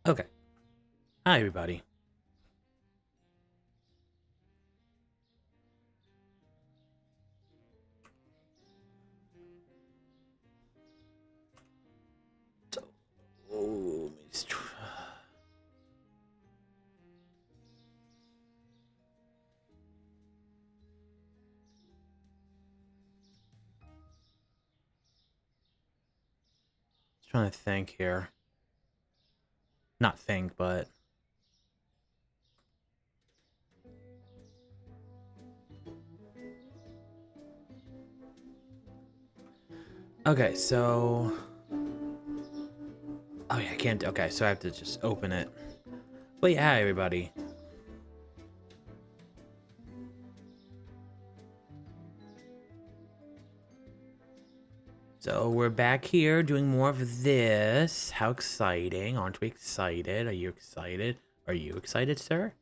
Okay. Hi, everybody. So, let me just trying to think here. Not think, but okay. So, oh yeah, I can't. Okay, so I have to just open it. But yeah, hi, everybody. So we're back here doing more of this. How exciting! Aren't we excited? Are you excited? Are you excited, sir?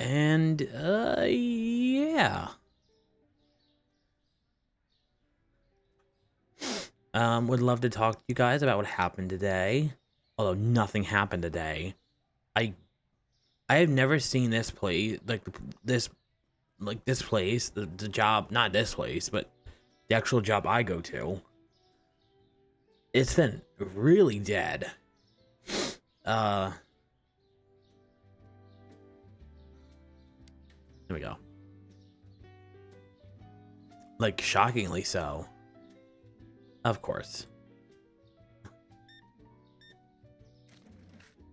And yeah. Would love to talk to you guys about what happened today. Although nothing happened today. I I have never seen this place this this place, the job, not this place, but the actual job I go to. It's been really dead. Uh Here we go. Like shockingly so. Of course.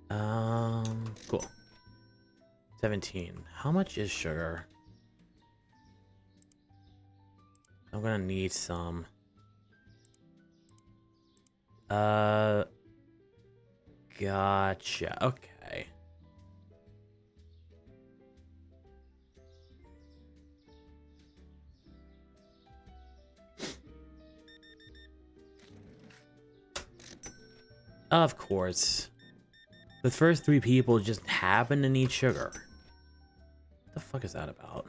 Cool. 17. How much is sugar? I'm gonna need some. Gotcha. Okay. Of course. The first 3 people just happen to need sugar. What the fuck is that about?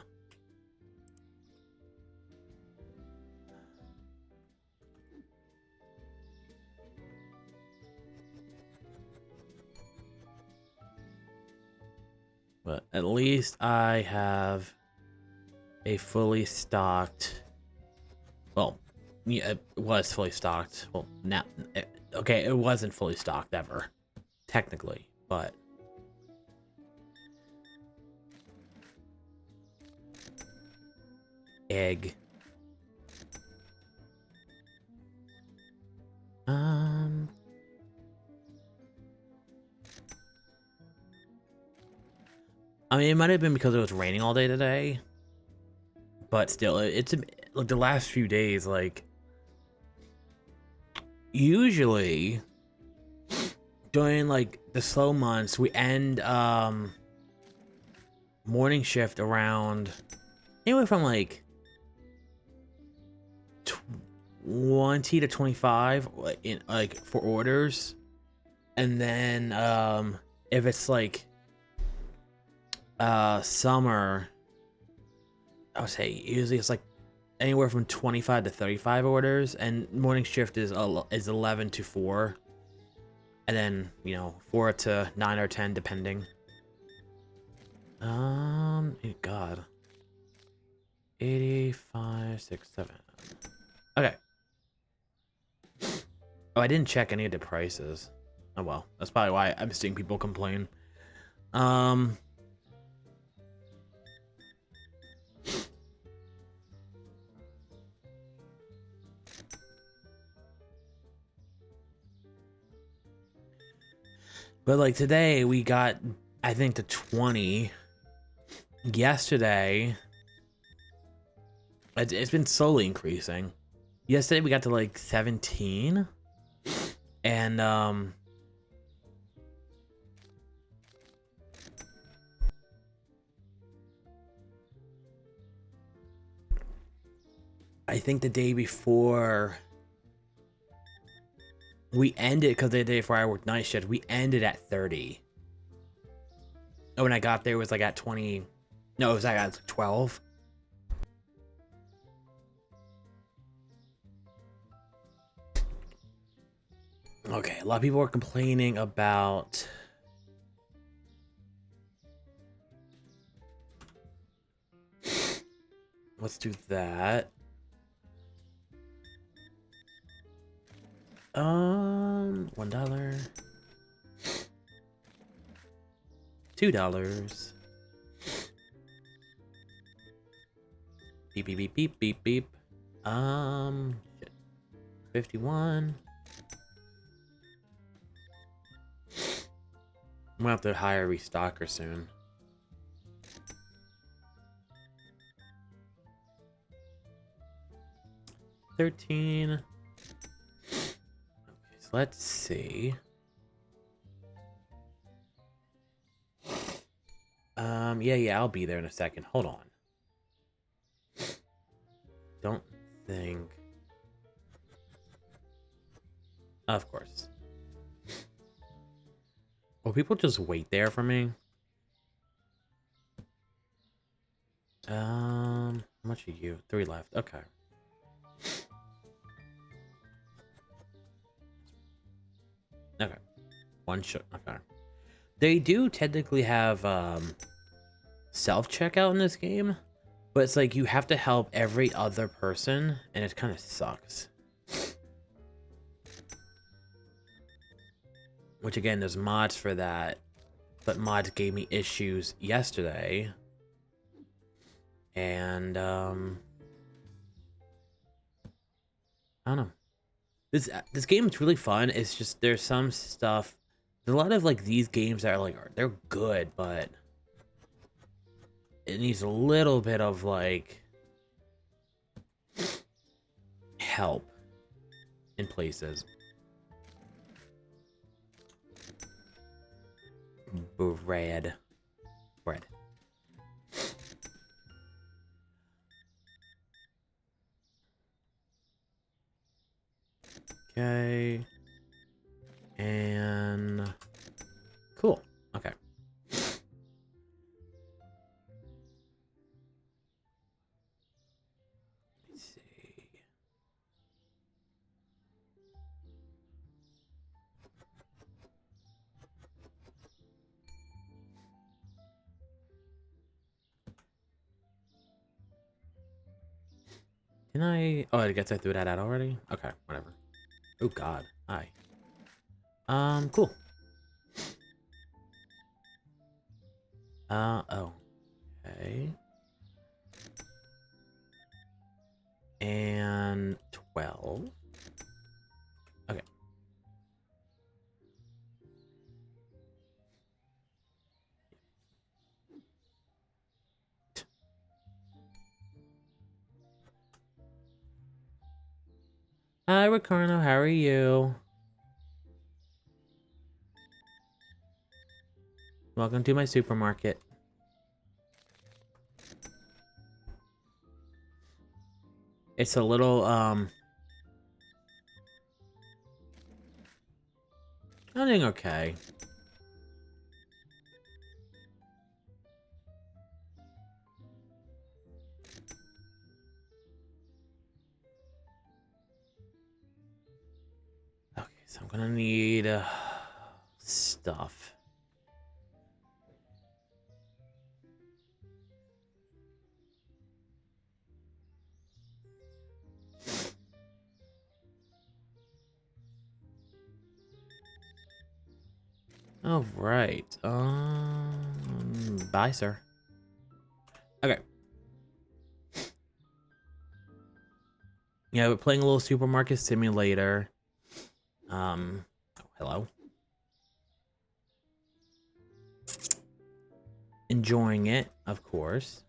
But at least I have a fully stocked... Well, yeah, it was fully stocked. Well, now... Okay, it wasn't fully stocked ever. Technically, but... Egg. I mean, it might have been because it was raining all day today. But still, it's like the last few days, like... Usually... During, like, the slow months, we end, morning shift around... Anywhere from, like... 20 to 25 in like for orders, and then if it's like summer, I would say usually it's like anywhere from 25 to 35 orders, and morning shift is 11 to 4, and then 4 to 9 or 10 depending. God, 85, 6, 7. Okay. Oh, I didn't check any of the prices. Oh well, that's probably why I'm seeing people complain. But like today we got, I think, to 20. Yesterday, it's been slowly increasing. Yesterday we got to like 17, and I think the day before we ended, because the day before I worked night shift, we ended at 30. Oh, when I got there, it was like at 20. No, it was like at 12. Okay, a lot of people are complaining about... Let's do that. $1. $2. Beep beep beep beep beep beep. Shit. 51. I'm gonna have to hire a restocker soon. $13. Okay, so let's see. Yeah, I'll be there in a second. Hold on. Don't think. Of course. Will people just wait there for me? How much are you? 3 left. Okay. Okay. One shot. Okay. They do technically have self-checkout in this game, but it's like you have to help every other person, and it kind of sucks. Which again, there's mods for that, but mods gave me issues yesterday. And I don't know. This game is really fun. It's just there's some stuff. There's a lot of like these games that are like they're good, but it needs a little bit of like help in places. Bread. Okay. And cool. Okay. Let's see. Can I? Oh, I guess I threw that out already. Okay, whatever. Oh God. Hi. Cool. Oh. Okay. And 12. Okay. Hi, Ricardo. How are you? Welcome to my supermarket. It's a little, I'm doing okay. Okay, so I'm gonna need, stuff. All right. Bye, sir. Okay. Yeah, we're playing a little supermarket simulator. Oh, hello. Enjoying it, of course.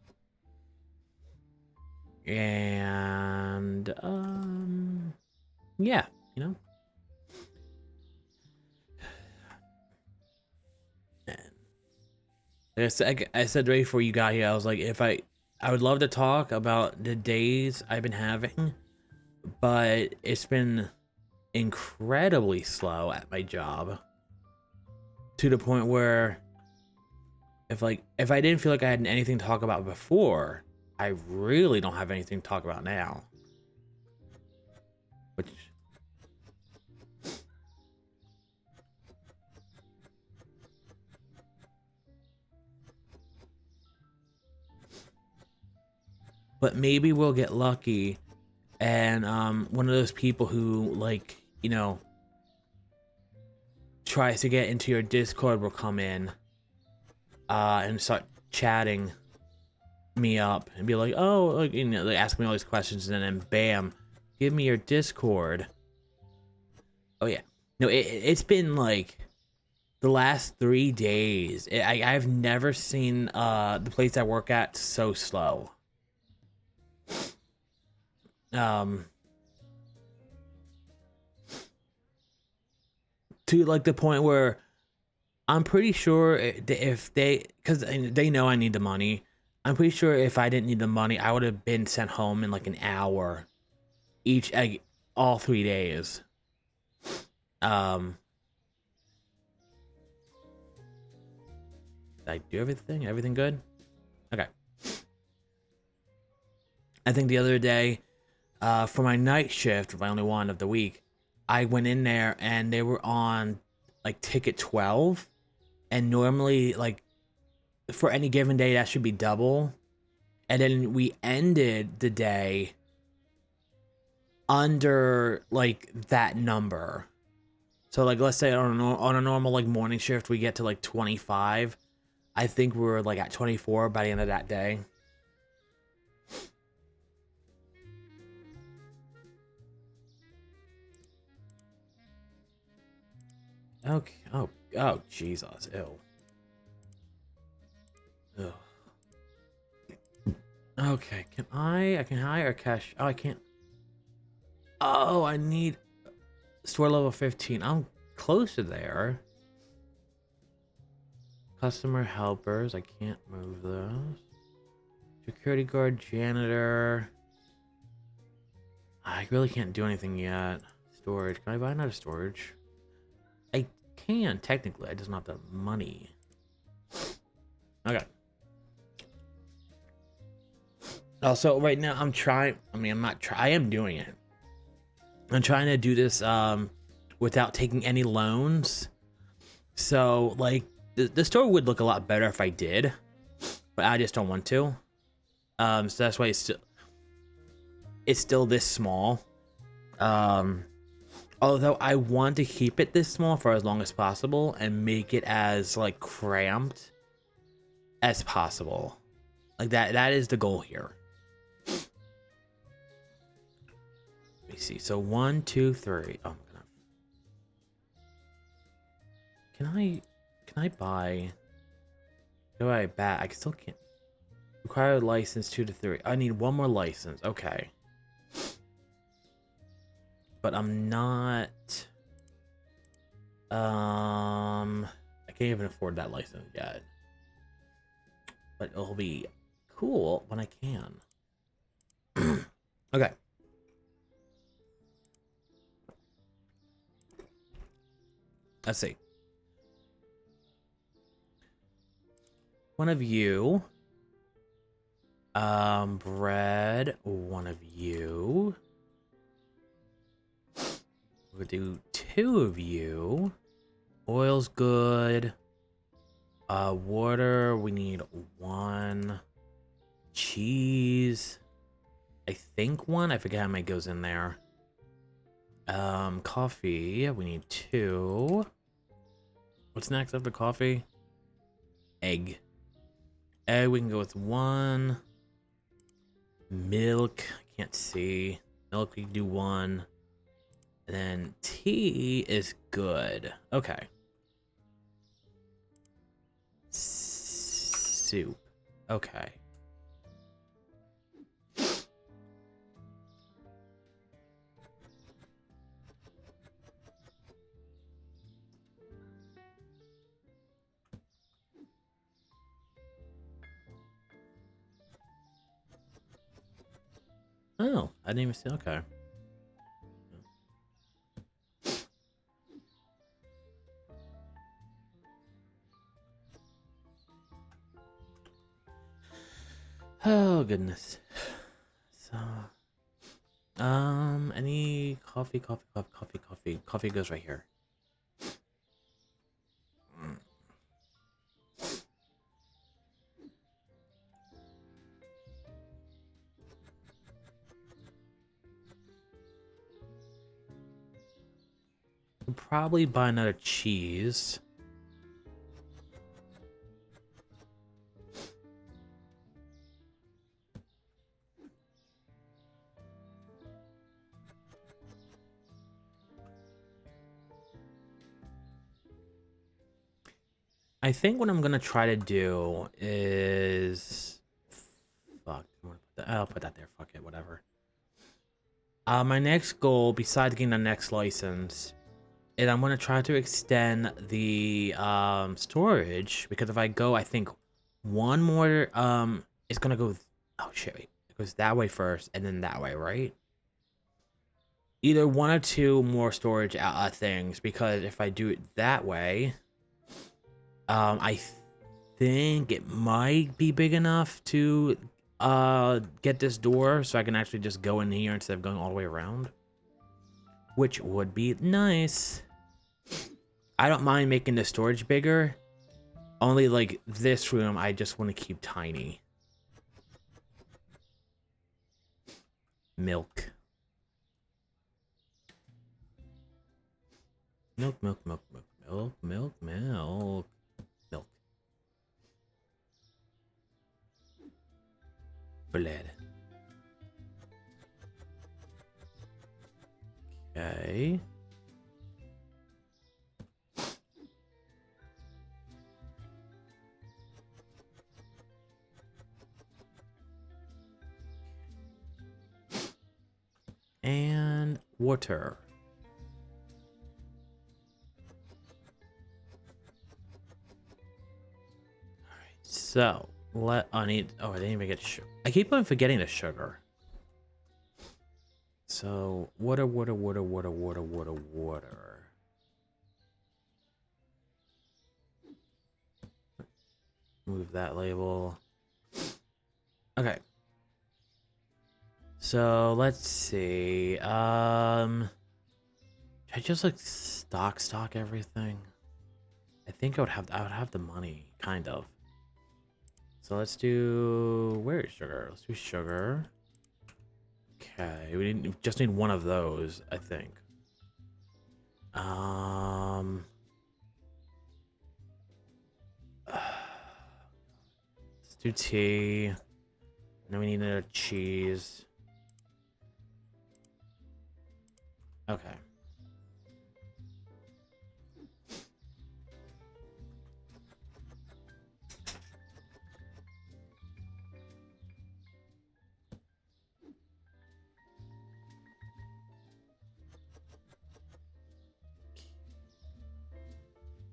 And, yeah, you know. I said right before you got here, I was like, I would love to talk about the days I've been having, but it's been incredibly slow at my job to the point where if I didn't feel like I had anything to talk about before, I really don't have anything to talk about now. Which but maybe we'll get lucky and one of those people who, like, you know, tries to get into your Discord will come in and start chatting me up and be like, oh, like, you know, they ask me all these questions, and then bam, give me your Discord. Oh yeah, no, it's been like the last 3 days. I've never seen the place I work at so slow. To like the point where I'm pretty sure if they, because they know I need the money, I'm pretty sure if I didn't need the money, I would have been sent home in like an hour each, all 3 days. Did I do everything? Everything good? Okay. I think the other day, for my night shift, my only one of the week, I went in there and they were on like ticket 12, and normally like for any given day that should be double, and then we ended the day under like that number. So like let's say on a normal like morning shift we get to like 25. I think we were like at 24 by the end of that day. Okay. Oh Jesus. Ew. Ugh. Okay, can I can hire cash? Oh, I can't. Oh, I need store level 15. I'm close to there. Customer helpers, I can't move those. Security guard, janitor. I really can't do anything yet. Storage, can I buy another storage? I can, technically, I just don't have the money. Okay. Also, right now, I'm trying, I mean, I'm not trying, I am doing it. I'm trying to do this without taking any loans. So, like, the store would look a lot better if I did, but I just don't want to. So that's why it's still this small. Although I want to keep it this small for as long as possible and make it as like cramped as possible. Like that is the goal here. Let me see. So 1, 2, 3. Oh, I'm gonna. Can I buy? Do I bat? I still can't. Require a license 2 to 3. I need one more license. Okay. But I'm not. I can't even afford that license yet. But it'll be cool when I can. Okay. Let's see. One of you. Bread. One of you. We'll do 2 of you. Oil's good. Water, we need 1. Cheese, I think 1. I forget how many goes in there. Coffee, we need 2. What's next after coffee? Egg. Egg, we can go with 1. Milk, I can't see. Milk, we can do 1. And then tea is good. Okay. Soup. Okay. Oh, I didn't even see. Okay. Oh goodness. So, any coffee? Coffee goes right here. I'll probably buy another cheese. I think what I'm gonna try to do is... Fuck. I'll put that there. Fuck it. Whatever. My next goal, besides getting the next license, is I'm gonna try to extend the storage, because if I go, I think one more it's gonna go. Oh shit! Wait. It goes that way first, and then that way, right? Either one or two more storage things, because if I do it that way, I think it might be big enough to get this door, so I can actually just go in here instead of going all the way around, which would be nice. I don't mind making the storage bigger, only like this room I just want to keep tiny. Milk. Milk, milk, milk, milk, milk, milk, milk, milk. Bread. Okay. And water. Alright, so I need I didn't even get sugar. I keep on forgetting the sugar. So water, water, water, water, water, water, water. Move that label. Okay. So let's see. Should I just like stock everything? I think I would have the money, kind of. So let's do, where is sugar? Let's do sugar. Okay, we just need one of those, I think. Let's do tea. And then we need a cheese. Okay.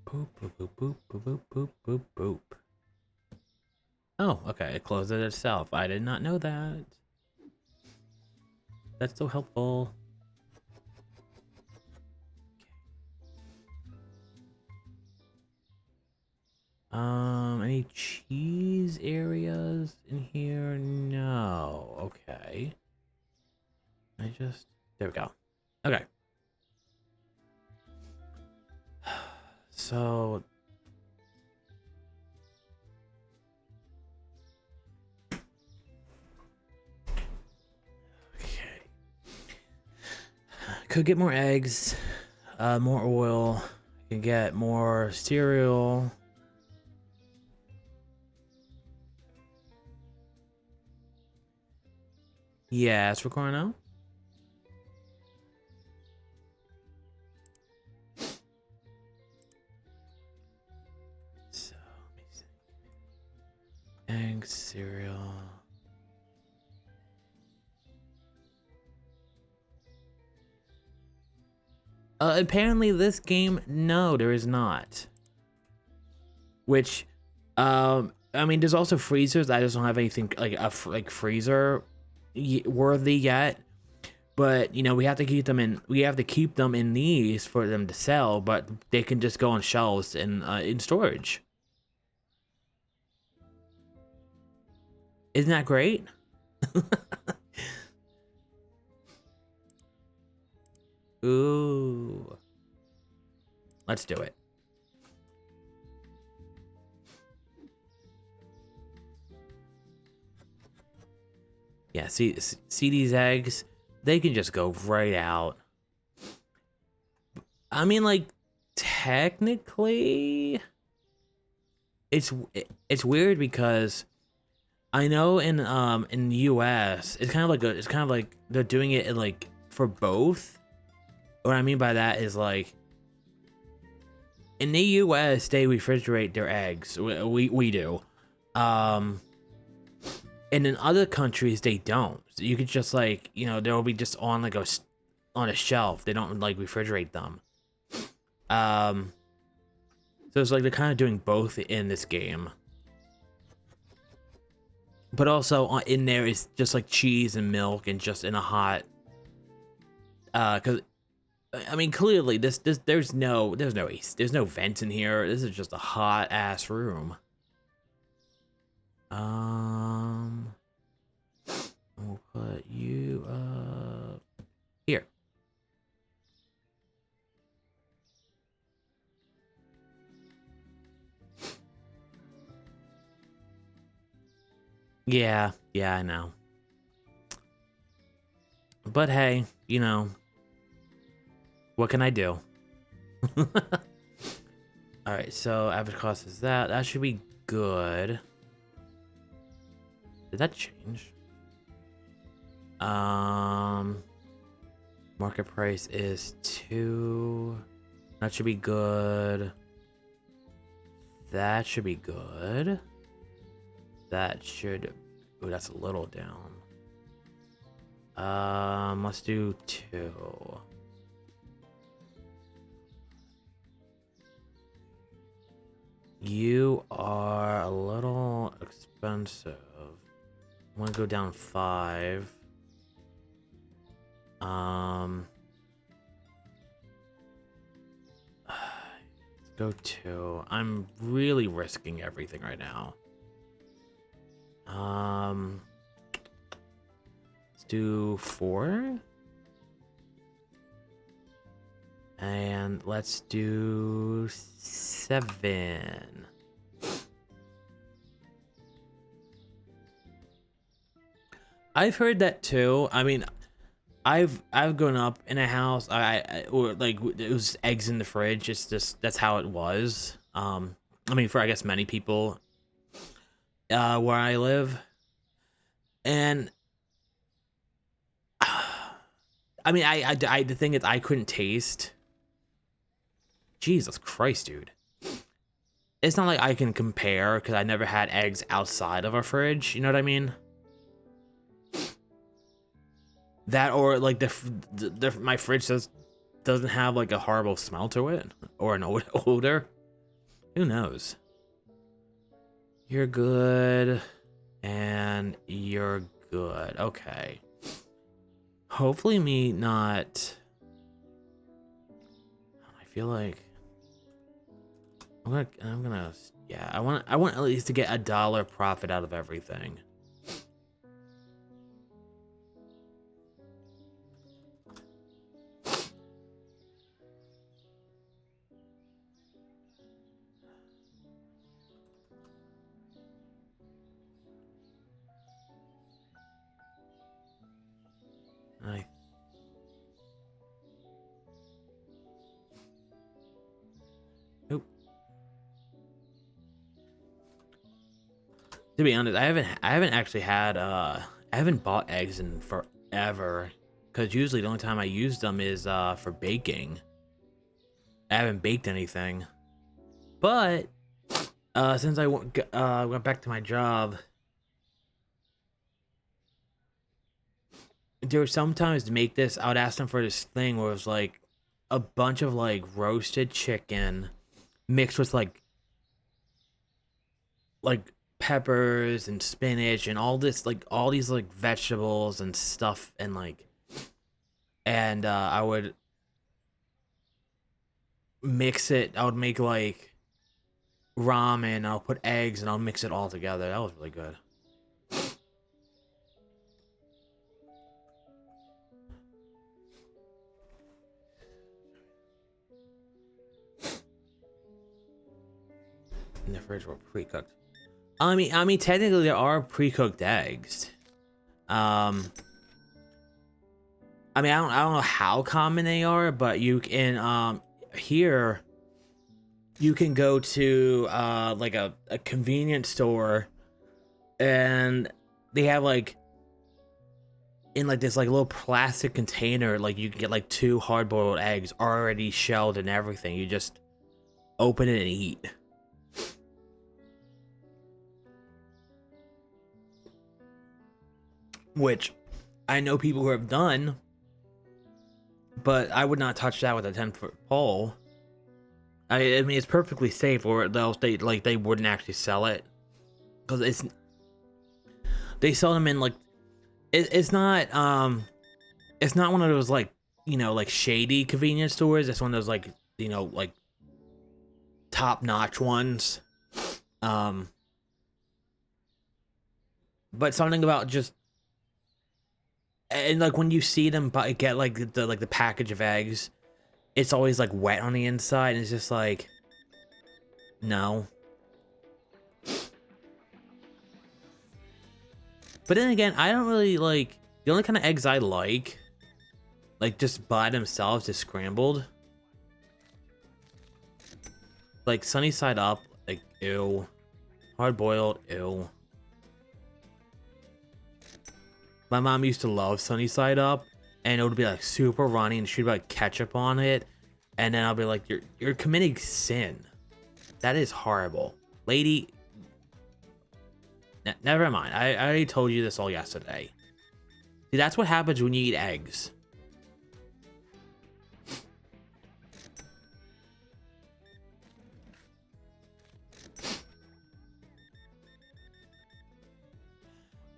Boop, boop, boop, boop, boop, boop, boop, boop, boop. Oh, okay, it closed it itself. I did not know that. That's so helpful. Any cheese areas in here? No. Okay. There we go. Okay. So... Okay. Could get more eggs, more oil. Can get more cereal. Yeah, it's recording now. So, let me see. Eggs, cereal. Apparently this game, no, there is not. Which, I mean, there's also freezers. I just don't have anything like a freezer worthy yet. But you know, we have to keep them in. We have to keep them in these for them to sell. But they can just go on shelves in storage. Isn't that great? Ooh, let's do it. Yeah, see these eggs? They can just go right out. I mean, like, technically, it's weird because I know in the US, it's kind of like they're doing it in, like, for both. What I mean by that is, like, in the US, they refrigerate their eggs. We do. And in other countries, they don't. So you could just, like, you know, they'll be just on, like, on a shelf. They don't, like, refrigerate them. So it's like they're kind of doing both in this game. But also in there is just like cheese and milk and just in a hot, cause I mean, clearly there's no vent in here. This is just a hot ass room. We'll put you here. Yeah, I know. But hey, you know, what can I do? Alright, so average cost is that. That should be good. Did that change? Market price is 2. That should be good. That should be good. That should... Ooh, that's a little down. Let's do 2. You are a little expensive. I'm gonna go down 5. Let's go 2. I'm really risking everything right now. Let's do 4. And let's do 7. I've heard that too. I mean, I've grown up in a house. Or like it was eggs in the fridge. It's just that's how it was. I mean, for I guess many people, where I live, and I mean, the thing is, I couldn't taste. Jesus Christ, dude. It's not like I can compare because I never had eggs outside of a fridge. You know what I mean? That or like my fridge doesn't have like a horrible smell to it or an odor. Who knows? You're good, and you're good. Okay. Hopefully, me not. I feel like I'm gonna. Yeah, I want at least to get $1 profit out of everything. Oop. To be honest, I haven't actually had I haven't bought eggs in forever, because usually the only time I use them is for baking. I haven't baked anything, but since I went back to my job, there were sometimes to make this, I would ask them for this thing where it was like a bunch of like roasted chicken mixed with like peppers and spinach and all this like all these like vegetables and stuff and like, and I would mix it. I would make like ramen. I'll put eggs and I'll mix it all together. That was really good. In the fridge were pre-cooked. I mean, technically there are pre-cooked eggs. I mean, I don't know how common they are, but you can here you can go to like a convenience store, and they have like in like this like little plastic container, like you can get like 2 hard-boiled eggs already shelled and everything. You just open it and eat. Which I know people who have done, but I would not touch that with a 10-foot pole. I mean, it's perfectly safe, or else they wouldn't actually sell it, because they sell them in like it's not one of those like, you know, like shady convenience stores. It's one of those like, you know, like top-notch ones. But something about just, and like when you see them get like the package of eggs, it's always like wet on the inside, and it's just like, no. But then again, I don't really like, the only kind of eggs I like just by themselves, just scrambled, like sunny side up, like ew, hard boiled, ew. My mom used to love sunny side up, and it would be like super runny, and she'd be like ketchup on it, and then I'll be like, you're committing sin. That is horrible, lady. Never mind. I already told you this all yesterday. See, that's what happens when you eat eggs.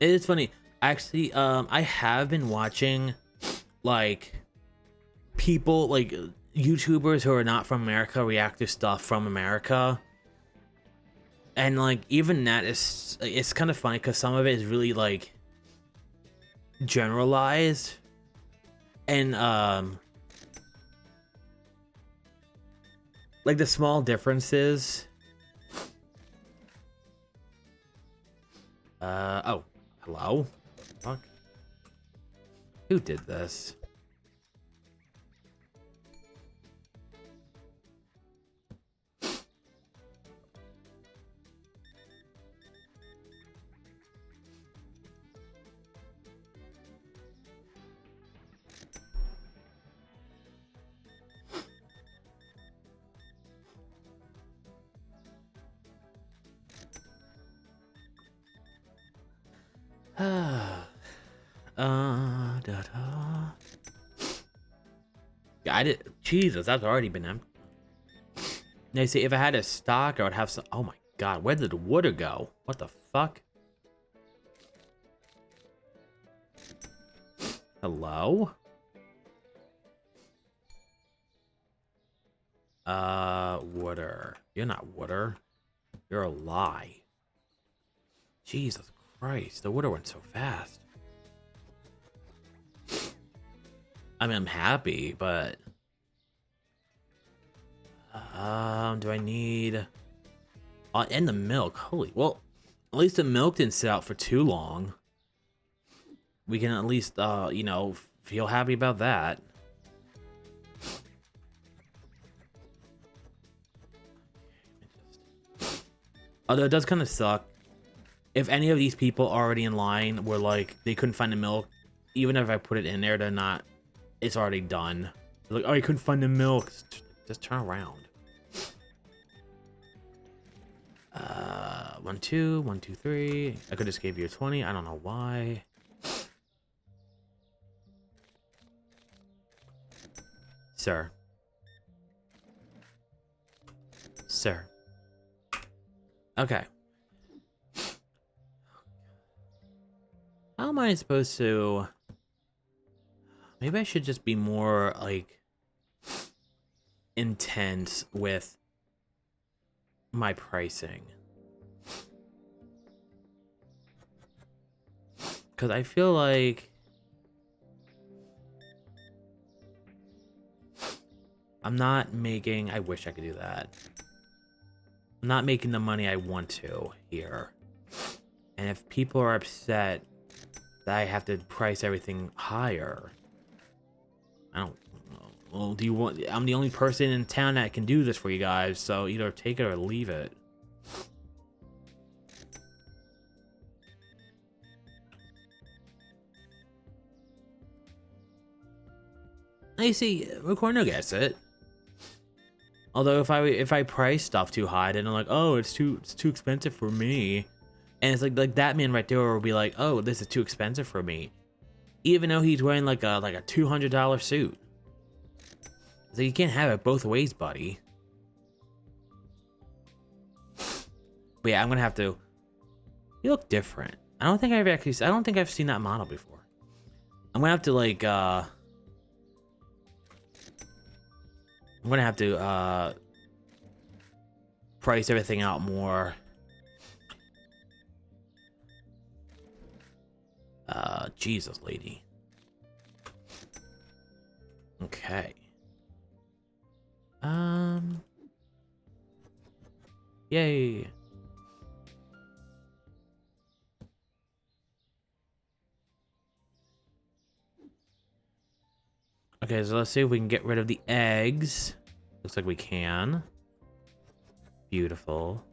It is funny. Actually, I have been watching, like, people, like, YouTubers who are not from America react to stuff from America. And, like, even that is, it's kind of funny because some of it is really, like, generalized. And, like, the small differences. Oh, hello? Fuck. Who did this? Yeah, I did. Jesus, that's already been empty. Now, see, if I had a stock, I would have some. Oh my god, where did the water go? What the fuck? Hello? Water. You're not water. You're a lie. Jesus Christ, the water went so fast. I mean, I'm happy, but do I need and the milk? Holy, well, at least the milk didn't sit out for too long. We can at least you know, feel happy about that. Although it does kind of suck if any of these people already in line were like, they couldn't find the milk, even if I put it in there, they're not, it's already done. They're like, oh, you couldn't find the milk. Just turn around. 1 2 1 2 3. I could just give you a 20. I don't know why. Sir. Sir. Okay. How am I supposed to... Maybe I should just be more, like, intense with my pricing. Because I feel like I'm not making... I wish I could do that. I'm not making the money I want to here. And if people are upset that I have to price everything higher, I don't know. well, do you want? I'm the only person in town that can do this for you guys, so either take it or leave it. I see. Recorno gets it. Although if I price stuff too high, then I'm like, oh, it's too expensive for me, and it's like that man right there will be like, oh, this is too expensive for me, even though he's wearing like a $200 suit. So you can't have it both ways, buddy. But yeah, I'm gonna have to. You look different. I don't think I've seen that model before. I'm gonna have to like I'm gonna have to price everything out more. Jesus, lady. Okay. Yay. Okay, so let's see if we can get rid of the eggs. Looks like we can. Beautiful.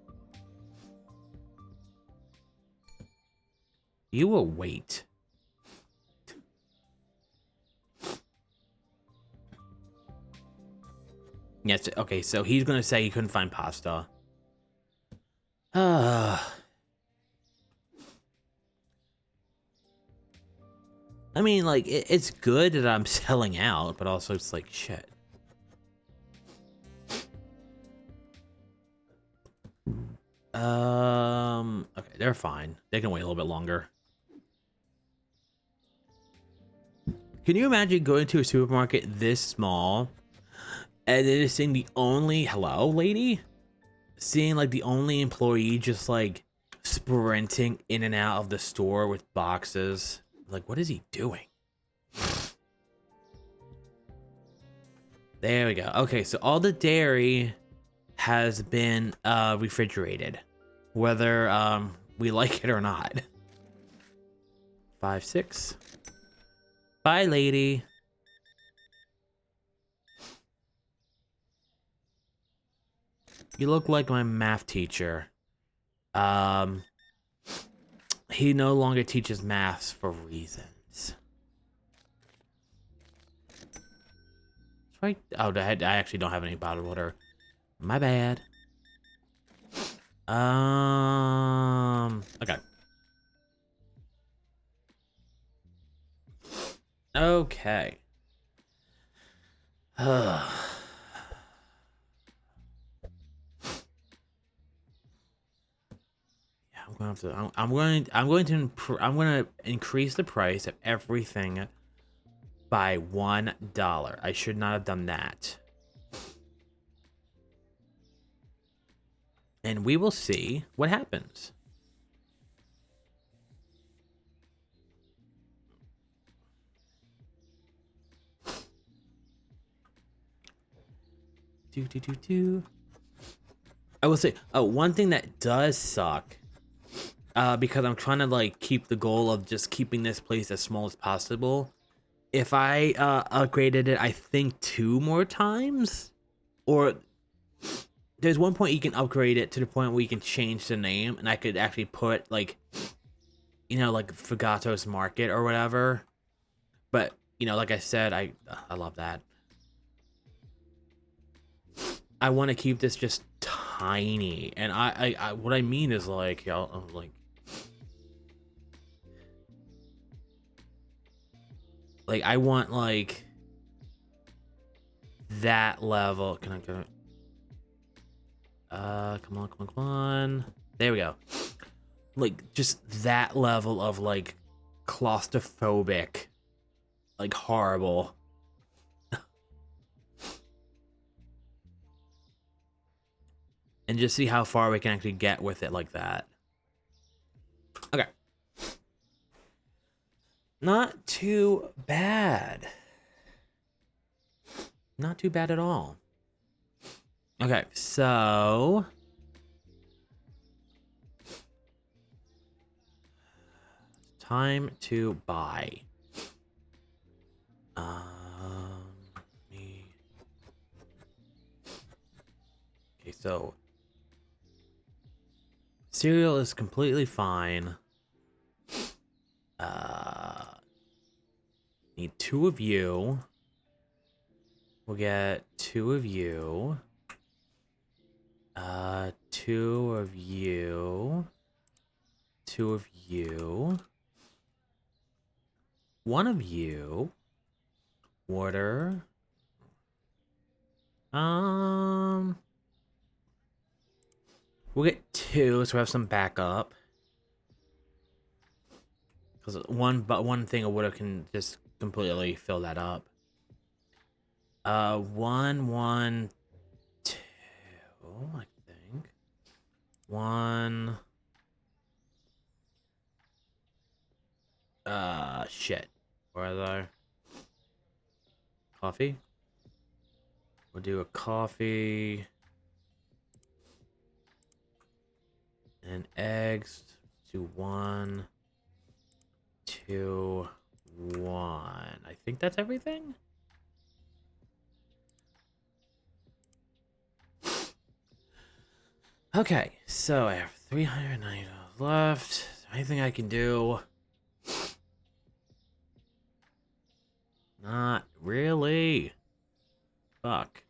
You will wait. Yes, okay, so he's gonna say he couldn't find pasta. I mean, like, it's good that I'm selling out, but also it's like, shit. Okay, they're fine. They can wait a little bit longer. Can you imagine going to a supermarket this small and then seeing the only, hello, lady? Seeing like the only employee just like sprinting in and out of the store with boxes. Like, what is he doing? There we go. Okay, so all the dairy has been refrigerated, whether we like it or not. 5, 6. Bye, lady. You look like my math teacher. He no longer teaches maths for reasons. Right. Oh, I actually don't have any bottled water. My bad. Okay. Okay. I'm going to increase the price of everything by $1. I should not have done that. And we will see what happens. I will say, one thing that does suck, because I'm trying to like keep the goal of just keeping this place as small as possible. If I upgraded it, I think 2 more times, or there's one point you can upgrade it to the point where you can change the name, and I could actually put like, you know, like Viggatos Market or whatever. But you know, like I said, I love that. I want to keep this just tiny, and I what I mean is like, y'all, like I want like that level. Can I go? Come on, come on, come on. There we go. Like just that level of like claustrophobic, like horrible. And just see how far we can actually get with it like that. Okay. Not too bad. Not too bad at all. Okay, so time to buy. Me. so cereal is completely fine. Need 2 of you. We'll get 2 of you. 2 of you. 2 of you. 1 of you. Water. We'll get 2, so we have some backup. Because one thing of water can just completely fill that up. 1, 1, 2, I think. 1. Shit. Where are they? Coffee? We'll do a coffee. And eggs. Do 1, 2, 1. I think that's everything? Okay, so I have $390 left. Is there anything I can do? Not really. Fuck.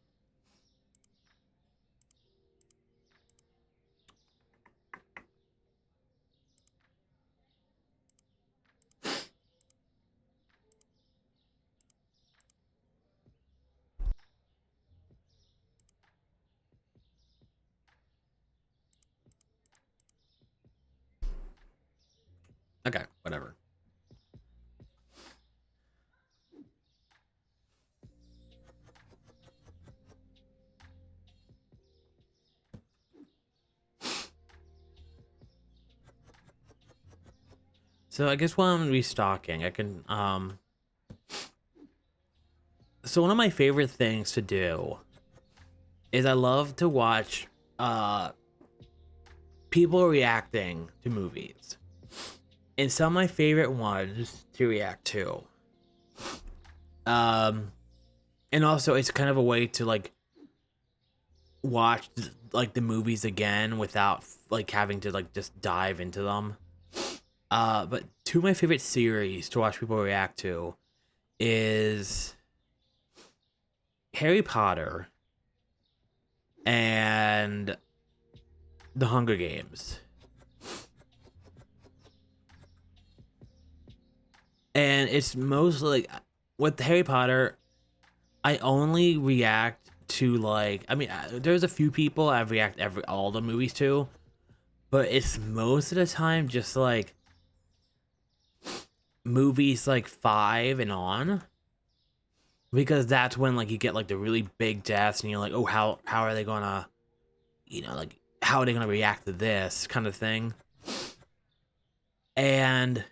Okay, whatever. So I guess while I'm restocking, I can, so one of my favorite things to do is I love to watch, people reacting to movies. And some of my favorite ones to react to. And also it's kind of a way to, like, watch, like, the movies again without, like, having to, like, just dive into them. But 2 of my favorite series to watch people react to is Harry Potter and The Hunger Games. And it's mostly, like, with Harry Potter, I only react to, like, I mean, there's a few people I've react all the movies to, but it's most of the time just, like, movies like 5 and on, because that's when, like, you get, like, the really big deaths and you're like, oh, how are they gonna, like, how are they gonna react to this kind of thing. And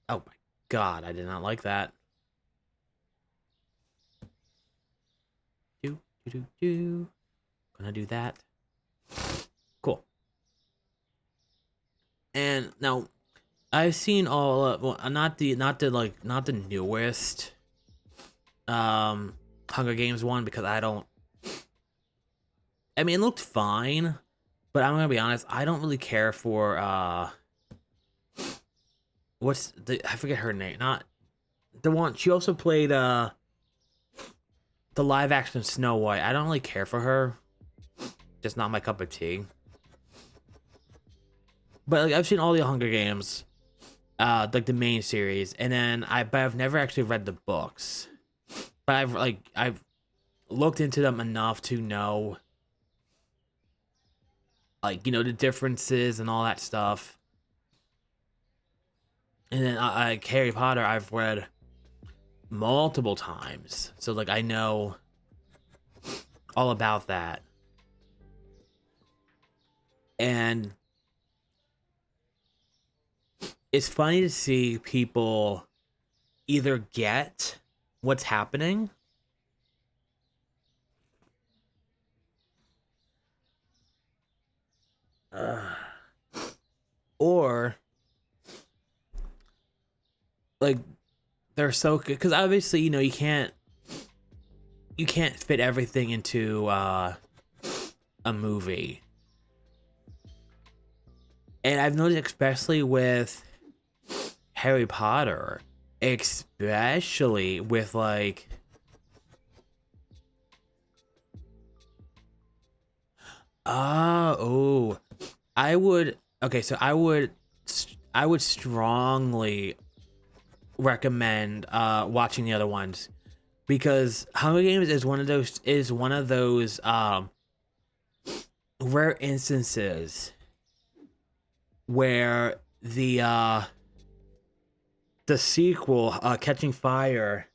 oh my god, I did not like that. Gonna do that. Cool. And now I've seen all, well, not the newest Hunger Games one, because I mean, it looked fine, but I'm gonna be honest, I don't really care for I forget her name, not the one, she also played the live action Snow White. I don't really care for her. Just not my cup of tea. But, like, I've seen all the Hunger Games, like the main series, and then but I've never actually read the books. But I've looked into them enough to know, like, the differences and all that stuff. And then like Harry Potter, I've read multiple times, so, like, I know all about that. And it's funny to see people either get what's happening or, like, they're so good because obviously you can't fit everything into a movie. And I've noticed, especially with Harry Potter, especially with like oh I would okay so I would strongly recommend watching the other ones, because Hunger Games is one of those rare instances where the sequel, Catching Fire.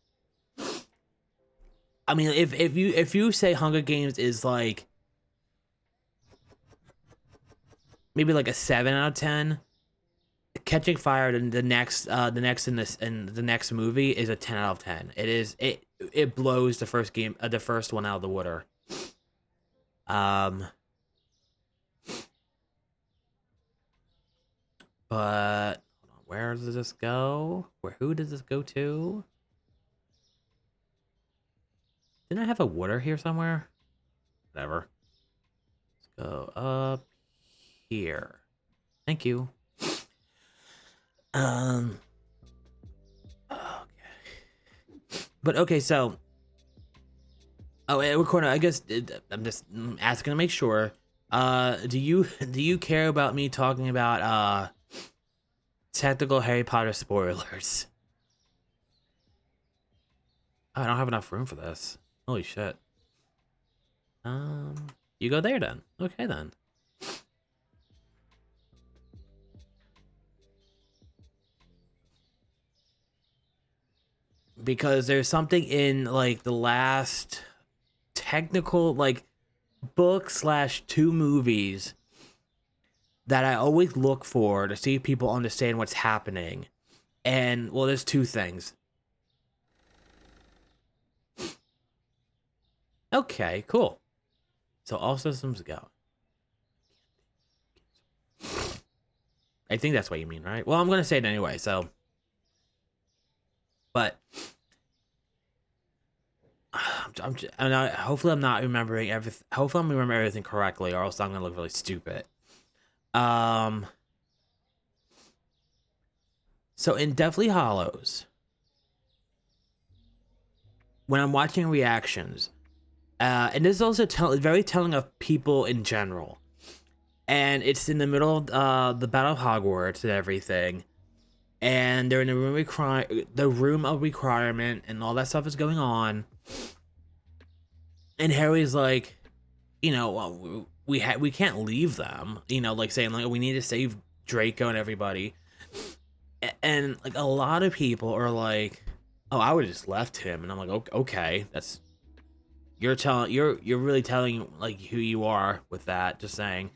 I mean, if you say Hunger Games is like maybe like a 7 out of 10, Catching Fire, the next in the next movie is a 10 out of 10. It blows the first one out of the water. But hold on, where does this go? Who does this go to? Didn't I have a water here somewhere? Whatever. Let's go up here. Thank you. Okay. But okay, so recording. I guess I'm just asking to make sure. Do you care about me talking about technical Harry Potter spoilers? Oh, I don't have enough room for this. Holy shit. You go there then. Okay then. Because there's something in like the last technical like book / 2 movies that I always look for to see if people understand what's happening. And well, there's two things. Okay, cool. So all systems go. I think that's what you mean, right? Well, I'm gonna say it anyway, so. But hopefully I'm not remembering everything. Hopefully I'm remembering everything correctly, or else I'm gonna look really stupid. So in Deathly Hallows, when I'm watching reactions, and this is also very telling of people in general, and it's in the middle of the Battle of Hogwarts and everything, and they're in the room of requirement, and all that stuff is going on, and Harry's like, well, we can't leave them, like saying like we need to save Draco and everybody, and like a lot of people are like, oh, I would have just left him, and I'm like, okay, that's you're really telling like who you are with that, just saying.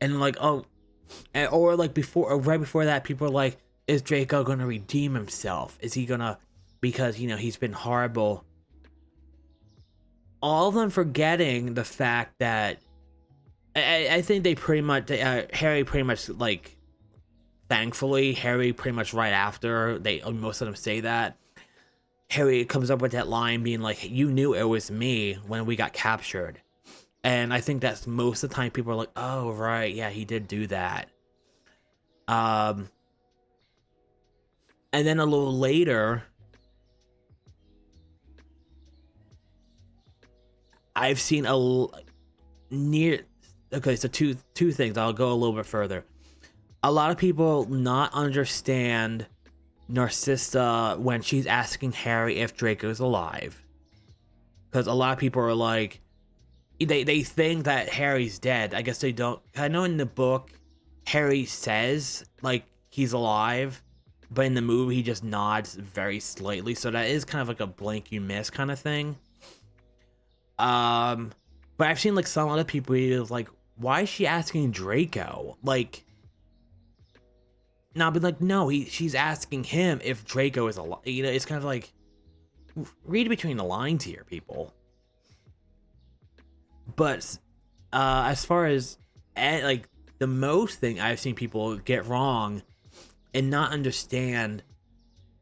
And like, oh, or like before, or right before that, people are like, is Draco gonna redeem himself? Is he gonna, because he's been horrible. All of them forgetting the fact that I think they pretty much Harry pretty much like, thankfully Harry pretty much right after most of them say that, Harry comes up with that line being like, you knew it was me when we got captured. And I think that's most of the time people are like, oh right, yeah, he did do that. And then a little later, I've seen okay, so two things. I'll go a little bit further. A lot of people not understand Narcissa when she's asking Harry if Draco's alive, because a lot of people are like, they think that Harry's dead. I guess they don't. I know in the book Harry says like he's alive, but in the movie he just nods very slightly, so that is kind of like a blink you miss kind of thing. But I've seen like some other people like, why is she asking Draco? Like, now, but like, no, she's asking him if Draco is alive. It's kind of like, read between the lines here, people. But as far as like the most thing I've seen people get wrong and not understand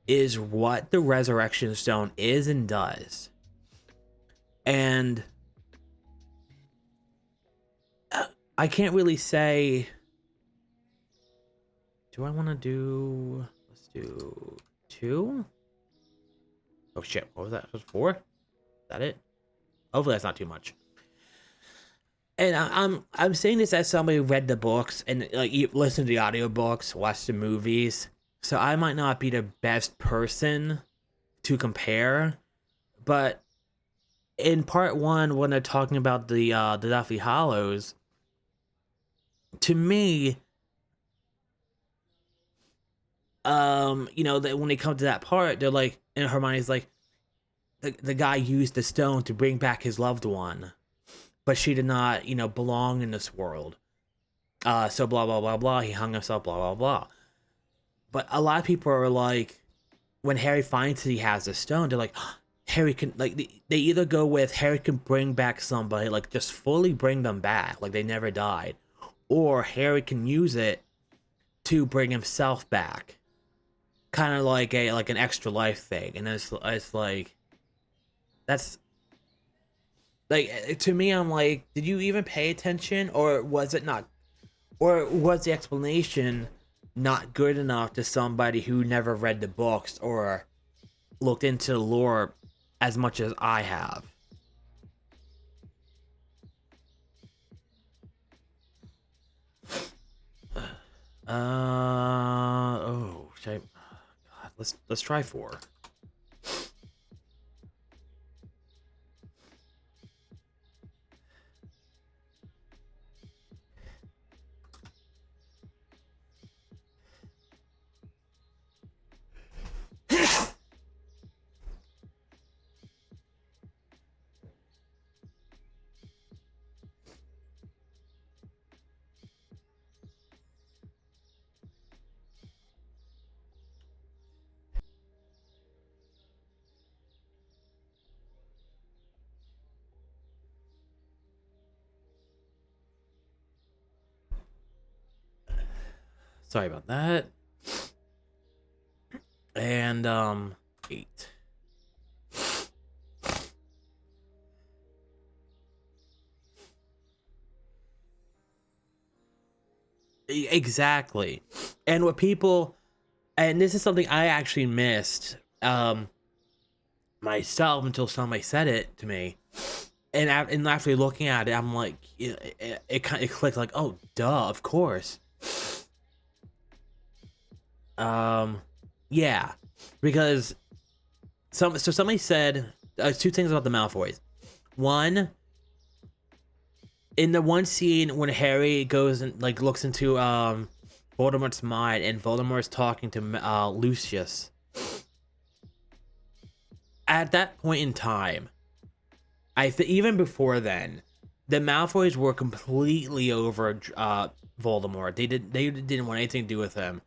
is what the resurrection stone is and does. And I can't really say, do I want to do, let's do 2. Oh shit, what was that? Was 4? Is that it? Hopefully that's not too much. And I'm saying this as somebody who read the books and like listened to the audiobooks, watched the movies. So I might not be the best person to compare, but in part 1, when they're talking about the Deathly Hallows, to me, you know, that when they come to that part, they're like, and Hermione's like, the guy used the stone to bring back his loved one, but she did not, you know, belong in this world. So blah blah blah blah. He hung himself. Blah blah blah. But a lot of people are like, when Harry finds he has the stone, they're like, Harry can, like, they either go with Harry can bring back somebody, like just fully bring them back, like they never died, or Harry can use it to bring himself back, kind of like an extra life thing. And it's like, that's like, to me, I'm like, did you even pay attention, or was it not, or was the explanation not good enough to somebody who never read the books or looked into the lore as much as I have? Oh, should I, God, let's try 4. Sorry about that. And 8. Exactly. And what people, and this is something I actually missed myself until somebody said it to me, and after looking at it, I'm like, it kind of clicked, like, oh duh, of course. Yeah, because somebody said 2 things about the Malfoys. One, in the one scene when Harry goes and like looks into Voldemort's mind, and Voldemort's talking to Lucius. At that point in time, even before then, the Malfoys were completely over Voldemort. They didn't want anything to do with him,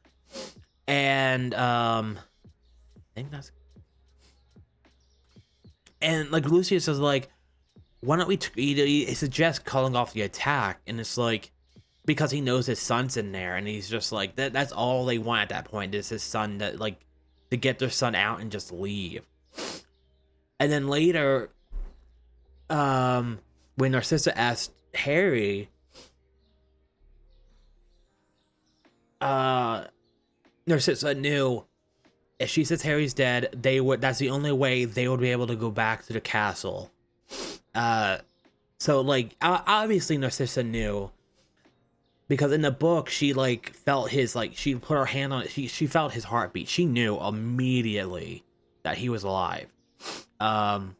and I think that's, and like Lucius is like, why don't we he suggests calling off the attack, and it's like, because he knows his son's in there, and he's just like, that's all they want at that point, is his son, that like, to get their son out and just leave. And then later, when Narcissa asked Harry, Narcissa knew if she says Harry's dead, that's the only way they would be able to go back to the castle. So like, obviously Narcissa knew, because in the book she like felt his, like, she put her hand on it, she felt his heartbeat. She knew immediately that he was alive. And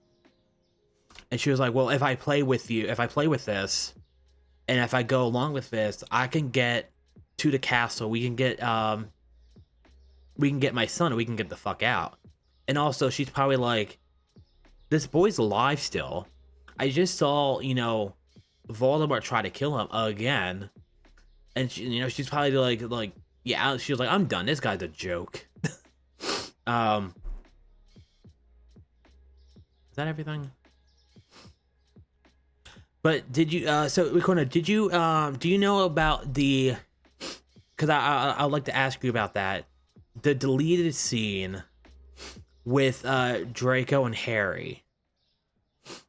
she was like, well, if I play with this, and if I go along with this, I can get to the castle. We can get my son, and we can get the fuck out. And also, she's probably like, this boy's alive still. I just saw, you know, Voldemort try to kill him again. And she, you know, she's probably like, yeah, she was like, I'm done. This guy's a joke. Is that everything? But did you, so Ricona, did you, do you know about the, because I'd like to ask you about that, the deleted scene with Draco and Harry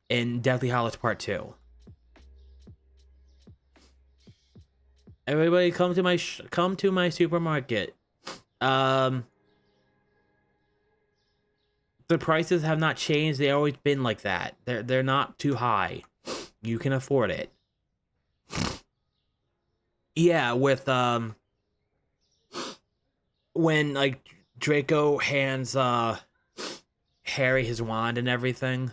in Deathly Hallows Part 2. Everybody come to my supermarket. The prices have not changed. They've always been like that. They're not too high. You can afford it. Yeah, with when like Draco hands Harry his wand and everything.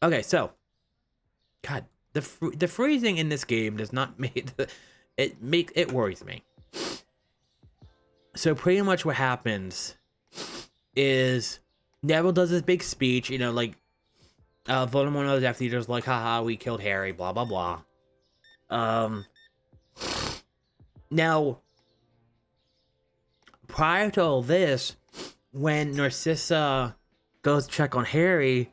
Okay, so God, the freezing in this game does not make it worries me. So pretty much what happens is Neville does this big speech, you know, like Voldemort and the Death Eaters like, haha, we killed Harry, blah blah blah. Now prior to all this, when Narcissa goes to check on Harry,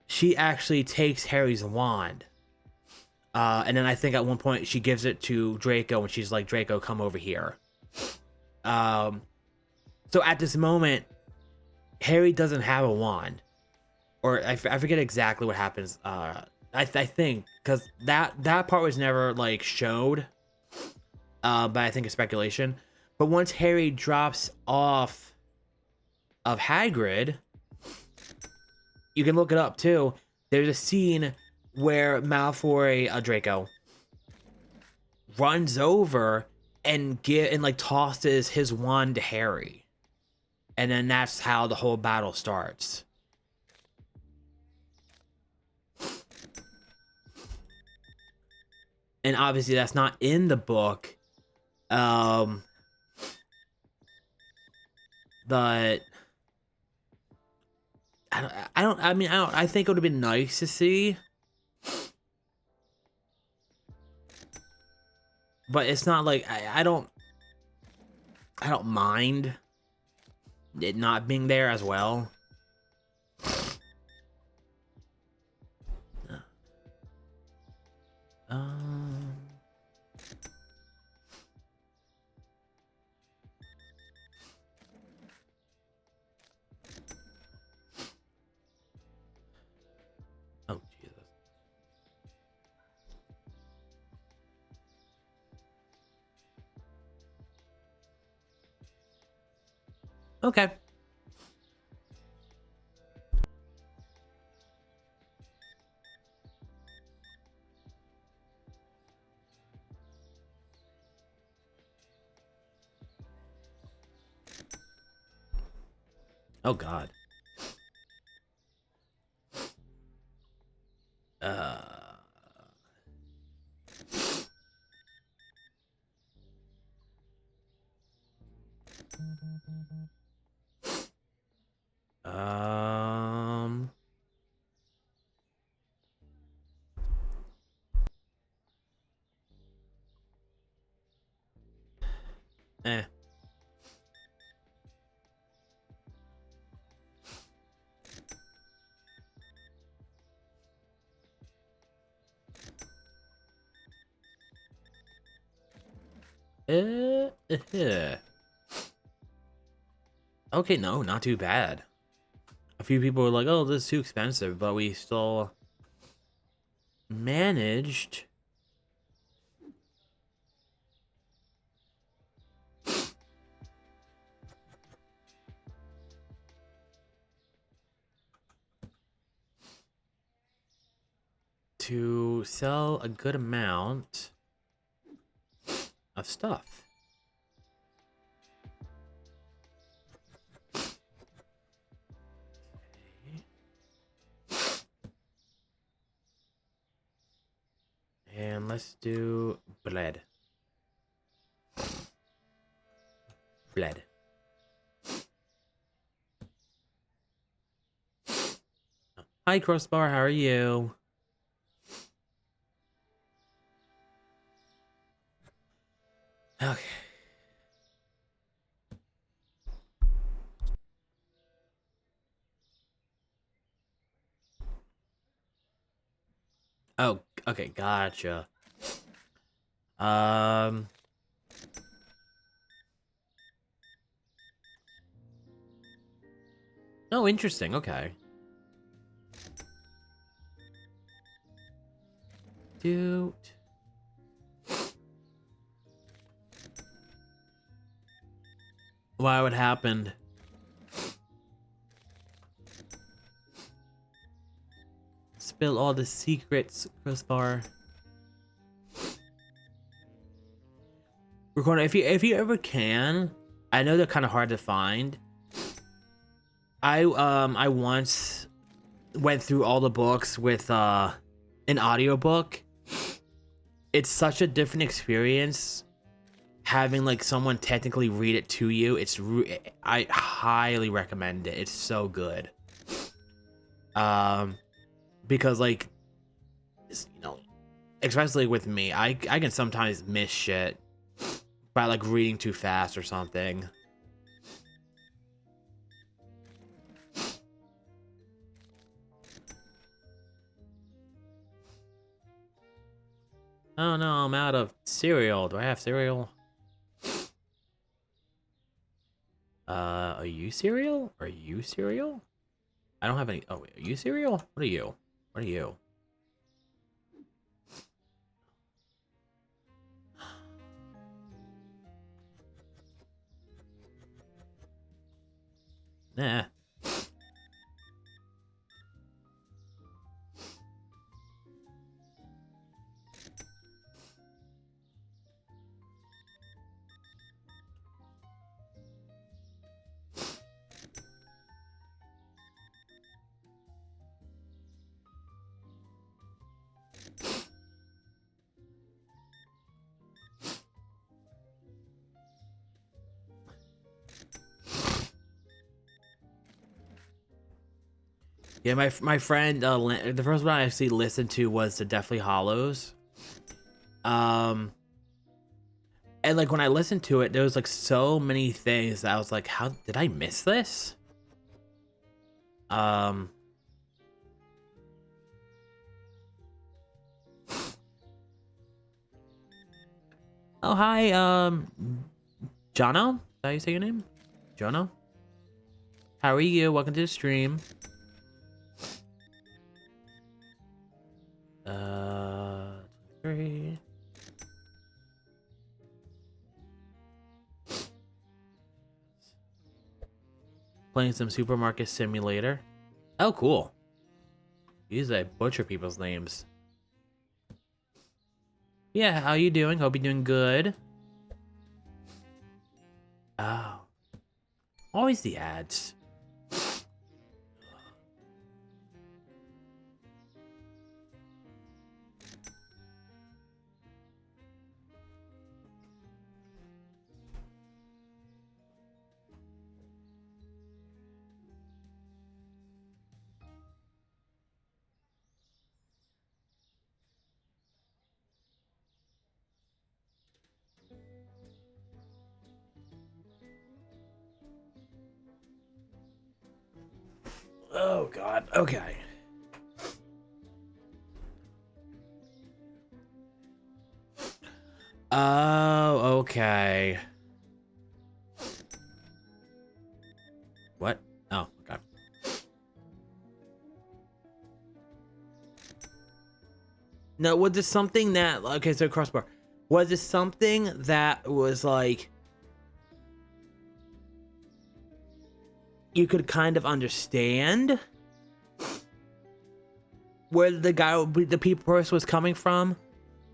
she actually takes Harry's wand. And then I think at one point she gives it to Draco and she's like, Draco, come over here. So at this moment, Harry doesn't have a wand. Or I forget exactly what happens. I think, because that part was never, like, showed. But I think it's speculation. But once Harry drops off of Hagrid, you can look it up too. There's a scene where Malfoy, Draco, runs over and like tosses his wand to Harry, and then that's how the whole battle starts. And obviously that's not in the book, but I think it would have been nice to see, but it's not like I don't mind it not being there as well. Oh Jesus. Okay. Oh God. Eh. Okay, no, not too bad. A few people were like, oh, this is too expensive, but we still managed to sell a good amount of stuff. And let's do bled. Bled. Hi, Crossbar, how are you? Okay. Oh, okay, gotcha. Um. Oh, interesting. Okay. Dude. Why? What happened? Spill all the secrets, Crossbar. Recording. If you ever can, I know they're kind of hard to find. I once went through all the books with an audiobook. It's such a different experience having like someone technically read it to you. I highly recommend it. It's so good. Because like, you know, especially with me, I can sometimes miss shit by like reading too fast or something. Oh no, I'm out of cereal. Do I have cereal? Are you cereal? Are you cereal? I don't have any. Oh, wait, are you cereal? What are you? What are you? Nah. Yeah, my friend, the first one I actually listened to was the Deathly Hollows. Um, and like when I listened to it, there was like so many things that I was like, how did I miss this? Um, oh hi, Jono? Is that how you say your name? Jono? How are you? Welcome to the stream. Uh, 3. Playing some supermarket simulator. Oh, cool. Use I butcher people's names. Yeah, how you doing? Hope you're doing good. Oh. Always the ads. Oh god. Okay. Oh, okay. What? Oh, okay. No, was this something that okay, so crossbar. Was this something that was like you could kind of understand where the people person was coming from?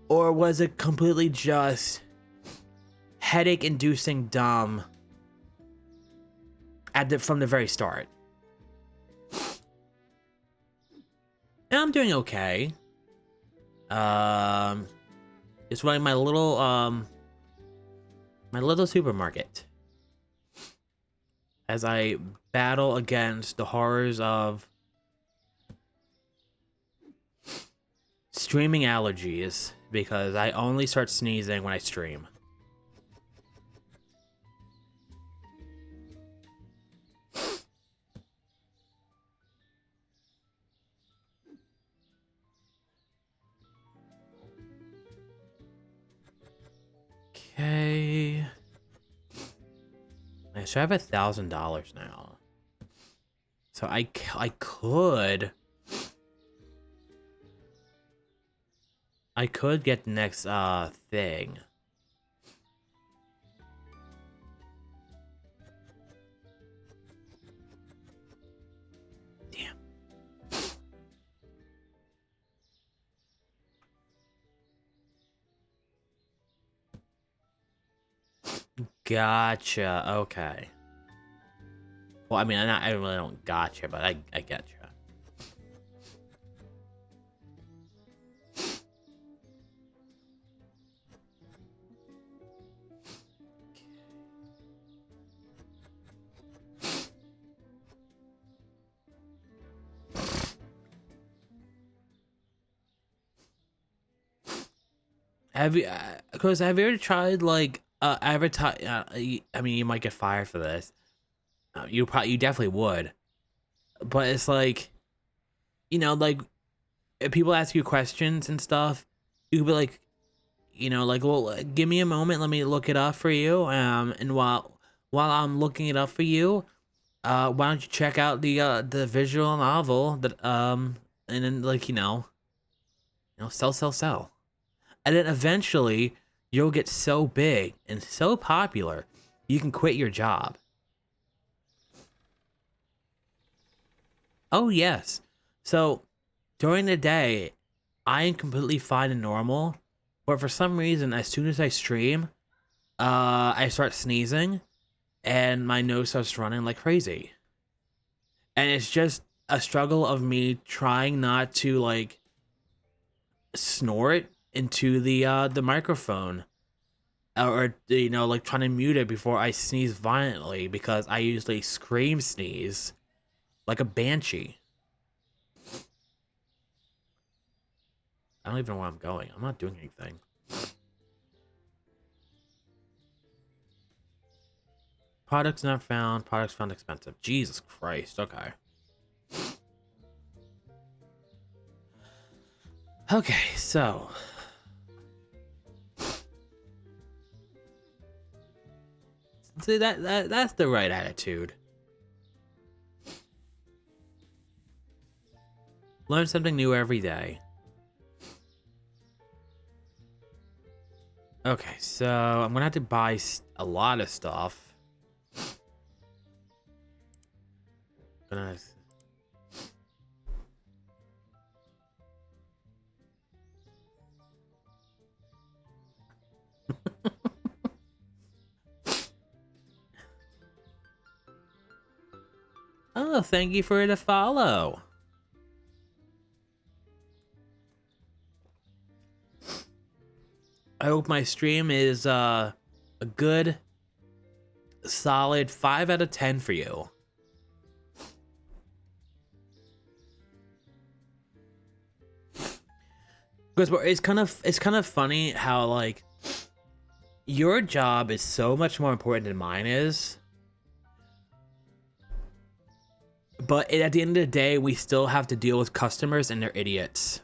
Or was it completely just headache inducing dumb from the very start? And I'm doing okay. Just running my little supermarket as I battle against the horrors of streaming allergies because I only start sneezing when I stream. Okay. I should have $1,000 now. So I could get the next thing. Damn. Gotcha. Okay. Well, I mean, I really don't gotcha, but I getcha. Have you, because have you ever tried like advertise? I mean, you might get fired for this. You definitely would. But it's like, like if people ask you questions and stuff, you could be like, like, well, give me a moment, let me look it up for you. And while I'm looking it up for you, why don't you check out the visual novel that and then like sell. And then eventually you'll get so big and so popular, you can quit your job. Oh, yes. So during the day, I am completely fine and normal. But for some reason, as soon as I stream, I start sneezing and my nose starts running like crazy. And it's just a struggle of me trying not to like snort into the microphone, or like trying to mute it before I sneeze violently, because I usually scream sneeze like a banshee. I don't even know where I'm going. I'm not doing anything. Products not found. Products found expensive. Jesus Christ. Okay. Okay, so see that's the right attitude. Learn something new every day. Okay, so I'm gonna have to buy a lot of stuff. Gonna. Oh, thank you for the follow. I hope my stream is a good, solid 5 out of 10 for you. Because it's kind of funny how like your job is so much more important than mine is. But at the end of the day, we still have to deal with customers and their idiocy.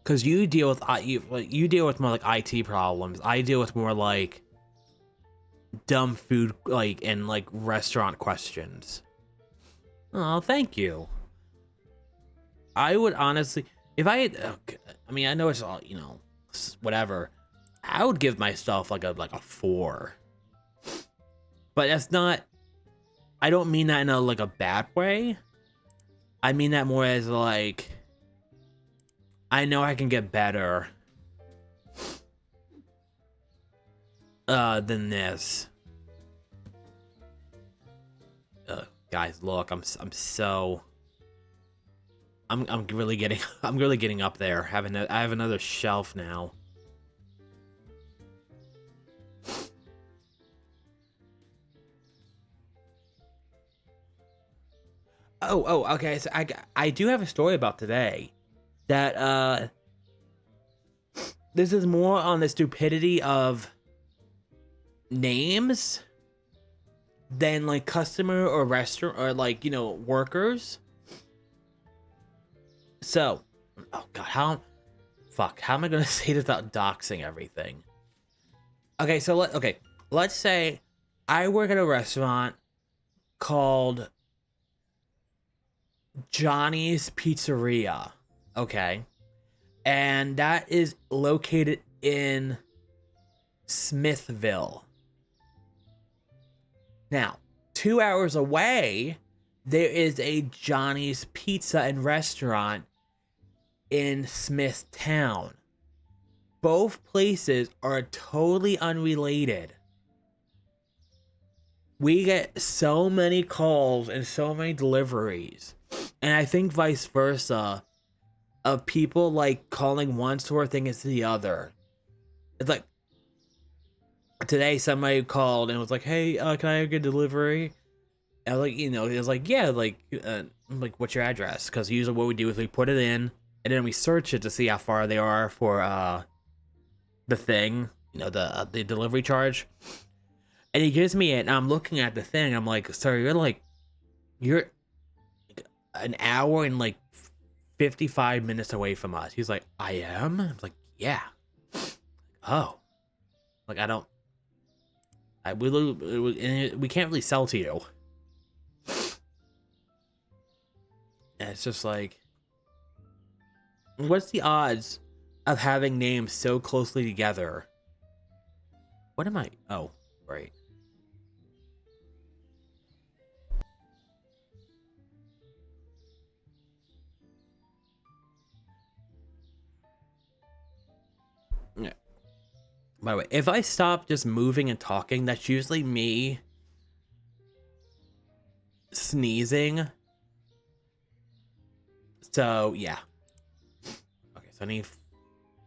Because you deal with more like IT problems. I deal with more like dumb food, like, and like restaurant questions. Oh, thank you. I would honestly, if I mean, I know it's all, whatever. I would give myself like a 4. But that's not, I don't mean that in a bad way. I mean that more as like, I know I can get better than this. Guys, look, I'm really getting up there. I have another shelf now. Oh, okay. So I do have a story about today. That this is more on the stupidity of names than like customer or restaurant or like workers. So, oh god, fuck, how am I gonna say this without doxing everything? Okay, so let's say I work at a restaurant called Johnny's Pizzeria, okay? And that is located in Smithville. Now, 2 hours away, there is a Johnny's Pizza and Restaurant in Smithtown. Both places are totally unrelated. We get so many calls and so many deliveries, and I think vice versa, of people like calling one store thinking it's the other. It's like today somebody called and was like, "Hey, can I get delivery?" And I was like, it was like, yeah, like what's your address? Because usually what we do is we put it in and then we search it to see how far they are for the thing, the delivery charge. And he gives me it, and I'm looking at the thing. I'm like, "Sir, you're an hour and like 55 minutes away from us." He's like, "I am?" I was like, "Yeah." Oh, like we can't really sell to you. And it's just like, what's the odds of having names so closely together? What am I? Oh, right. Yeah. By the way, if I stop just moving and talking, that's usually me sneezing. So, yeah. Okay, so I need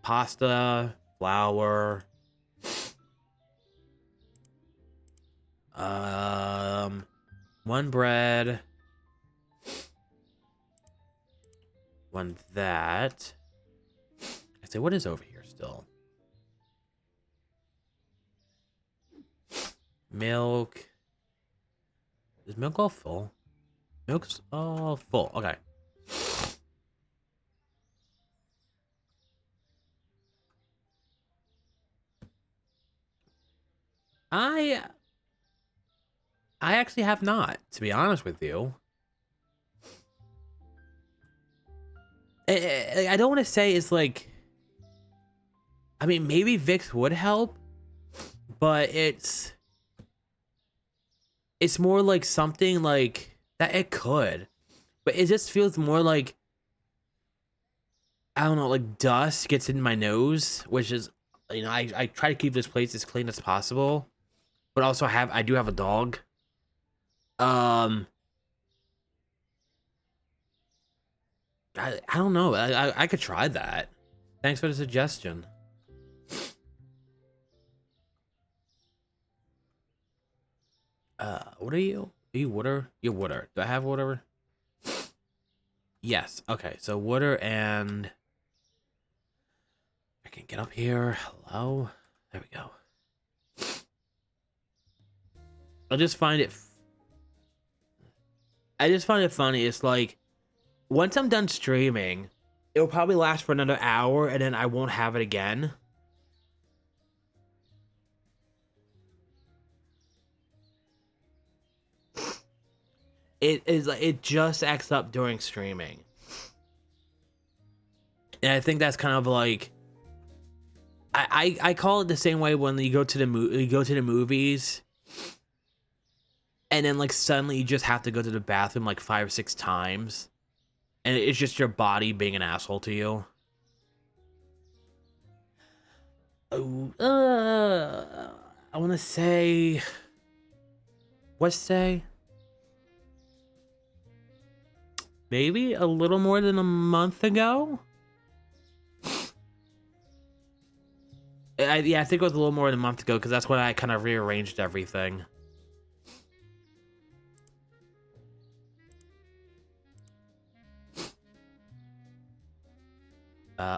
pasta, flour, one bread, one that. I say, what is over here still? Milk. Is milk all full? Milk's all full. Okay. I actually have not, to be honest with you. I don't want to say it's like, I mean, maybe Vicks would help, but it's more like something like that. It could, but it just feels more like, I don't know, like dust gets in my nose, which is, I try to keep this place as clean as possible, but also I do have a dog. Um, I don't know. I could try that. Thanks for the suggestion. What are you? Are you water? You're water. Do I have water? Yes. Okay, so water, and I can get up here. Hello? There we go. I just find it funny. It's like, once I'm done streaming, it'll probably last for another hour, and then I won't have it again. It is like, it just acts up during streaming. And I think that's kind of like, I call it the same way when you go to the movies, and then like suddenly you just have to go to the bathroom like 5 or 6 times, and it's just your body being an asshole to you. Oh, I want to say, maybe a little more than a month ago. Yeah, I think it was a little more than a month ago, because that's when I kind of rearranged everything.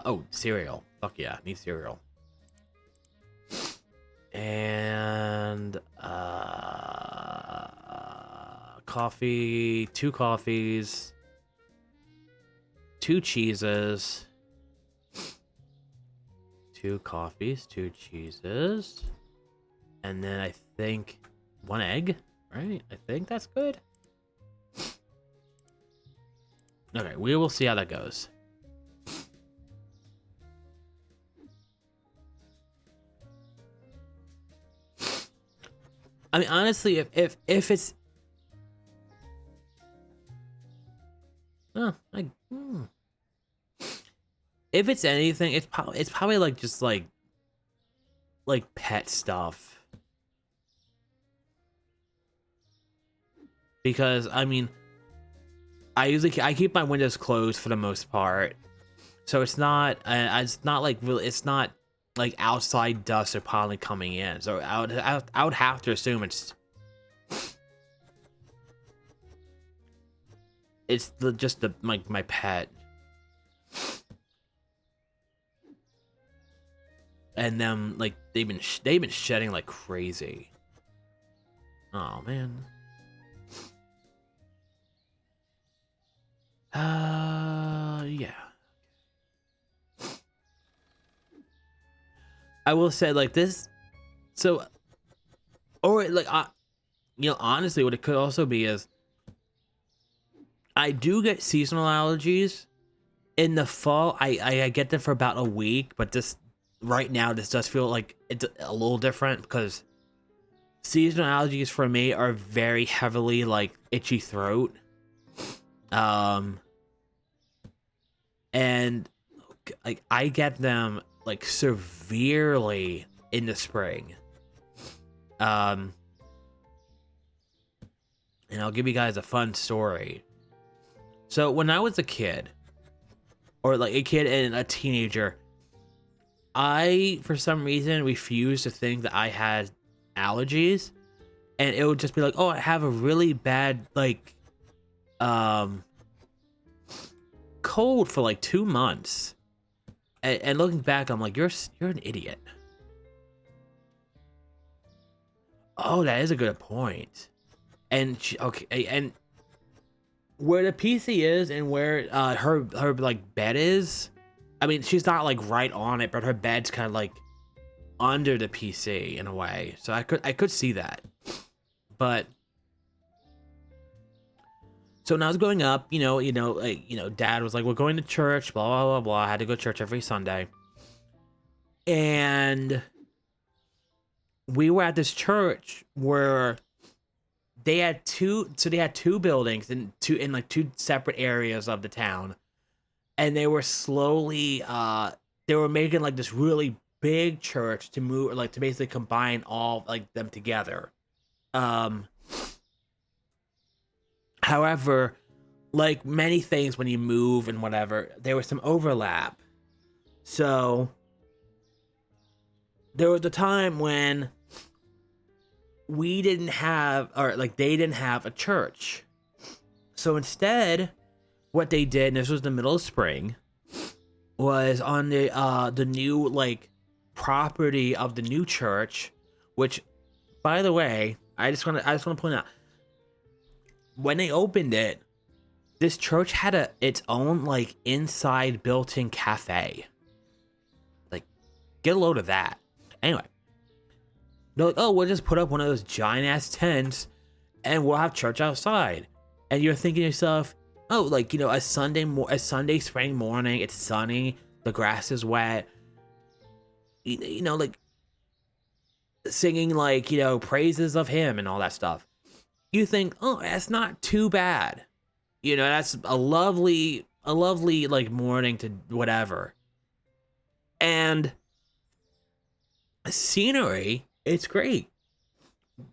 Oh, cereal. Fuck yeah, need cereal. And coffee, 2 coffees, 2 cheeses, 2 coffees, 2 cheeses, and then I think 1 egg, right? I think that's good. Okay, we will see how that goes. I mean, honestly, if it's, if it's anything, it's probably like just like pet stuff. Because I mean, I keep my windows closed for the most part, so it's not like really, it's not like outside dust or pollen coming in. So I would have to assume it's just my pet. And them, like, they've been shedding like crazy. Oh man. Yeah. I will say like this, so, or like, you know, honestly, what it could also be is I do get seasonal allergies in the fall. I get them for about a week, but this right now, this does feel like it's a little different because seasonal allergies for me are very heavily like itchy throat. And like I get them like severely in the spring. And I'll give you guys a fun story. So when I was a kid, or like a kid and a teenager, I, for some reason, refused to think that I had allergies, and it would just be like, oh, I have a really bad, like, cold for like 2 months. And looking back, I'm like, you're an idiot. Oh, that is a good point. And okay, and where the PC is and where her like bed is, I mean, she's not like right on it, but her bed's kind of like under the PC in a way. So I could see that. But so when I was growing up, Dad was like, we're going to church, blah blah blah blah. I had to go to church every Sunday, and we were at this church where they had two buildings in two separate areas of the town, and they were slowly they were making like this really big church to move, like to basically combine all like them together. However, like many things when you move and whatever, there was some overlap. So there was a time when we didn't have, or like they didn't have a church. So instead, what they did, and this was the middle of spring, was on the new like property of the new church, which, by the way, I just want to point out, when they opened it, this church had its own like inside built-in cafe. Like, get a load of that. Anyway, they're like, oh, we'll just put up one of those giant ass tents and we'll have church outside. And you're thinking to yourself, oh, like, a Sunday spring morning, it's sunny, the grass is wet, like singing like, praises of him and all that stuff. You think, oh, that's not too bad. That's a lovely like morning to whatever. And scenery, it's great.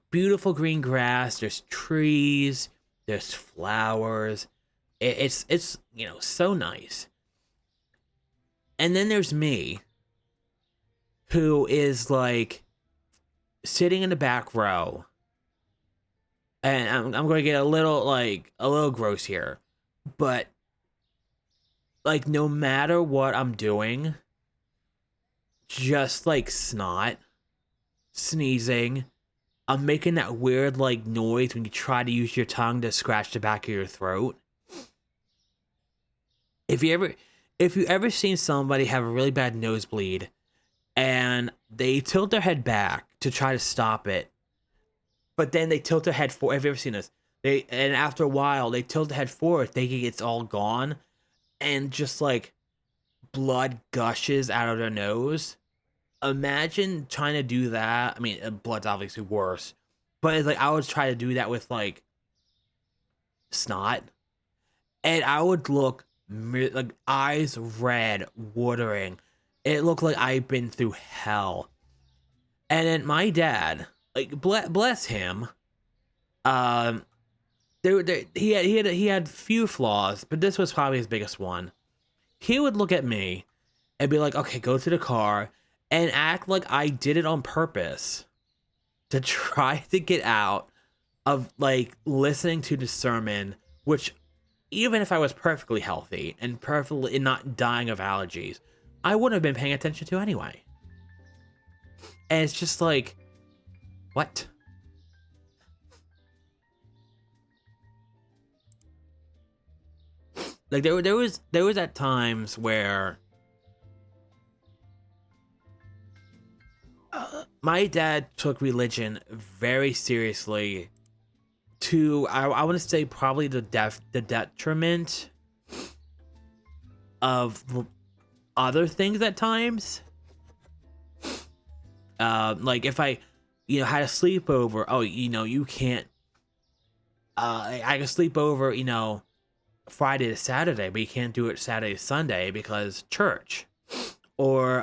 Beautiful green grass, there's trees, there's flowers. It's so nice. And then there's me, who is like sitting in the back row. And I'm going to get a little gross here, but like no matter what I'm doing, just like snot, sneezing, I'm making that weird like noise when you try to use your tongue to scratch the back of your throat. If you ever seen somebody have a really bad nosebleed and they tilt their head back to try to stop it. But then they tilt their head forward. Have you ever seen this? And after a while, they tilt their head forward, thinking it's all gone, and just like blood gushes out of their nose. Imagine trying to do that. I mean, blood's obviously worse, but it's like I would try to do that with like snot, and I would look like eyes red, watering. It looked like I've been through hell. And then my dad, like bless him, um, he had few flaws, but this was probably his biggest one. He would look at me and be like, "Okay, go to the car," and act like I did it on purpose to try to get out of like listening to the sermon, which even if I was perfectly healthy and perfectly not dying of allergies, I wouldn't have been paying attention to anyway. And it's just like, what? Like there was at times where my dad took religion very seriously. To I want to say probably the detriment of other things at times. Like if I, had a sleepover. Oh, you can't. I can sleep over, Friday to Saturday, but you can't do it Saturday to Sunday because church. Or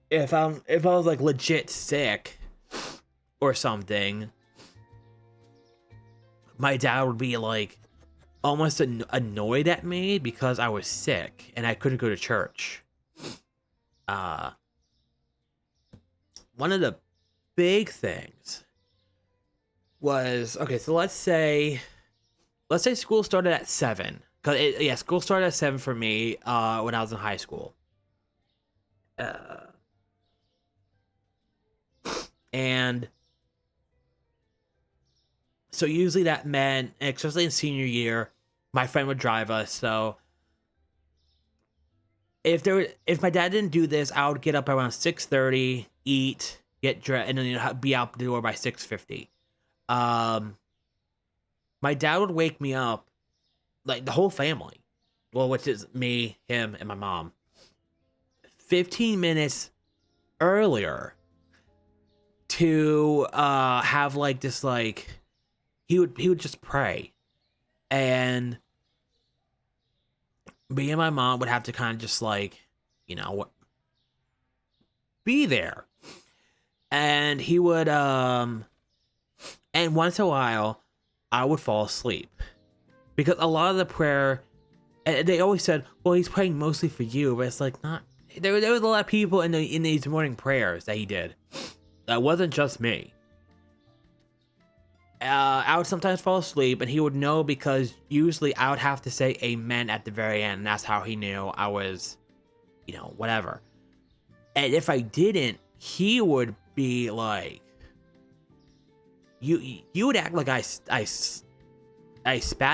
if I was like legit sick or something, my dad would be like almost annoyed at me because I was sick and I couldn't go to church. One of the big things was, okay, so let's say school started at 7, because school started at 7 for me when I was in high school. And so usually that meant, especially in senior year, my friend would drive us. So if my dad didn't do this, I would get up around 6:30, eat, get dressed, and then be out the door by 6:50. My dad would wake me up, like the whole family, well, which is me, him, and my mom, 15 minutes earlier to have like this, like he would just pray, and me and my mom would have to kind of just like, be there. And he would and once in a while I would fall asleep because a lot of the prayer, and they always said, well, he's praying mostly for you, but it's like, not, there was a lot of people in these morning prayers that he did. That wasn't just me. I would sometimes fall asleep, and he would know because usually I would have to say amen at the very end, and that's how he knew I was, whatever. And if I didn't, he would be like, you would act like I spat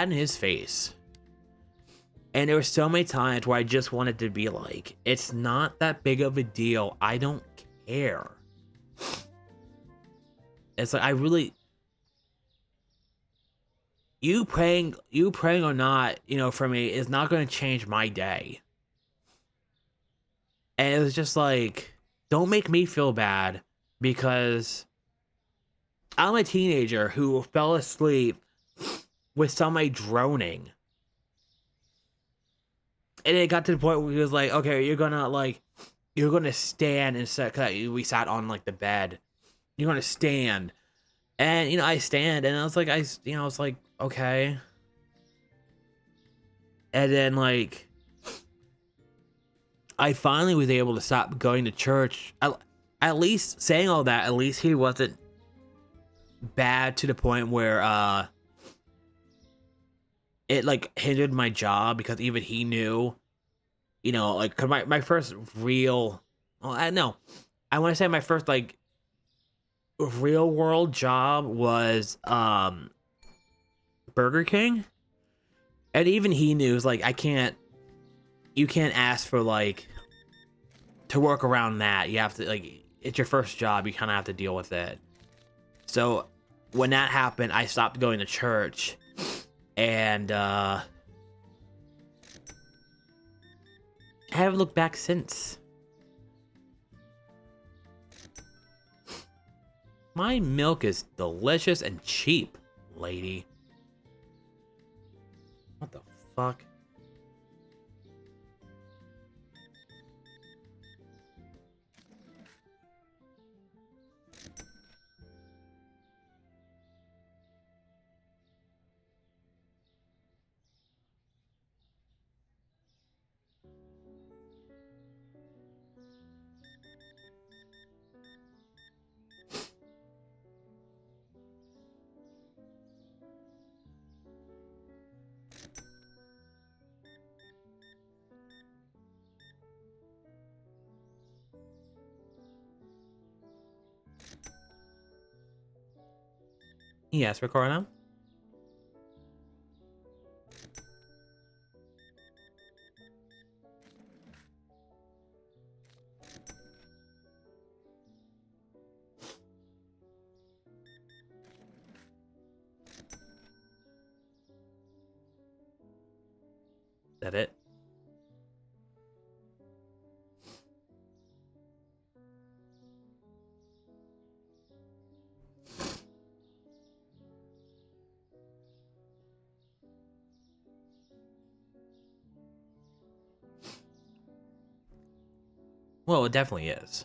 in his face. And there were so many times where I just wanted to be like, it's not that big of a deal. I don't care. It's like, I really, you praying or not, for me, is not going to change my day. And it was just like, don't make me feel bad because I'm a teenager who fell asleep with somebody droning. And it got to the point where he was like, okay, you're gonna stand instead, cause we sat on like the bed. You're gonna stand. And, I stand, and I was like, I was like, okay. And then, like, I finally was able to stop going to church. At least saying all that, at least he wasn't bad to the point where it like hindered my job, because even he knew, like, cause my first real, well, I want to say my first like real world job was Burger King, and even he knew, was like, I can't you can't ask for like to work around that. You have to like it's your first job. You kind of have to deal with it. So when that happened, I stopped going to church, and I haven't looked back since. My milk is delicious and cheap, lady. What the fuck? Yes, record now. Is that it? Well, it definitely is.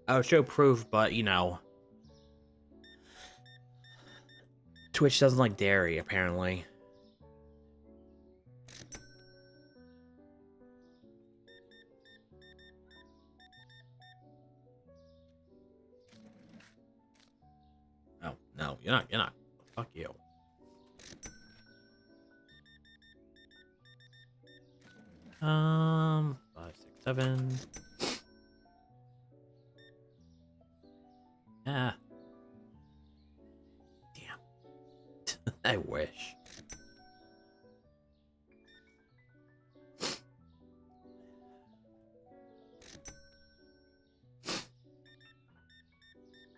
I would show proof, but you know, Twitch doesn't like dairy, apparently. Oh, no, you're not, you're not. Fuck you. Five, six, seven. Ah. Damn. I wish.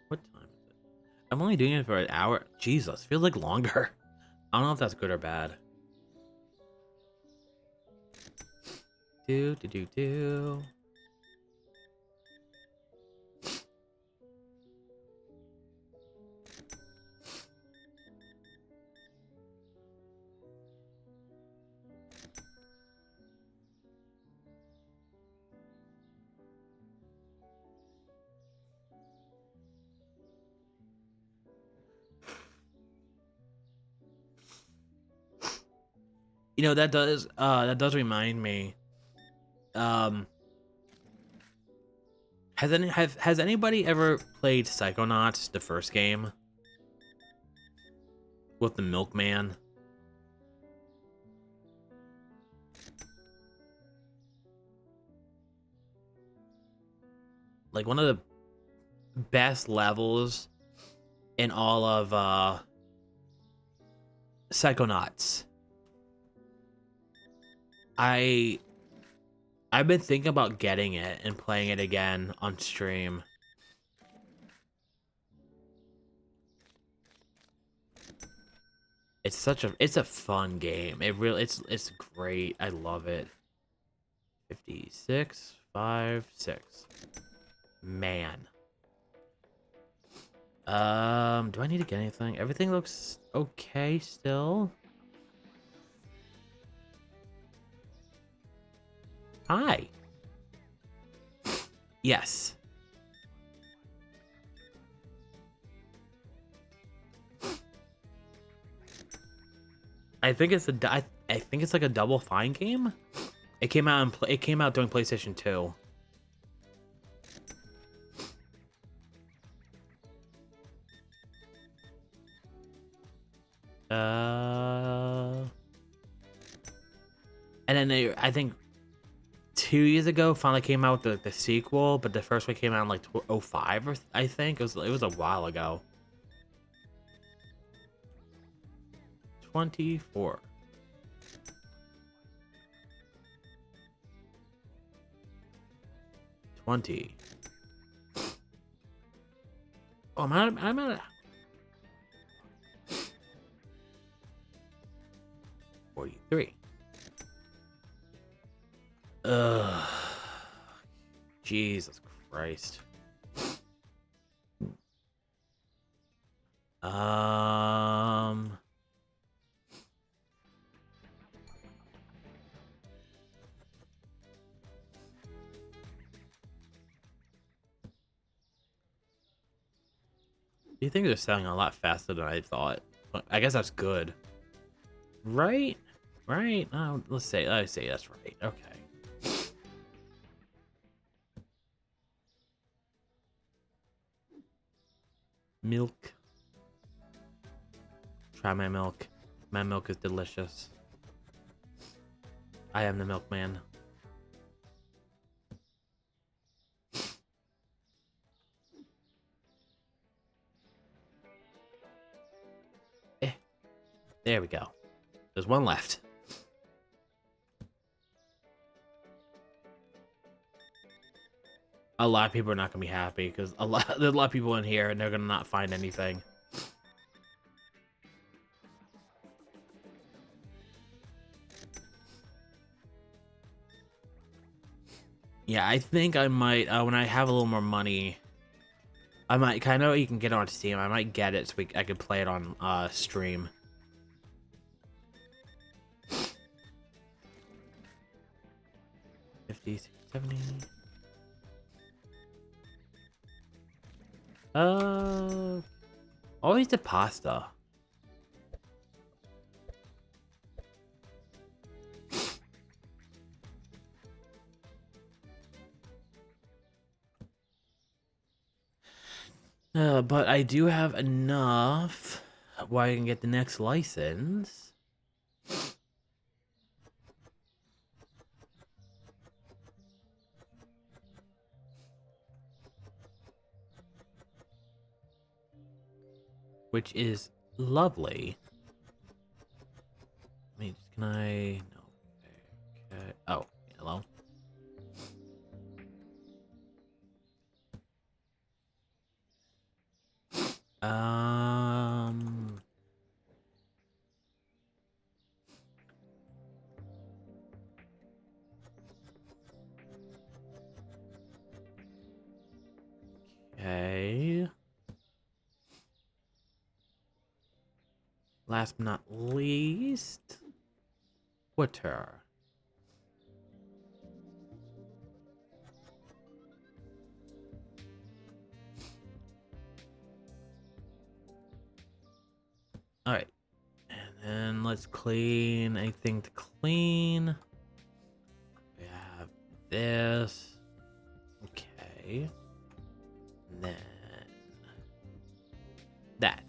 What time is it? I'm only doing it for an hour. Jesus, feels like longer. I don't know if that's good or bad. Do. You know, that does remind me. Has anybody ever played Psychonauts, the first game? With the milkman? Like one of the best levels in all of Psychonauts. I've been thinking about getting it and playing it again on stream. It's a fun game. It's great. I love it. 56, 5, 6. Man. Do I need to get anything? Everything looks okay still. Hi. Yes. I think it's I think it's like a Double Fine game. It came out it came out during PlayStation 2. And then I think 2 years ago finally came out with the sequel, but the first one came out in like 05 or I think it was a while ago. 24. $20. Oh, I'm at 43. Ugh. Jesus Christ. You think they're selling a lot faster than I thought. But I guess that's good. Right? Right? Let's say that's right. Okay. Milk. Try my milk. My milk is delicious. I am the milkman. There we go. There's one left. A lot of people are not gonna be happy because there's a lot of people in here and they're gonna not find anything. Yeah, I think I might when I have a little more money. I might kind of you can get it on Steam. I might get it so I could play it on stream. $50, $70. Always the pasta. But I do have enough where I can get the next license. Which is lovely. I mean, can I? No. Okay. Oh, hello. Okay. Last but not least, Twitter. All right, and then let's clean anything to clean. We have this. Okay. And then that.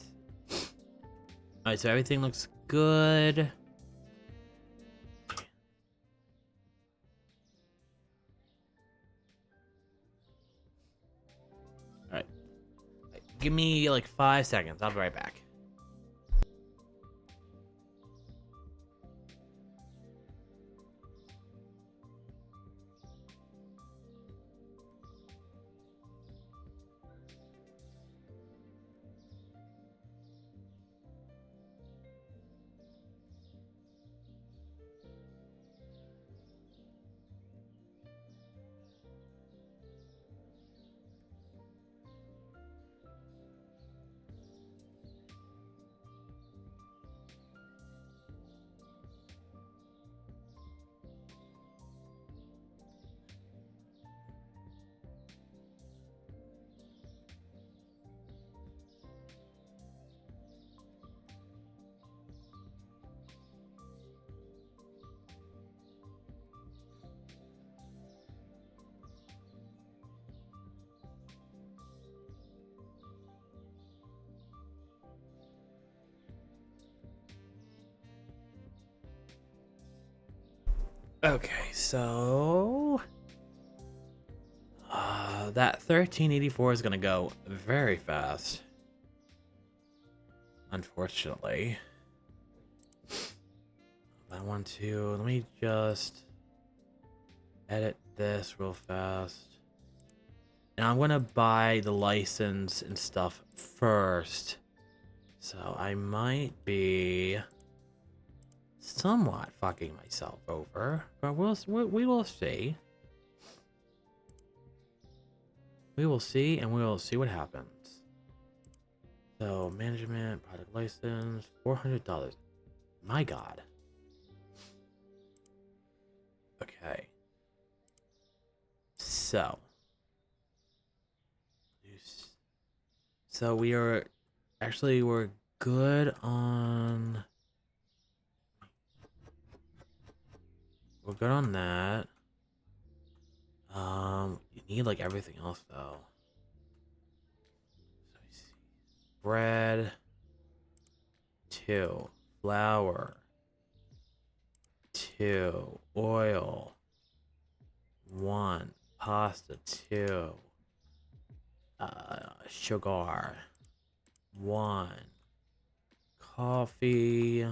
All right, so everything looks good. All right. Give me like 5 seconds. I'll be right back. Okay, so that 1384 is gonna go very fast, unfortunately. want to, let me just edit this real fast. Now I'm gonna buy the license and stuff first. So I might be somewhat fucking myself over, but we will see. We will see, and we will see what happens. So management, product license, $400. My God. Okay. So we are actually we're good on. We're good on that. You need like everything else though. So I see. Bread. 2. Flour. 2. Oil. 1. Pasta. 2. Sugar. 1. Coffee.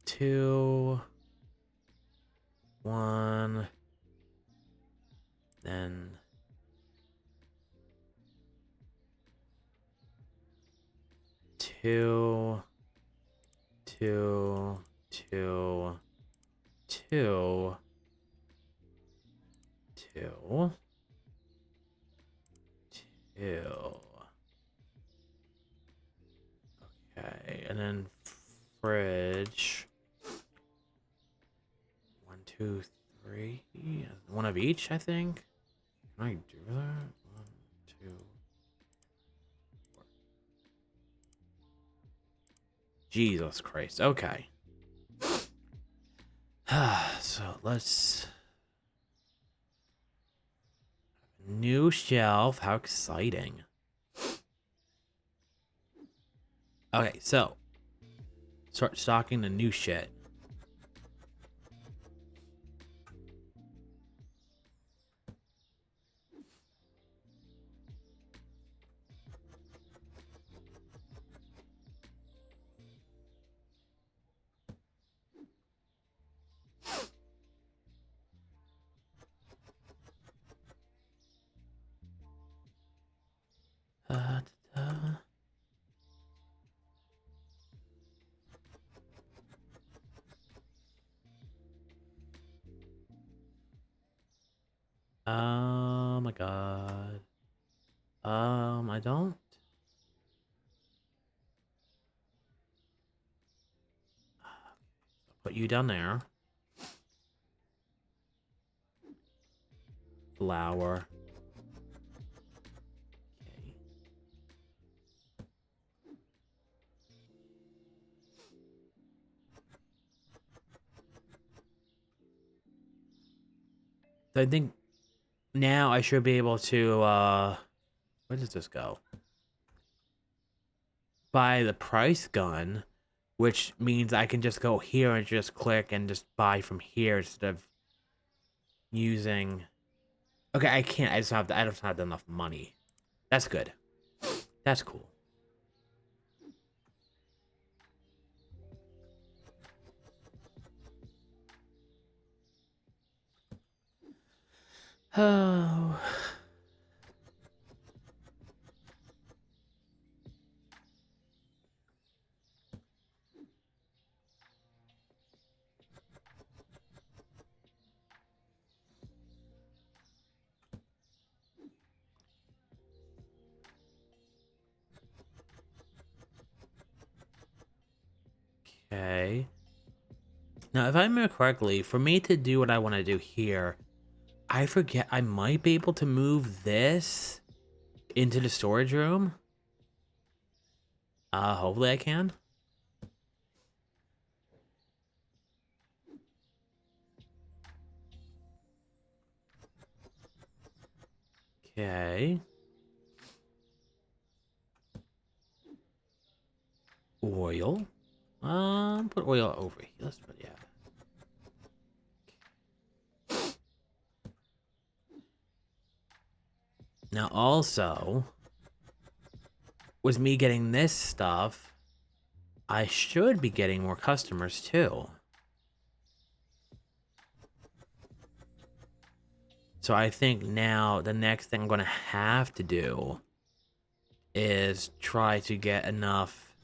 2. 1. Then 2. 2. 2. 2. 2. 2. Okay, and then fridge. 1, 2, 3. One of each, I think. Can I do that? 1, 2. 4. Jesus Christ. Okay. So let's. New shelf. How exciting. Okay, so start stocking the new shit. Da, da. Oh my God. I don't. Put you down there. Flour. Okay. So I think now I should be able to, where does this go? Buy the price gun, which means I can just go here and just click and just buy from here instead of using. Okay, I can't. I don't have enough money. That's good. That's cool. Oh. Okay. Now, if I remember correctly, for me to do what I want to do here, I forget I might be able to move this into the storage room. Hopefully I can. Okay. Oil. Put oil over here. Let's put, yeah. Now also, with me getting this stuff, I should be getting more customers too. So I think now the next thing I'm going to have to do is try to get enough.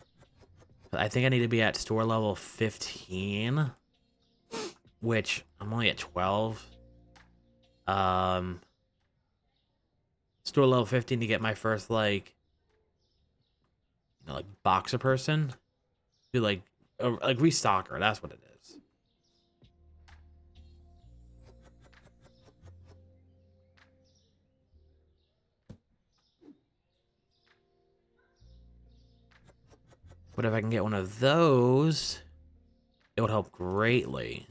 I think I need to be at store level 15, which I'm only at 12. Store level 15 to get my first, like, like boxer person. Do like restocker. That's what it is. But if I can get one of those, it would help greatly.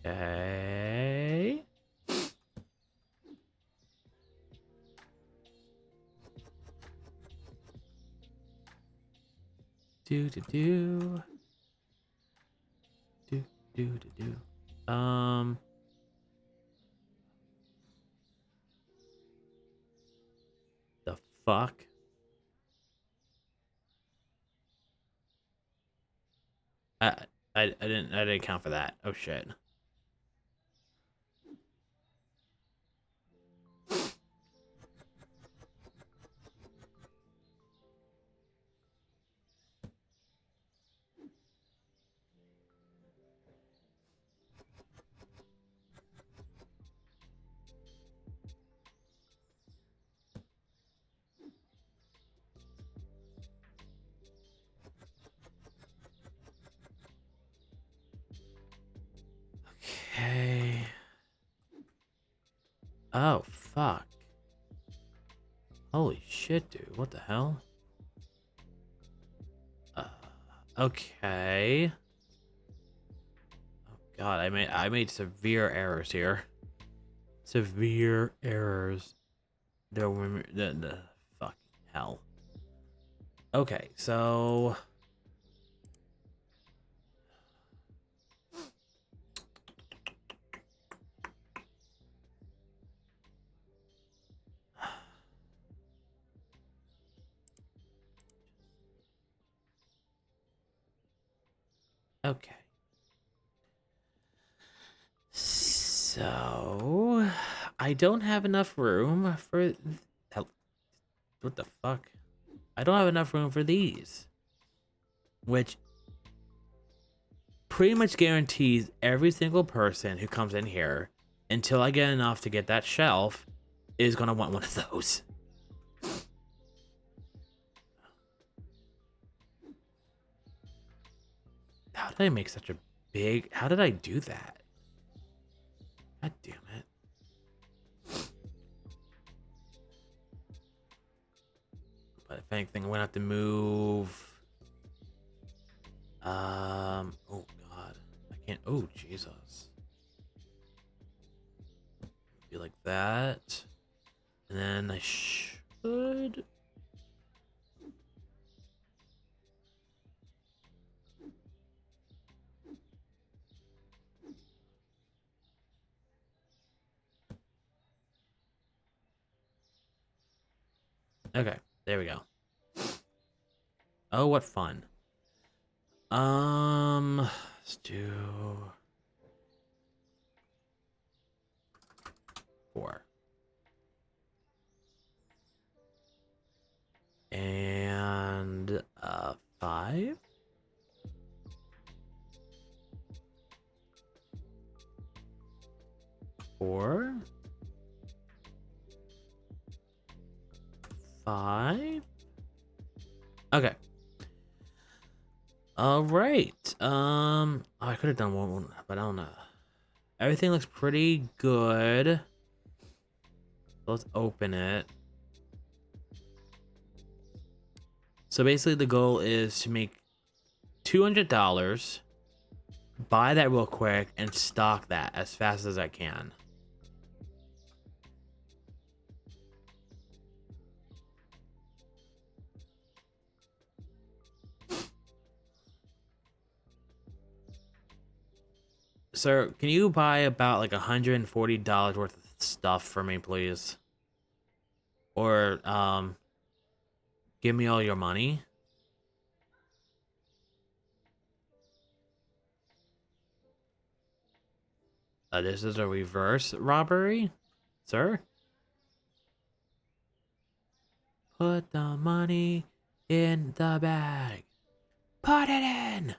Okay. Do do do. Do do do do. The fuck? I I didn't count for that. Oh shit. Okay. Oh fuck. Holy shit, dude. What the hell? Uh, okay. Oh god, I made severe errors here. Severe errors. The fucking hell. Okay, so okay. So I don't have enough room for what the fuck? I don't have enough room for these, which pretty much guarantees every single person who comes in here until I get enough to get that shelf is gonna want one of those. How did I make such a big... How did I do that? God damn it. But if anything, I'm gonna have to move... Oh god. I can't... Oh, Jesus. Be like that. And then I should... Okay, there we go. Oh, what fun. Let's do 4. And 5. 4. 5. Okay. All right. I could have done one, but I don't know. Everything looks pretty good. Let's open it. So basically the goal is to make $200, buy that real quick, and stock that as fast as I can. Sir, can you buy about like $140 worth of stuff for me, please? Or, give me all your money? This is a reverse robbery, sir? Put the money in the bag. Put it in!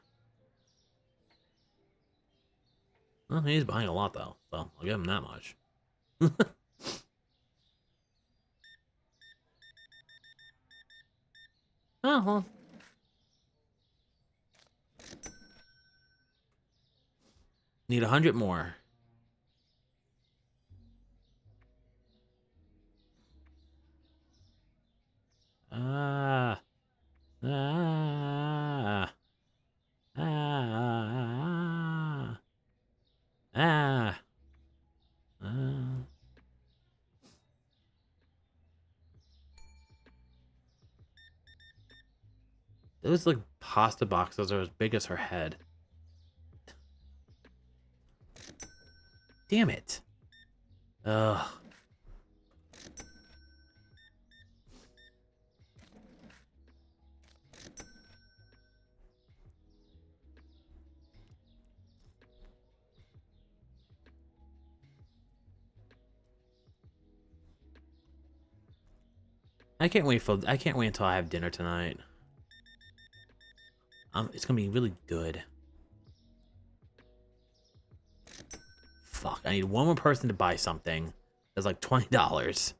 Well, he's buying a lot, though, so I'll give him that much. Oh, well. Need 100 more. Ah. Ah. Ah. Ah. Ah. Those like pasta boxes are as big as her head. Damn it. Ugh. I can't wait until I have dinner tonight. It's gonna be really good. Fuck, I need one more person to buy something. That's like $20.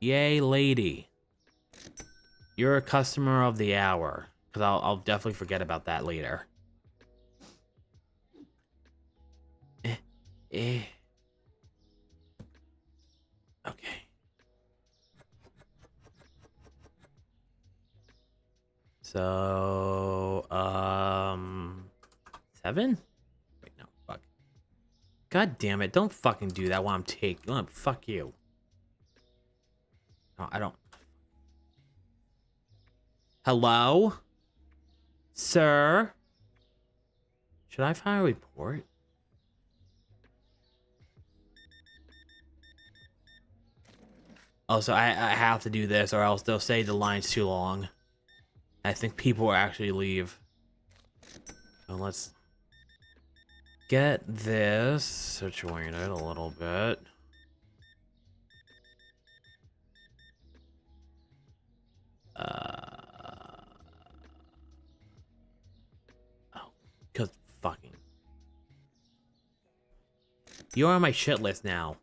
Yay, lady. You're a customer of the hour. Because I'll definitely forget about that later. Eh. Okay. So, 7? Wait, no, fuck. God damn it, don't fucking do that while I'm taking. Oh, fuck you. No, I don't. Hello? Sir? Should I file a report? Also, I have to do this or else they'll say the line's too long. I think people will actually leave. So let's get this situated a little bit. Oh, because fucking. You're on my shit list now.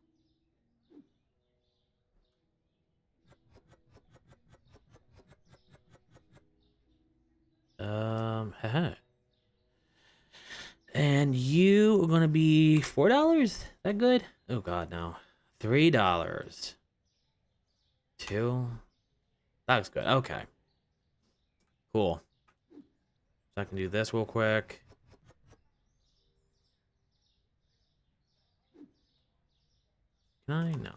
Haha. And you are gonna be $4? That good? Oh god, no. $3. 2. That looks good. Okay. Cool. So I can do this real quick. Can I? No.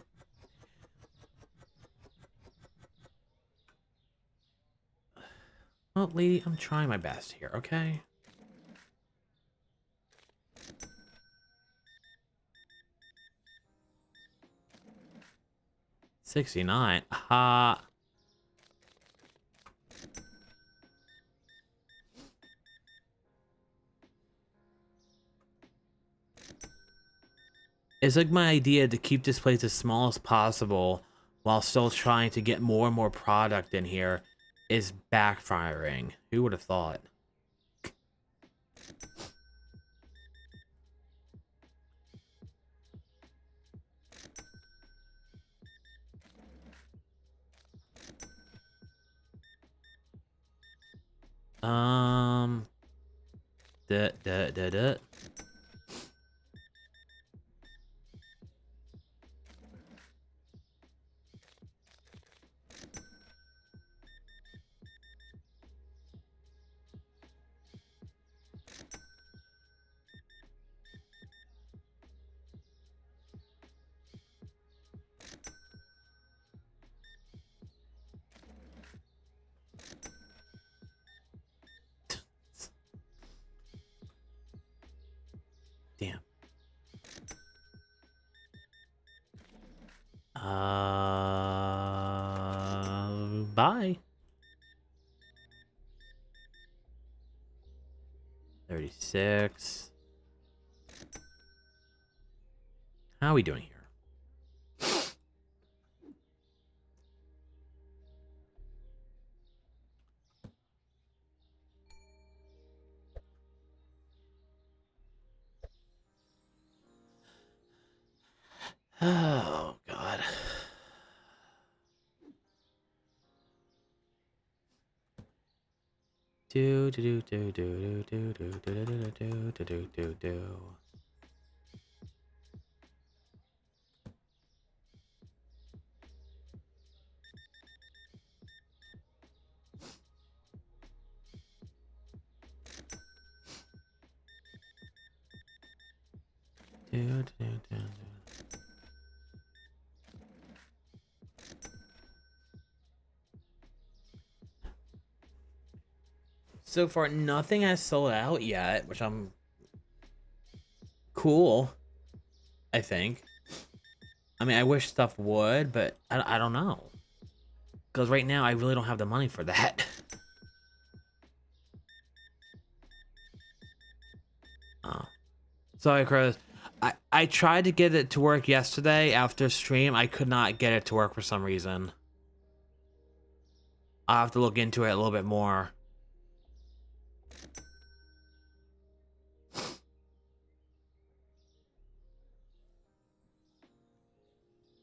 Well, lady, I'm trying my best here, okay? $69. Ha. It's like my idea to keep this place as small as possible while still trying to get more and more product in here is backfiring. Who would have thought? Da, da, da, da. Bye. 36. How are we doing here? Oh, God. Do do do do do do do do do do do do do do. So far, nothing has sold out yet, which I'm cool, I think. I mean, I wish stuff would, but I don't know. Because right now, I really don't have the money for that. Oh. Sorry, Chris. I tried to get it to work yesterday after stream. I could not get it to work for some reason. I'll have to look into it a little bit more.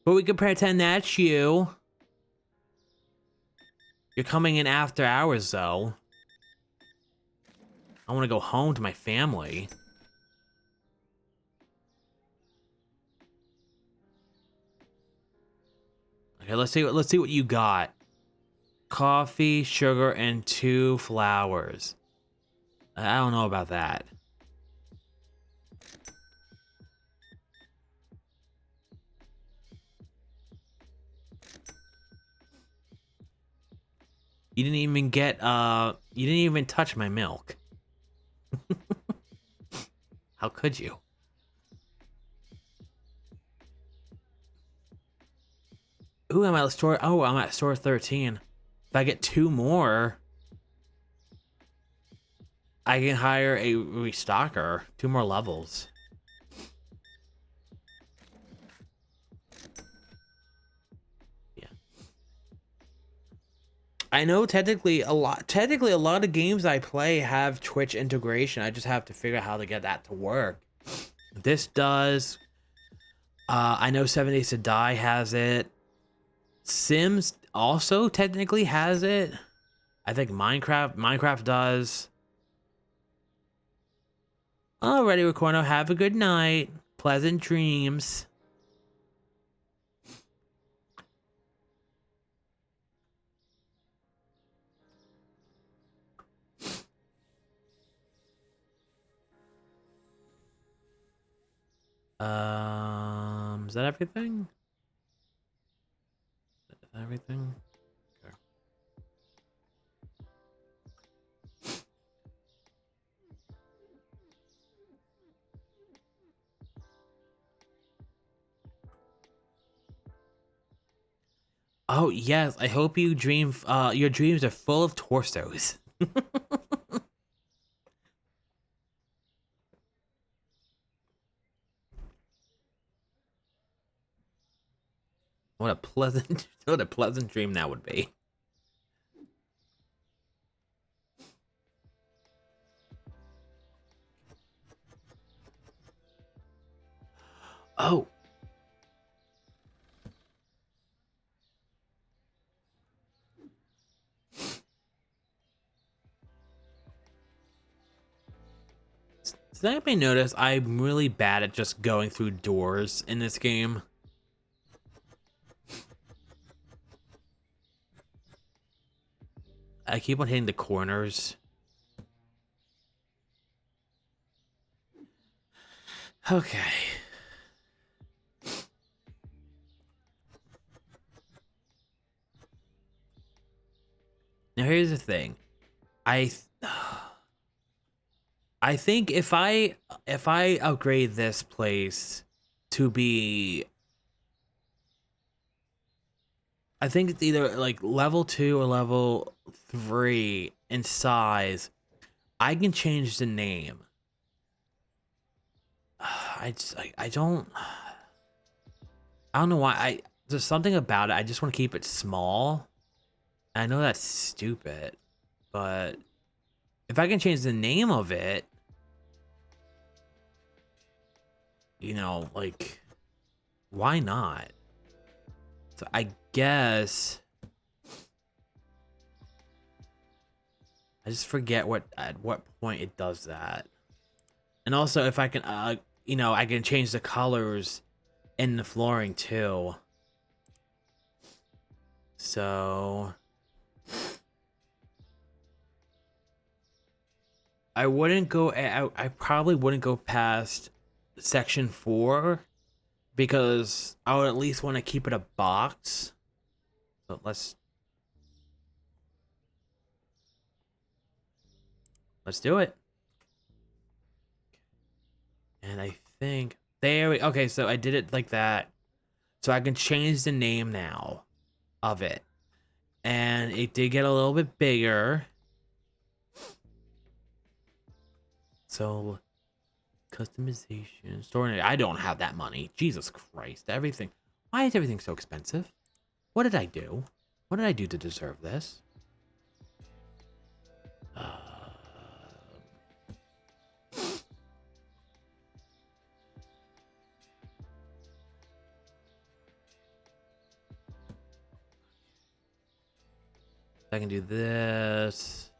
But we can pretend that's you. You're coming in after hours, though. I want to go home to my family. Okay, let's see what you got. Coffee, sugar, and 2 flowers. I don't know about that. You didn't even get you didn't even touch my milk. How could you? Ooh, I'm at store. Oh, I'm at store 13. If I get 2 more, I can hire a restocker. 2 more levels. Yeah. I know technically a lot of games I play have Twitch integration. I just have to figure out how to get that to work. This does. I know 7 Days to Die has it. Sims also technically has it. I think Minecraft does. Alrighty, Recorno, have a good night. Pleasant dreams. Is that everything? Is that everything? Okay. Oh yes, I hope you dream. Your dreams are full of torsos. What a pleasant, what a pleasant dream that would be. Oh. Does anybody notice I'm really bad at just going through doors in this game? I keep on hitting the corners. Okay. Now here's the thing. I think if I upgrade this place to be I think it's either like level 2 or level 3 in size. I can change the name. I don't know why. There's something about it. I just want to keep it small. I know that's stupid, but if I can change the name of it, you know, like, why not? So I guess I just forget at what point it does that. And also, if I can, you know, I can change the colors in the flooring too. So I wouldn't go. I probably wouldn't go past section 4 because I would at least want to keep it a box. So let's do it. And I think there we okay. So I did it like that. So I can change the name now of it, and it did get a little bit bigger. So customization, storing. I don't have that money. Jesus Christ! Everything. Why is everything so expensive? What did I do? What did I do to deserve this? I can do this.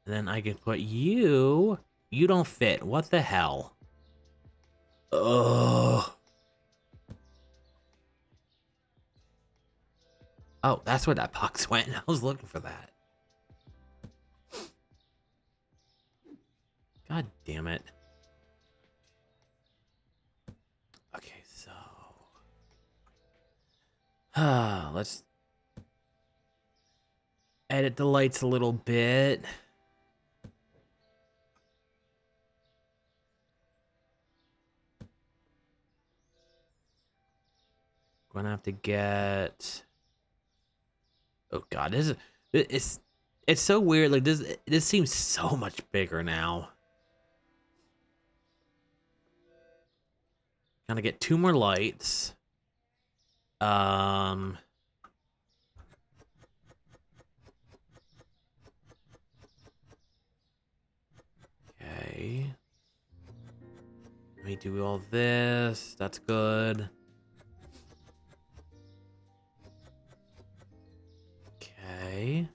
And then I can put you. You don't fit. What the hell? Ugh. Oh, that's where that box went. I was looking for that. God damn it. Okay, so let's edit the lights a little bit. Gonna have to get. Oh God, it's so weird. Like this seems so much bigger now. Gonna get 2 more lights. Okay. Let me do all this. That's good. Okay.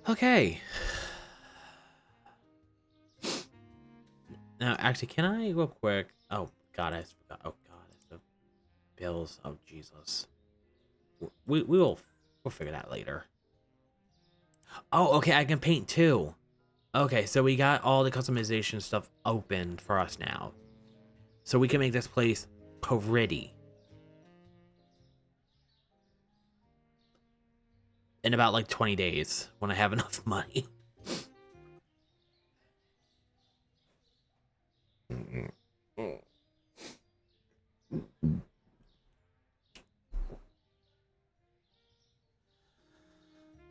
Okay. Now, actually, can I real quick? Oh God, I forgot. Oh God, the bills. Oh Jesus. We'll figure that later. Oh, okay. I can paint too. Okay, so we got all the customization stuff open for us now, so we can make this place pretty in about like 20 days when I have enough money.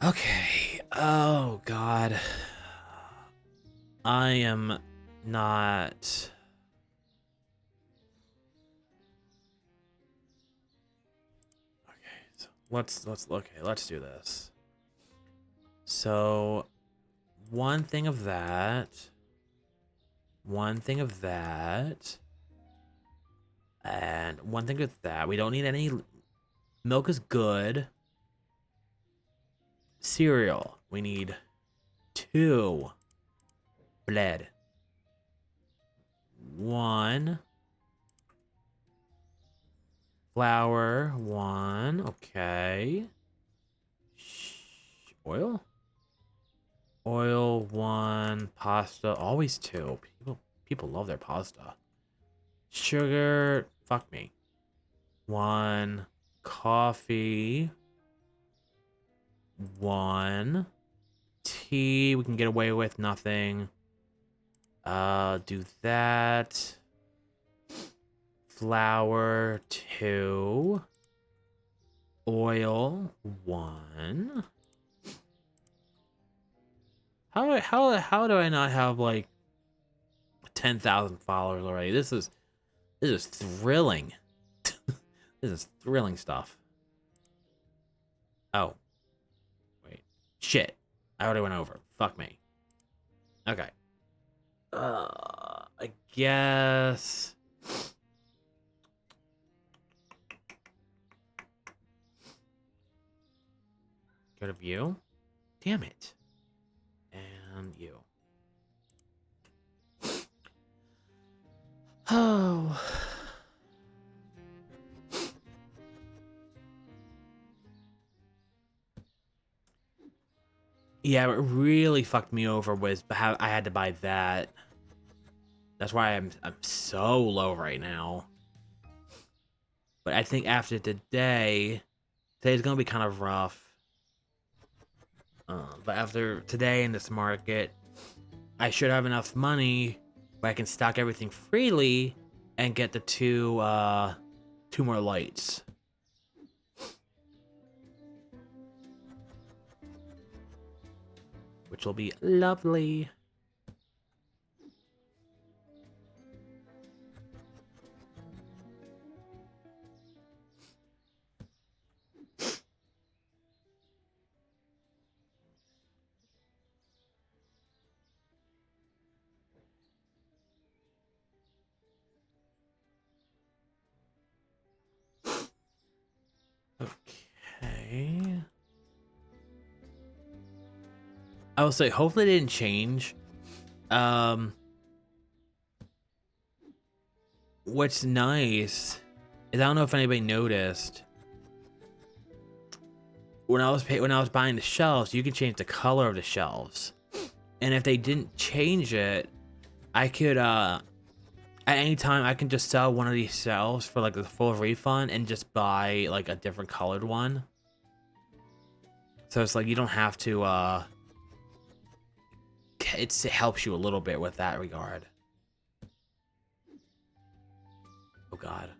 Okay. Oh God. I am not. Okay. So let's do this. So one thing of that. One thing of that. And one thing of that. We don't need any milk is good. Cereal. We need 2. Bread. 1. Flour. 1. Okay. Oil? Oil. 1. Pasta. Always 2. People love their pasta. Sugar. Fuck me. 1. Coffee. 1. Tea, we can get away with nothing. Do that. Flour, 2. Oil, 1. How do I not have like 10,000 followers already? This is thrilling. This is thrilling stuff. Oh. Wait. Shit. I already went over. Fuck me. Okay. I guess. Go to view. Damn it. And you. Oh. Yeah, what really fucked me over was how I had to buy that. That's why I'm so low right now. But I think after today's gonna be kind of rough. But after today in this market, I should have enough money where I can stock everything freely and get the two more lights. Which will be lovely. Okay. I will say, hopefully they didn't change. What's nice is I don't know if anybody noticed. When I was buying the shelves, you can change the color of the shelves. And if they didn't change it, I could at any time I can just sell one of these shelves for like the full refund and just buy like a different colored one. So it's like you don't have to it helps you a little bit with that regard. Oh god.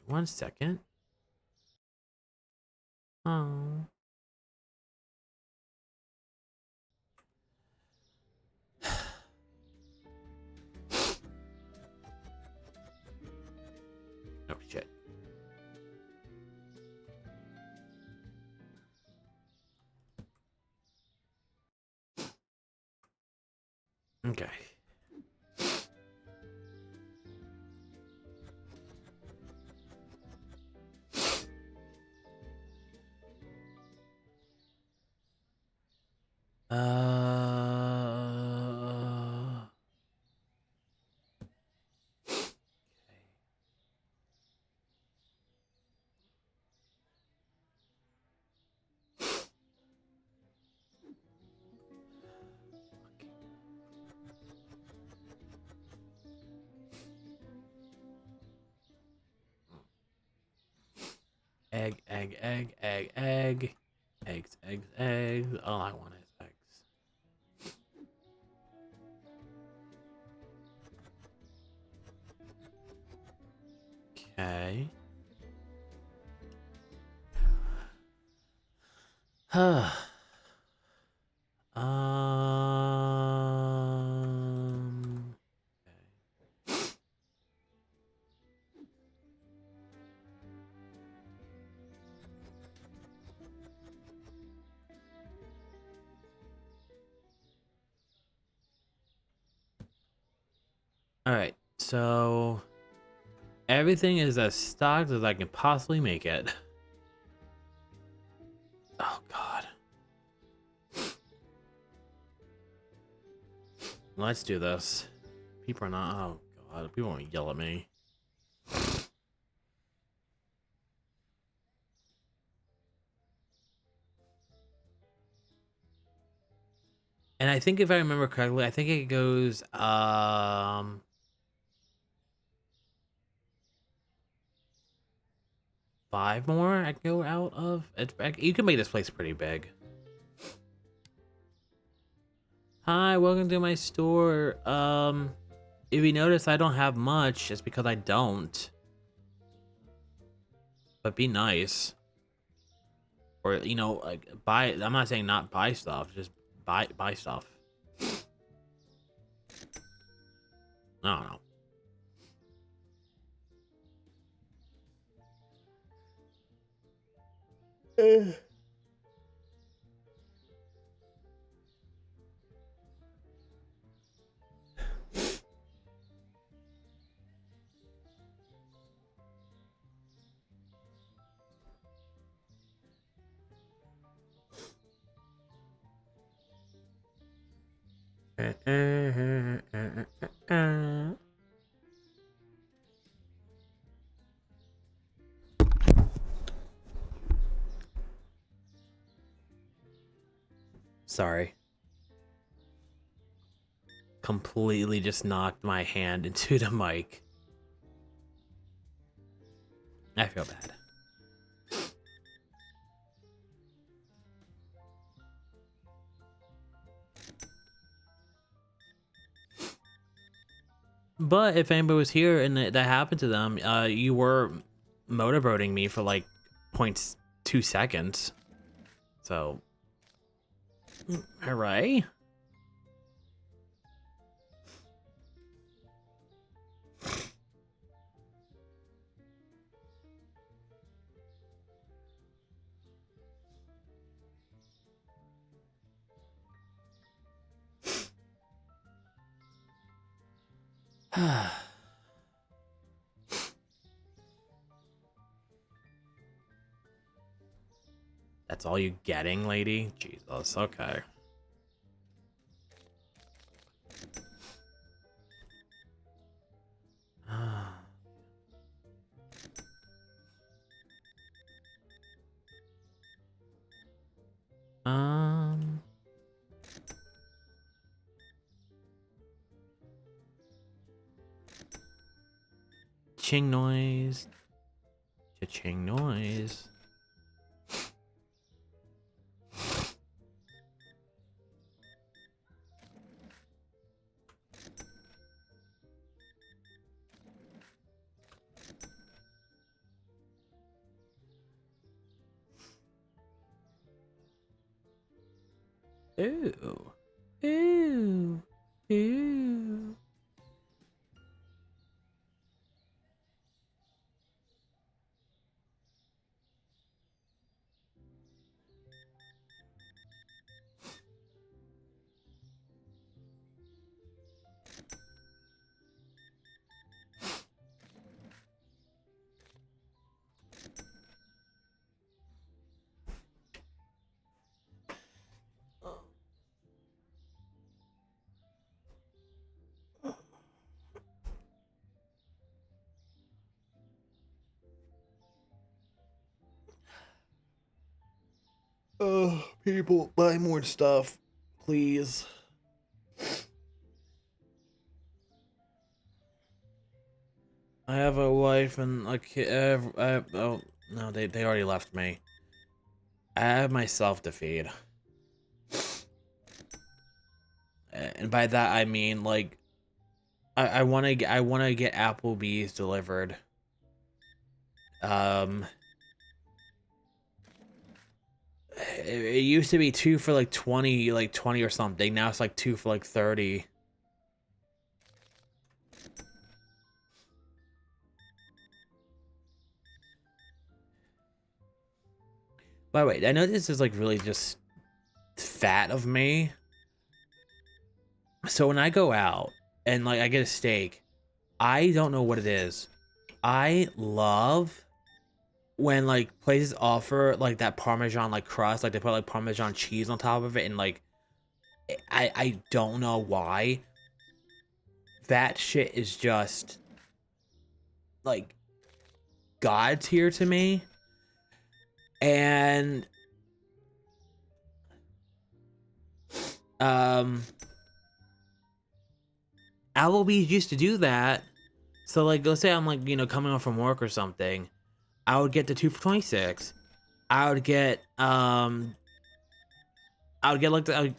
One second. Oh. Oh shit. Okay. Egg, egg, egg, egg, egg. Eggs, eggs, eggs. All I want is eggs. Okay. All right. So everything is as stocked as I can possibly make it. Oh god. Let's do this. People are not. Oh god. People won't yell at me. And I think if I remember correctly, I think it goes 5 more I go out of. You can make this place pretty big. Hi, welcome to my store. If you notice I don't have much, it's because I don't. But be nice. Or, you know, like buy. I'm not saying not buy stuff, just buy stuff. I don't know. Sorry. Completely just knocked my hand into the mic. I feel bad. But if anybody was here and that happened to them, you were motorboating me for like 0.2 seconds. So, hooray. That's all you getting, lady? Jesus, okay. Um... Ching noise. Cha-ching noise. Ooh. Ooh. Ooh. Oh, people, buy more stuff, please. I have a wife and a kid. Oh, no, they already left me. I have myself to feed. And by that, I mean, like, I want to get Applebee's delivered. It used to be 2 for like 20, or something. Now it's like 2 for like 30. By the way, I know this is like really just fat of me. So when I go out and like I get a steak, I don't know what it is. I love when like places offer like that Parmesan like crust, like they put like Parmesan cheese on top of it, and like I don't know why. That shit is just like God tier to me. And Um, Applebee's used to do that. So like, let's say I'm like, coming home from work or something, I would get the 2 for $26. I would get I would get like I would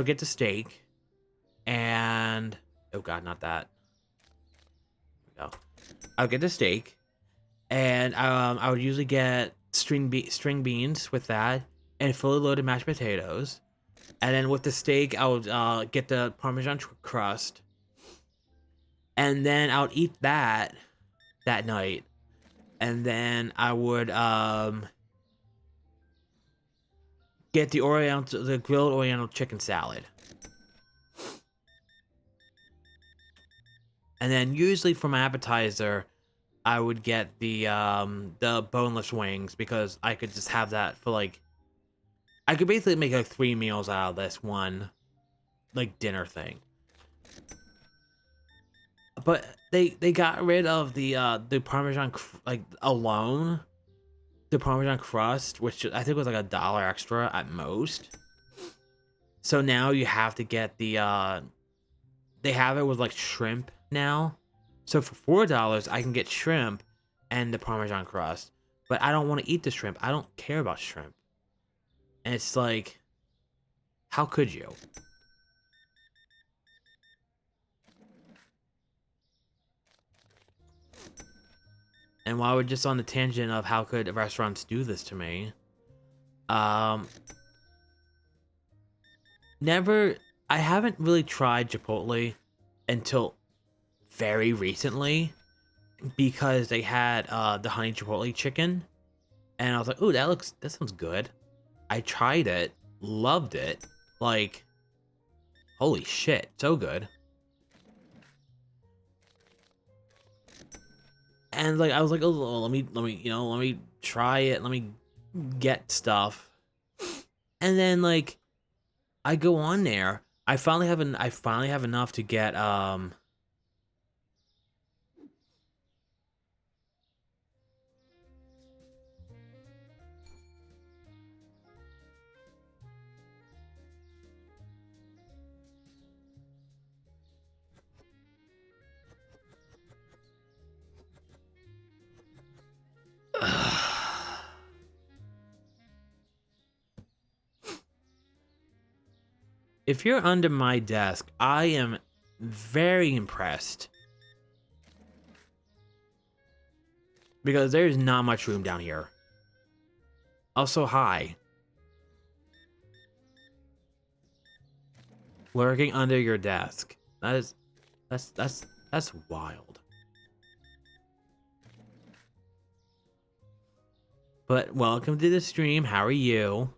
get the steak, and oh god, not that. No, I would get the steak, and I would usually get string beans with that, and fully loaded mashed potatoes, and then with the steak I would get the Parmesan crust, and then I would eat that night, and then I would get the grilled Oriental chicken salad. And then usually for my appetizer, I would get the boneless wings because I could just have that for like I could basically make like 3 meals out of this one like dinner thing. But they got rid of the Parmesan like alone, the Parmesan crust, which I think was like $1 extra at most. So now you have to get they have it with like shrimp now. So for $4 I can get shrimp and the Parmesan crust. But I don't want to eat the shrimp. I don't care about shrimp. And it's like, how could you? And while we're just on the tangent of how could restaurants do this to me, um, never, I haven't really tried Chipotle until very recently because they had the honey Chipotle chicken, and I was like, ooh, that sounds good. I tried it, loved it, like, holy shit, so good. And like I was like, oh, let me try it, let me get stuff, and then like I go on there, I finally have enough to get if you're under my desk, I am very impressed because there's not much room down here. Also, hi. Lurking under your desk. That's wild. But welcome to the stream. How are you?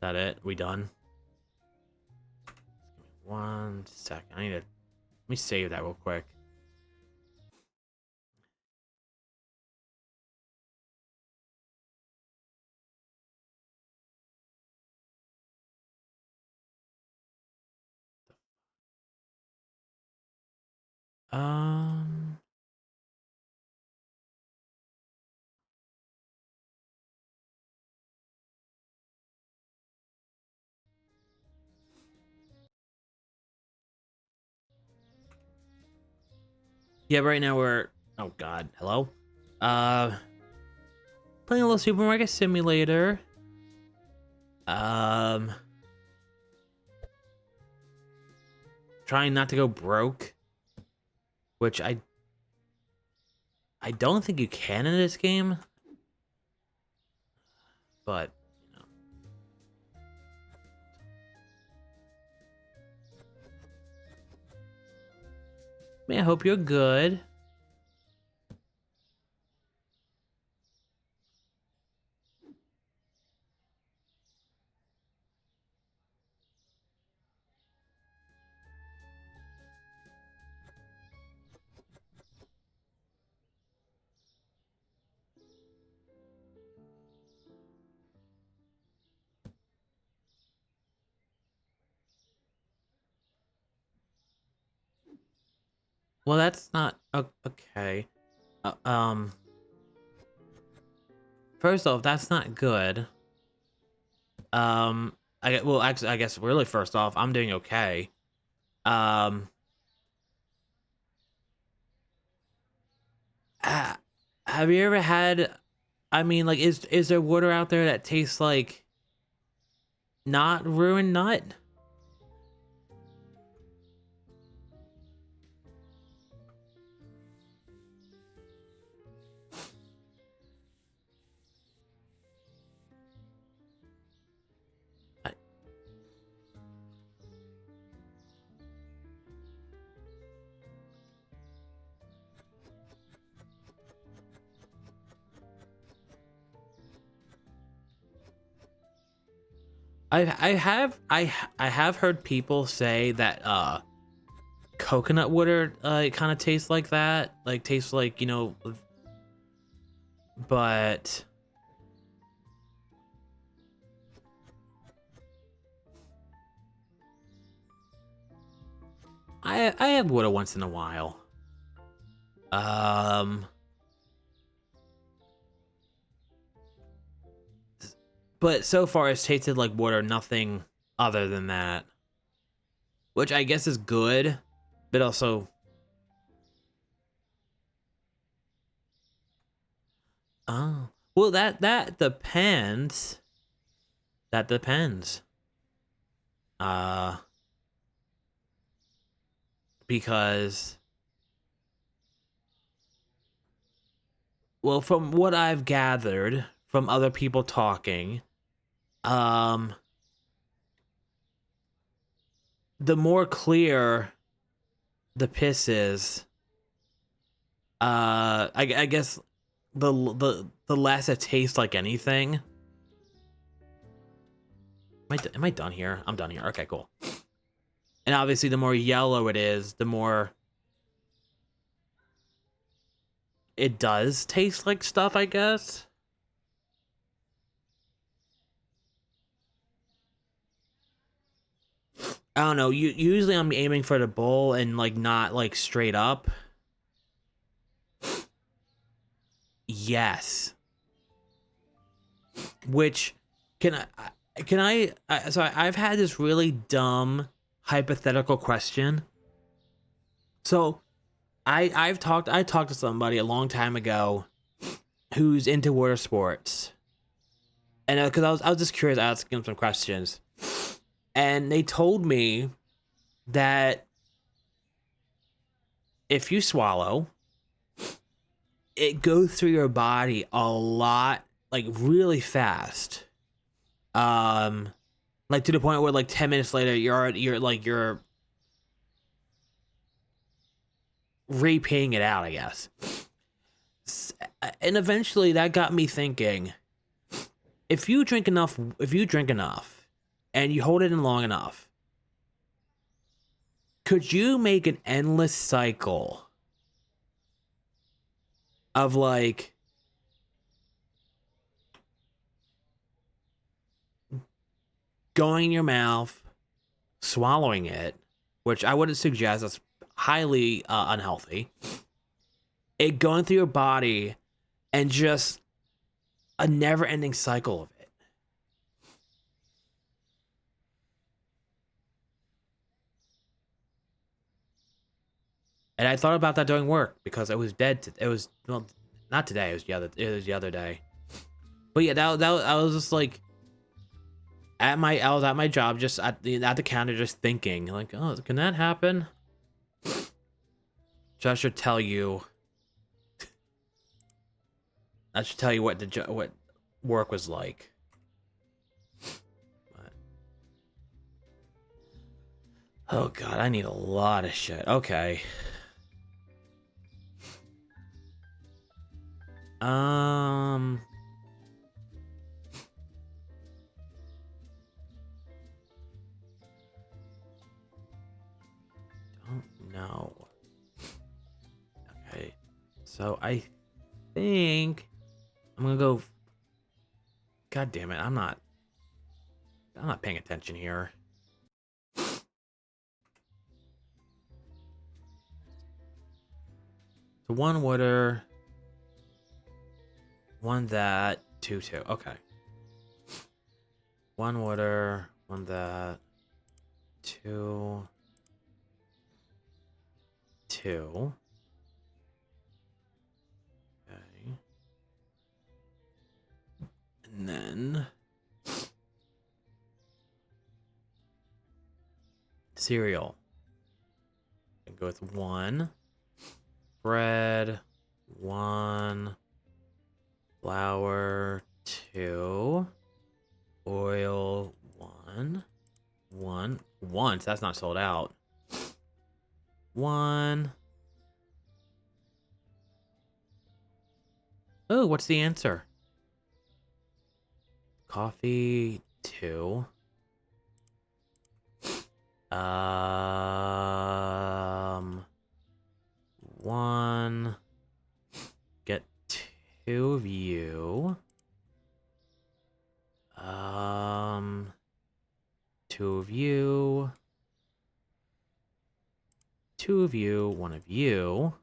That it? We done? 1 second. Let me save that real quick. Um. Yeah, right now we're. Oh God, hello. Uh, playing a little Supermarket Simulator. Um, trying not to go broke, which I don't think you can in this game, but you know. Man, I hope you're good. Well, that's not okay. Um, first off, that's not good. Well, actually, I guess really first off, I'm doing okay. Um, ha- have you ever had? I mean, like, is there water out there that tastes like not ruined nut? I, I have heard people say that coconut water kind of tastes like that, like tastes like, you know, but I have water once in a while. Um, but so far it's tasted like water, nothing other than that, which I guess is good, but also, oh, well, that depends. That depends. Uh, because, well, from what I've gathered from other people talking, um, the more clear the piss is, I guess the less it tastes like anything. Am I done here? I'm done here. Okay, cool. And obviously, the more yellow it is, the more it does taste like stuff, I guess. I don't know. Usually I'm aiming for the bowl and like not like straight up. Yes. Which can so I've had this really dumb hypothetical question. So I talked to somebody a long time ago who's into water sports. And because I was just curious, asking them some questions. And they told me that if you swallow, it goes through your body a lot, like really fast. Um, like to the point where like 10 minutes later, you're repeeing it out, I guess. And eventually, that got me thinking: if you drink enough, and you hold it in long enough, could you make an endless cycle of like going in your mouth, swallowing it, which I wouldn't suggest. That's highly unhealthy. It going through your body and just a never-ending cycle of it. And I thought about that during work because it was dead. It was, well, not today. It was the other day. But yeah, that I was just like I was at my job, just at the counter, just thinking like, oh, can that happen? So I should tell you. I should tell you what what work was like. But, oh god, I need a lot of shit. Okay. Um. Don't know. Okay. So I think I'm gonna go. God damn it! I'm not. I'm not paying attention here. So 1 water, 1 that, 2, 2. Okay. 1 water, 1 that, 2, 2. Okay. And then cereal. I go with 1. Bread, 1. Flour, 2. Oil, 1. 1. Once, that's not sold out. 1. Oh, what's the answer? Coffee, 2. 1. Get 2 of you. 2 of you. 2 of you, 1 of you.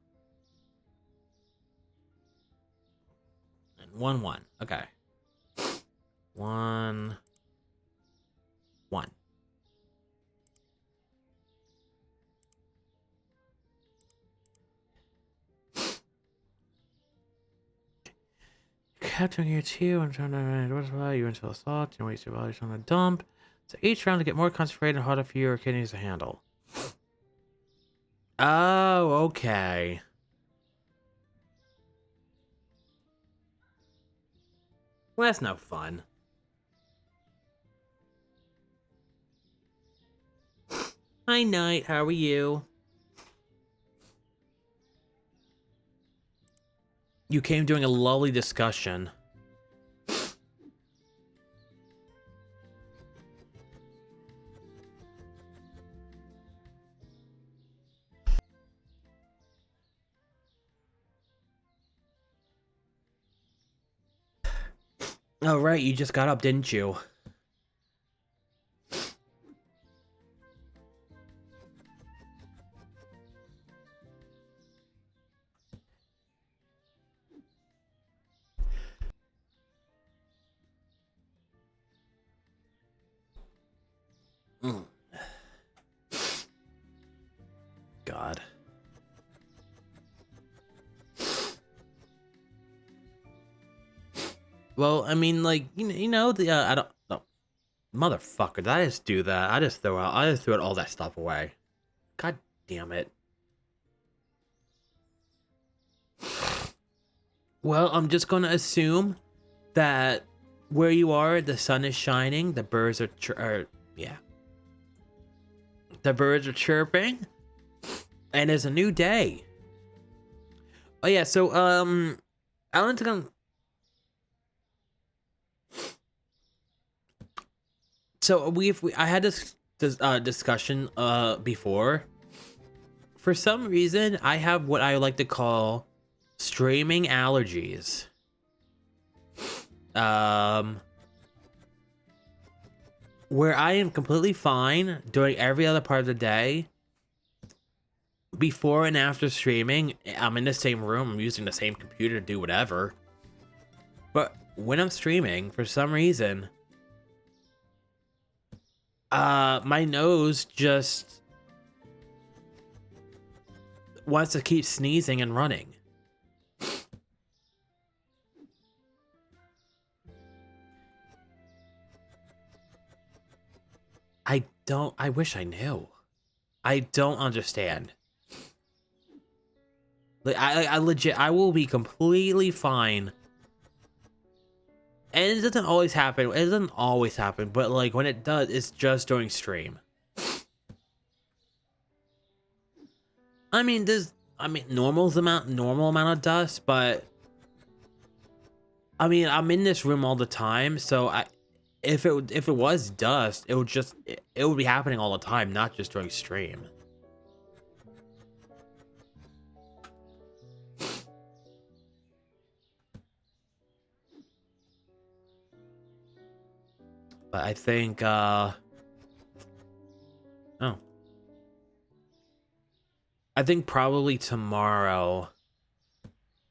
And 1, 1. Okay. 1, 1. Capturing your 2 and trying to what's about you until assault and waste your body on a dump. So each round to get more concentrated and harder for your kidneys to handle. Oh, okay. Well, that's no fun. Hi, Knight. How are you? You came doing a lovely discussion. Oh, right. You just got up, didn't you? God. Well, I mean, like, you know the I don't. No, motherfucker! Did I just do that? I just threw out all that stuff away. God damn it. Well, I'm just gonna assume that where you are, the sun is shining, the birds are yeah. The birds are chirping, and it's a new day. Oh yeah, so Alan's gonna. So I had this discussion before. For some reason, I have what I like to call streaming allergies. Where I am completely fine during every other part of the day. Before and after streaming, I'm in the same room, I'm using the same computer to do whatever. But when I'm streaming, for some reason, my nose just wants to keep sneezing and running. I wish I knew. I don't understand. Like, I legit, I will be completely fine. And it doesn't always happen. It doesn't always happen, but like when it does, it's just during stream. I mean, normal amount of dust, but I mean, I'm in this room all the time, so if it was dust, it would be happening all the time, not just during stream. But I think oh. I think probably tomorrow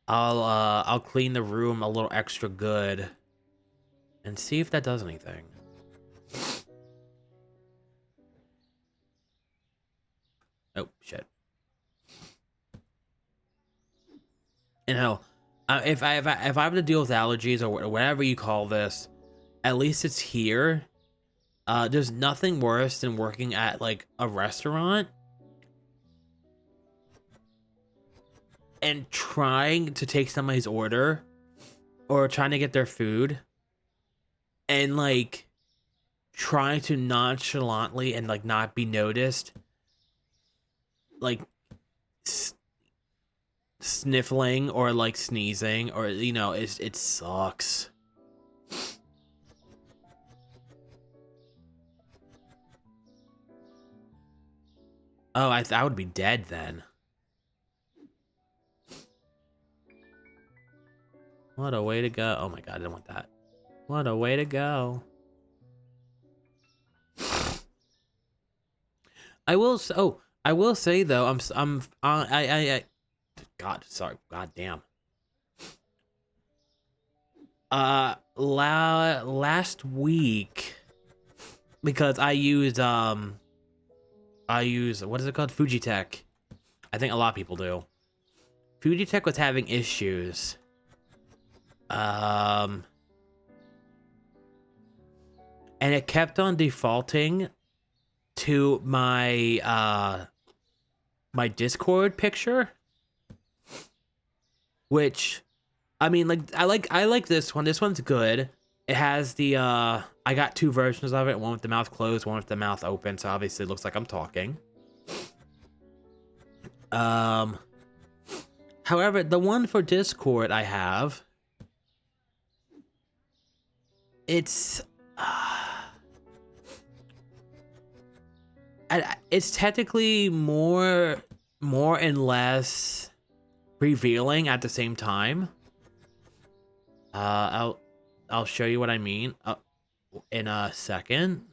I'll clean the room a little extra good and see if that does anything. Oh shit. You know, if I have to deal with allergies or whatever you call this, at least it's here. There's nothing worse than working at like a restaurant and trying to take somebody's order or trying to get their food and like trying to nonchalantly and like not be noticed, like sniffling or like sneezing, or you know, it sucks. Oh, I would be dead then. What a way to go. Oh my god, I didn't want that. What a way to go. I will say though, God, sorry, god damn. Last week, because I use what is it called? Fujitech. I think a lot of people do. Fujitech was having issues. And it kept on defaulting to my my Discord picture, which I mean, like I like this one. This one's good. It has the I got two versions of it, one with the mouth closed, one with the mouth open, so obviously it looks like I'm talking. However, the one for Discord I have, it's it's technically more and less revealing at the same time. I'll show you what I mean in a second.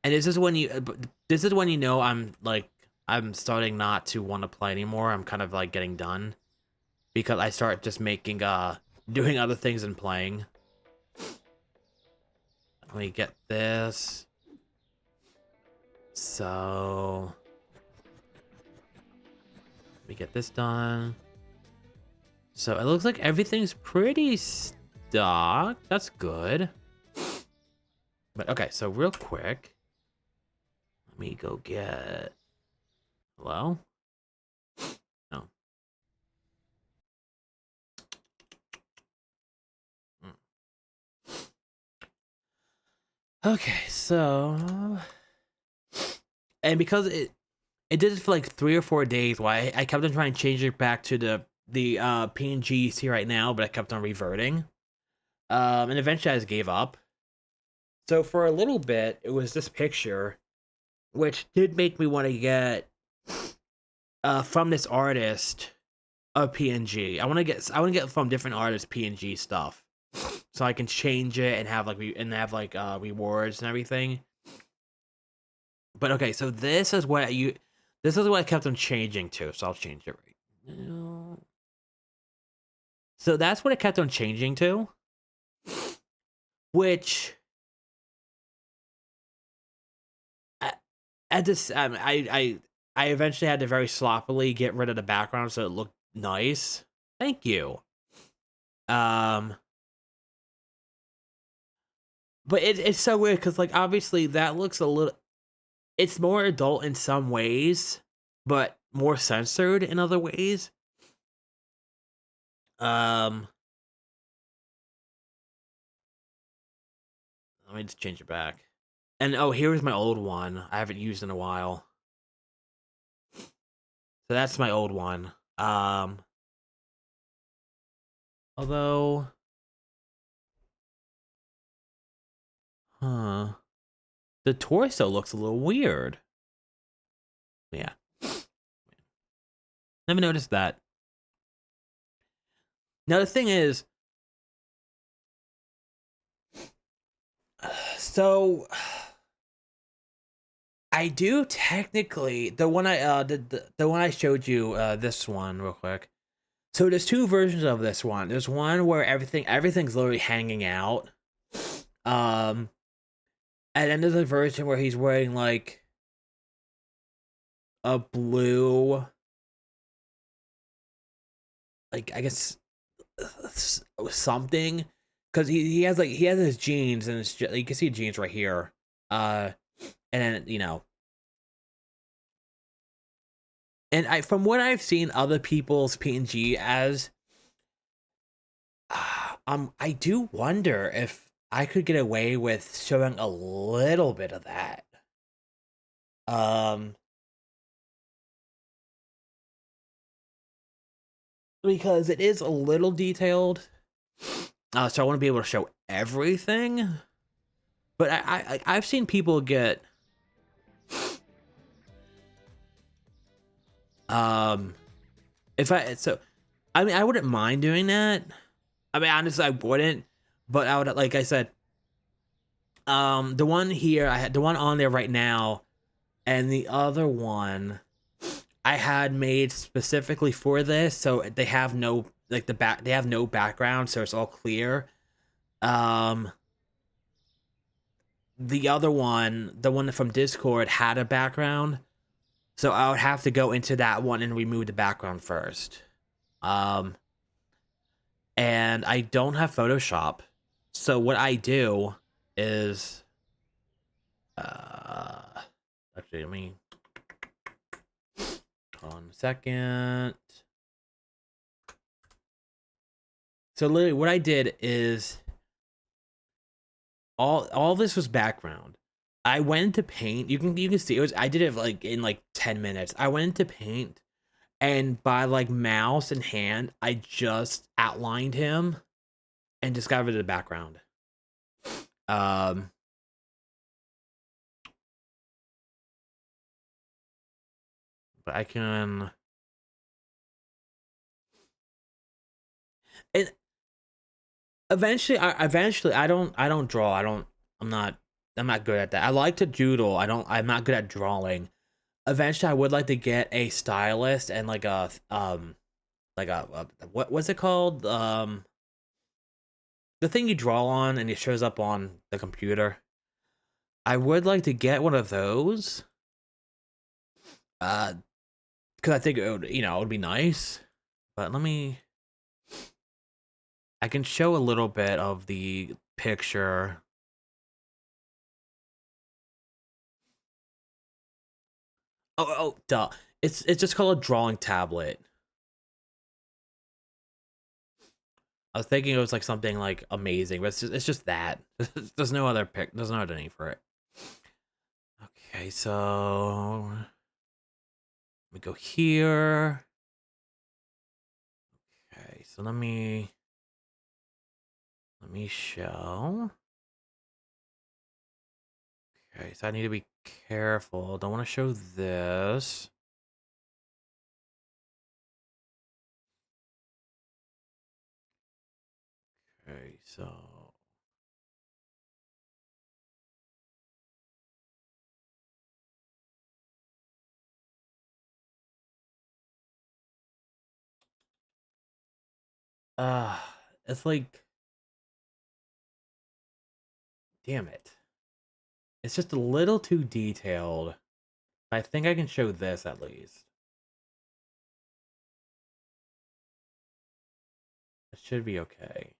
And this is when you know I'm starting not to want to play anymore. I'm kind of like getting done because I start just making doing other things and playing. Let me get this. So let me get this done. So it looks like everything's pretty stock. That's good. But okay, so real quick, let me go get. Hello? No. Okay, so and because it did it for like 3 or 4 days, why I kept on trying to change it back to the PNG you see right now, but I kept on reverting. And eventually I just gave up. So for a little bit, it was this picture, which did make me want to get from this artist a PNG. I want to get from different artists PNG stuff, so I can change it and have like rewards and everything. But okay, so this is what I kept on changing to, so I'll change it right now. So that's what it kept on changing to, which at this I eventually had to very sloppily get rid of the background so it looked nice. Thank you. But it's so weird because like obviously that looks a little. It's more adult in some ways, but more censored in other ways. Let me just change it back. And oh, here's my old one. I haven't used in a while. So that's my old one. Although, the torso looks a little weird. Yeah. Never noticed that. Now the thing is, so I do technically the one I the one I showed you this one real quick. So there's two versions of this one. There's one where everything's literally hanging out. Um, and then there's a version where he's wearing like a blue, like I guess something, because he has his jeans and it's just, you can see jeans right here. And then and from what I've seen other people's PNG as, I do wonder if I could get away with showing a little bit of that. Um, because it is a little detailed. So I want to be able to show everything. But I've seen people get um if I so I mean I wouldn't mind doing that. I mean honestly I wouldn't, but I would, like I said, the one here I had the one on there right now, and the other one I had made specifically for this, so they have no like they have no background, so it's all clear. Um the other one, the one from Discord, had a background, so I would have to go into that one and remove the background first. Um and I don't have Photoshop. So what I do is uh actually let me hold on a second. So literally what I did is all this was background. I went into paint. You can see it was I did it like in like 10 minutes. I went into paint and by like mouse and hand I just outlined him and just got rid of the background. Um but I can and eventually I don't draw. I'm not I'm not good at that. I like to doodle. I'm not good at drawing. Eventually I would like to get a stylist and like a what's it called? The thing you draw on and it shows up on the computer. I would like to get one of those. Uh cuz I think it would, it would be nice. But I can show a little bit of the picture. Oh, duh. It's just called a drawing tablet. I was thinking it was like something like amazing, but it's just that. There's no other there's no other name for it. Okay, so let me go here. Okay, so let me show. Okay, so I need to be careful. Don't want to show this. Okay, so uh it's like damn it. It's just a little too detailed. I think I can show this at least. It should be okay.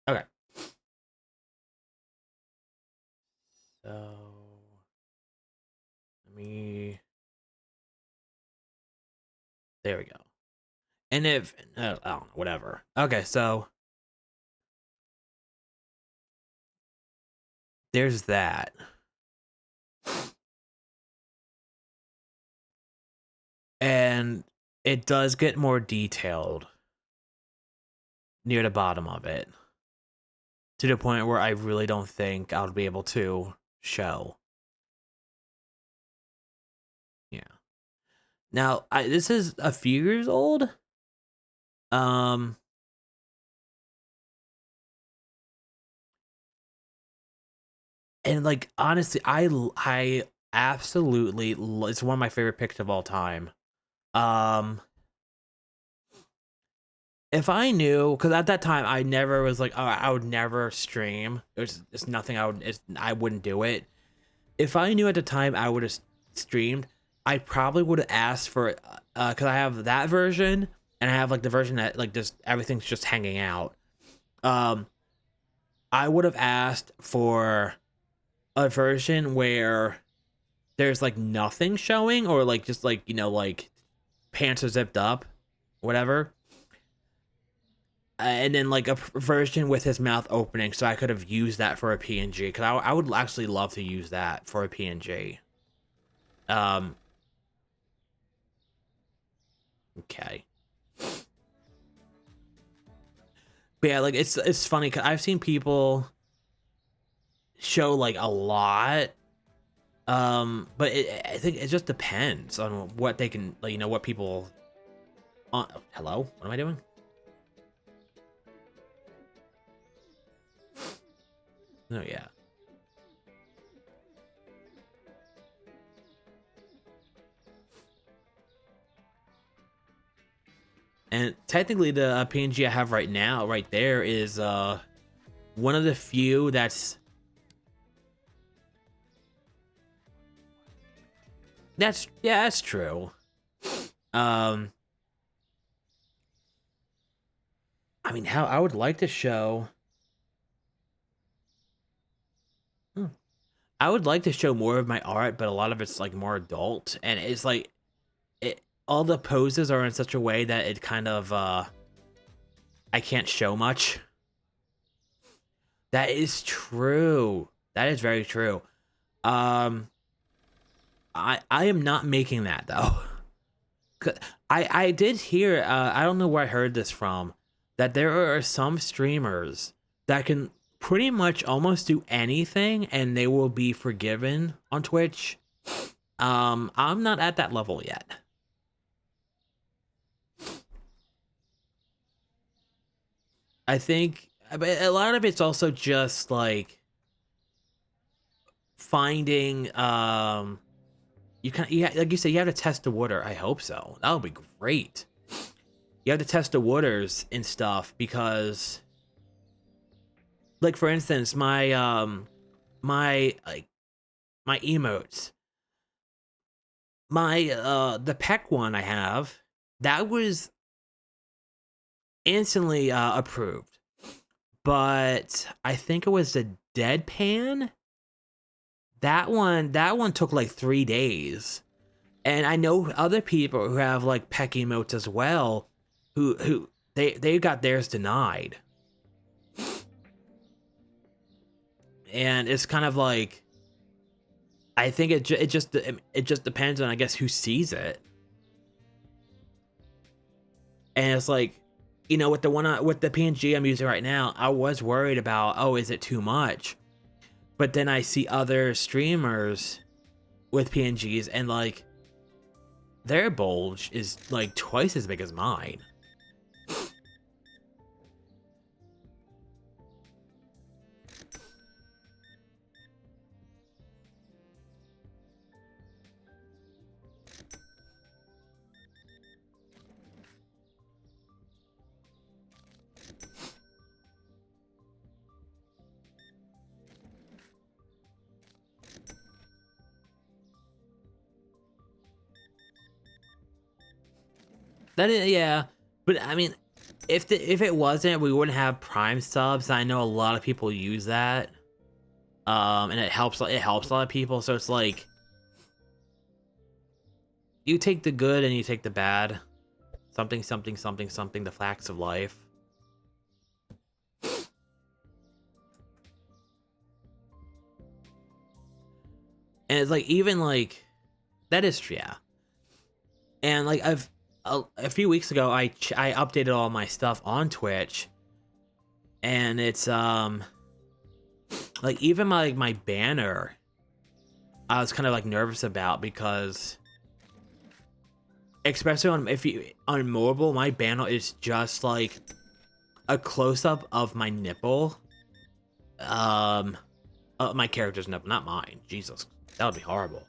Okay. So let me there we go. And if I don't know, whatever. Okay, so there's that. And it does get more detailed near the bottom of it, to the point where I really don't think I'll be able to show. Yeah. Now, this is a few years old. Um, and like honestly, absolutely, it's one of my favorite picks of all time. Um, if I knew, because at that time I never was like, oh, I would never stream. It's nothing I wouldn't do it. If I knew at the time I would have streamed, I probably would have asked for, because I have that version and I have like the version that like just everything's just hanging out. I would have asked for a version where there's like nothing showing, or like just like, you know, like pants are zipped up, whatever. And then like a version with his mouth opening, so I could have used that for a PNG, because I would actually love to use that for a PNG. Okay. But yeah, like it's funny because I've seen people show like a lot, but I think it just depends on what they can, like, you know, what people. Hello, what am I doing? Oh yeah. And technically, the PNG I have right now, right there, is one of the few that's yeah, that's true. I mean, how I would like to show. I would like to show more of my art, but a lot of it's like more adult, and it's like all the poses are in such a way that it kind of I can't show much. That is true. That is very true. Um, I am not making that though. I did hear, I don't know where I heard this from, that there are some streamers that can pretty much almost do anything and they will be forgiven on Twitch. I'm not at that level yet. I think a lot of it's also just like finding you can, yeah, like you said, you have to test the water. I hope so. That would be great. You have to test the waters and stuff, because like for instance, my like my emotes, my the peck one I have, that was instantly approved, but I think it was the deadpan. That one took like 3 days. And I know other people who have like peck emotes as well, who they got theirs denied. And it's kind of like, I think it just depends on, I guess, who sees it. And it's like, you know, with the PNG I'm using right now, I was worried about, oh, is it too much? But then I see other streamers with PNGs, and like their bulge is like twice as big as mine. That is, yeah, but I mean, if it wasn't, we wouldn't have Prime subs. I know a lot of people use that, and it helps a lot of people. So it's like, you take the good and you take the bad, something something something something, the facts of life. And it's like, even like, that is, yeah. And like a few weeks ago, I updated all my stuff on Twitch, and it's like, even my banner, I was kind of like nervous about, because especially on mobile, my banner is just like a close up of my nipple, my character's nipple, not mine. Jesus, that would be horrible.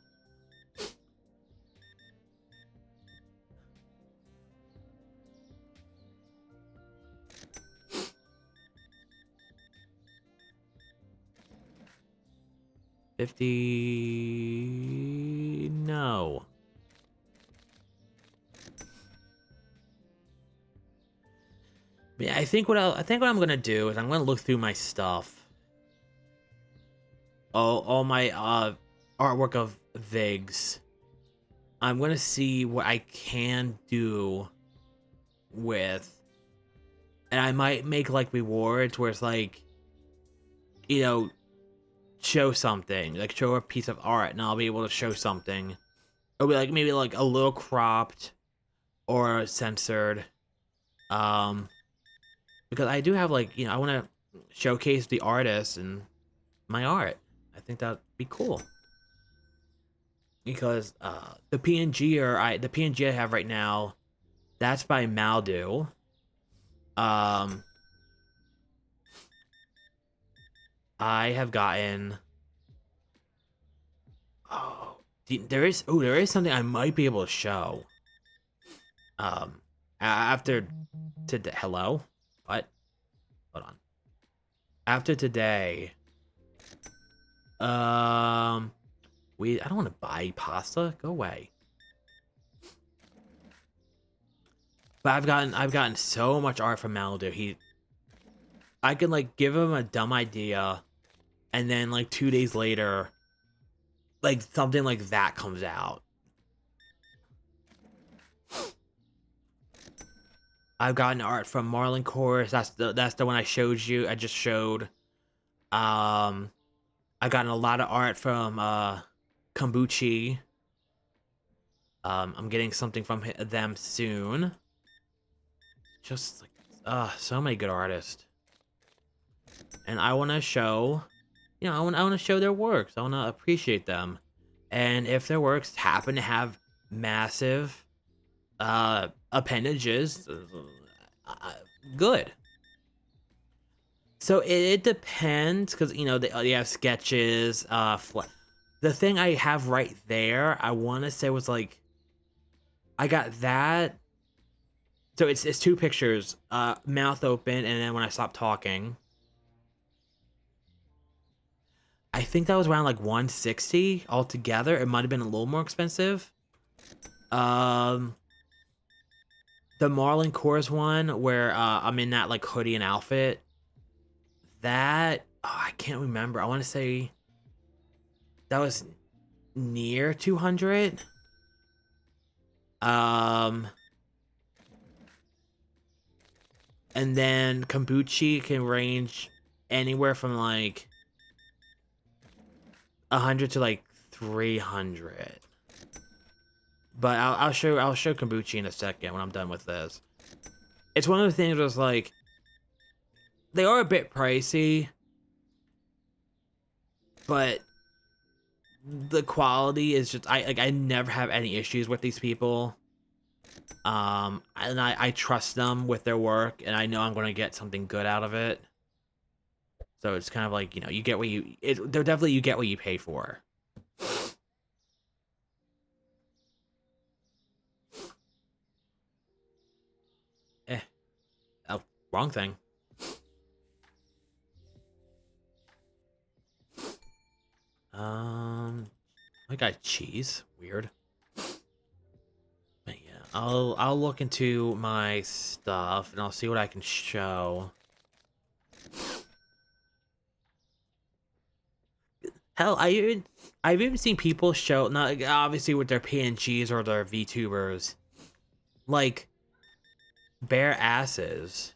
50. No. But yeah, I think what I'm gonna do is I'm gonna look through my stuff. All my artwork of Vigs. I'm gonna see what I can do with, and I might make like rewards where it's like, you know, show something, like show a piece of art, and I'll be able to show something. It'll be like maybe like a little cropped or censored, because I do have like, I want to showcase the artist and my art. I think that'd be cool. Because the PNG I have right now, that's by Maldu. I have gotten. Oh, there is something I might be able to show. After today. Hello, what? Hold on. After today. I don't want to buy pasta. Go away. But I've gotten so much art from Maldu. I can like give him a dumb idea, and then like 2 days later, like something like that comes out. I've gotten art from Marlin Course. That's the one I showed you. I just showed. I've gotten a lot of art from Kombuchi. I'm getting something from them soon. Just like, so many good artists. And I want to show, I want to show their works. I want to appreciate them. And if their works happen to have massive appendages, good. So it depends, because they have sketches. The thing I have right there, I want to say was like, I got that. So it's two pictures, mouth open, and then when I stop talking. I think that was around like 160 altogether. It might have been a little more expensive. The Marlin Coors one, where I'm in that like hoodie and outfit. That I can't remember. I want to say that was near 200. And then Kombuchi can range anywhere from like 100 to like 300. But I'll show Kombuchi in a second when I'm done with this. It's one of the things that's like, they are a bit pricey, but the quality is just, I never have any issues with these people. And I trust them with their work, and I know I'm going to get something good out of it. So it's kind of like, you get what they're definitely, you get what you pay for. Oh, wrong thing. I got cheese. Weird. But yeah, I'll look into my stuff and I'll see what I can show. Hell, I've even seen people show, not like, obviously with their PNGs or their VTubers, like bare asses,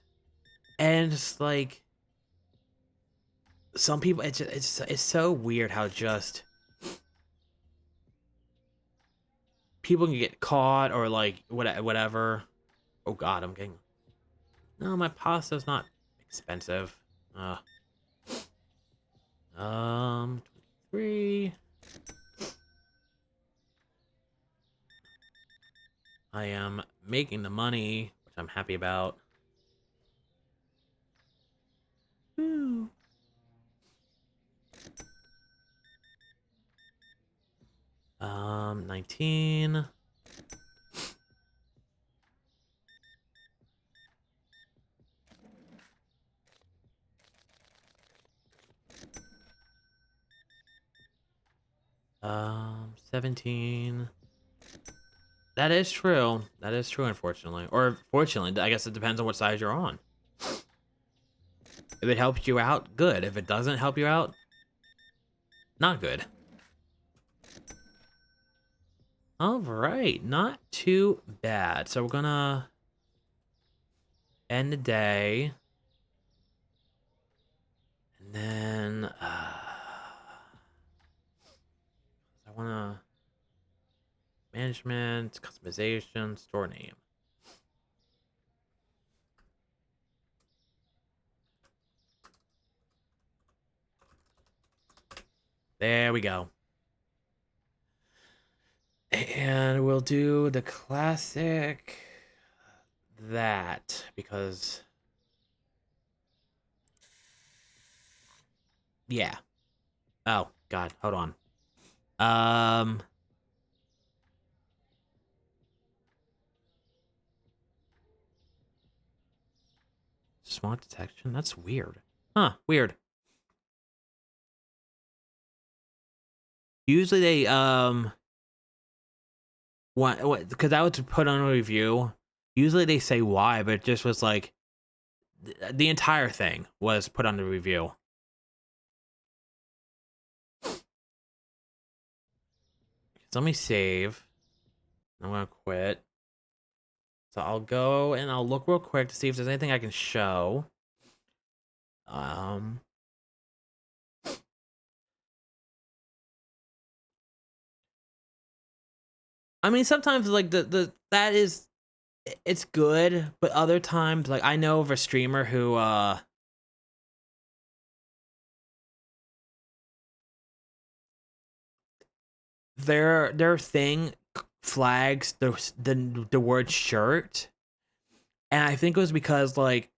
and it's like some people. It's so weird how just people can get caught or like whatever. Oh God, I'm getting. No, my pasta's not expensive. 3. I am making the money, which I'm happy about. Woo. 19. 17. That is true. That is true, unfortunately. Or fortunately, I guess it depends on what side you're on. If it helps you out, good. If it doesn't help you out, not good. Alright, not too bad. So we're gonna end the day. And then, I wanna... Management, customization, store name. There we go. And we'll do the classic that, because yeah. Oh god, hold on. Smart detection? That's weird. Huh, weird. Usually they what because I was put on a review. Usually they say why, but it just was like the entire thing was put on the review. So let me save. I'm gonna quit. So I'll go and I'll look real quick to see if there's anything I can show. I mean, sometimes like that is it's good, but other times like I know of a streamer who their thing flags the word shirt, and I think it was because like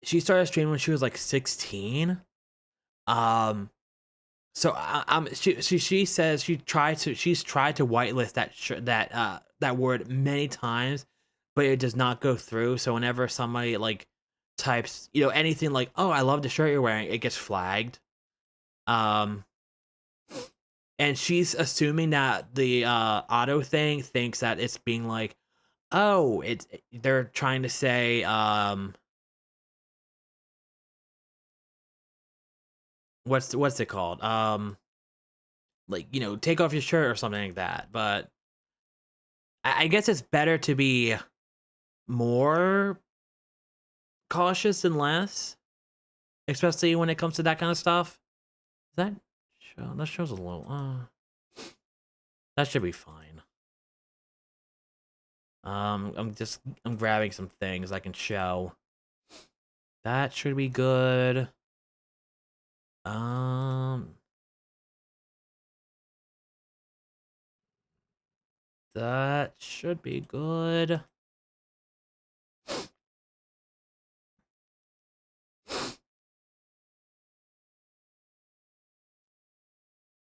she started streaming when she was like 16. So she says she's tried to whitelist that word many times, but it does not go through. So whenever somebody like types, you know, anything like, "Oh, I love the shirt you're wearing," it gets flagged. Um, and she's assuming that the auto thing thinks that it's being like, "Oh, they're trying to say what's it called? Like, you know, take off your shirt or something like that." But I guess it's better to be more cautious than less, especially when it comes to that kind of stuff. That that shows a little. That should be fine. I'm grabbing some things I can show. That should be good. That should be good.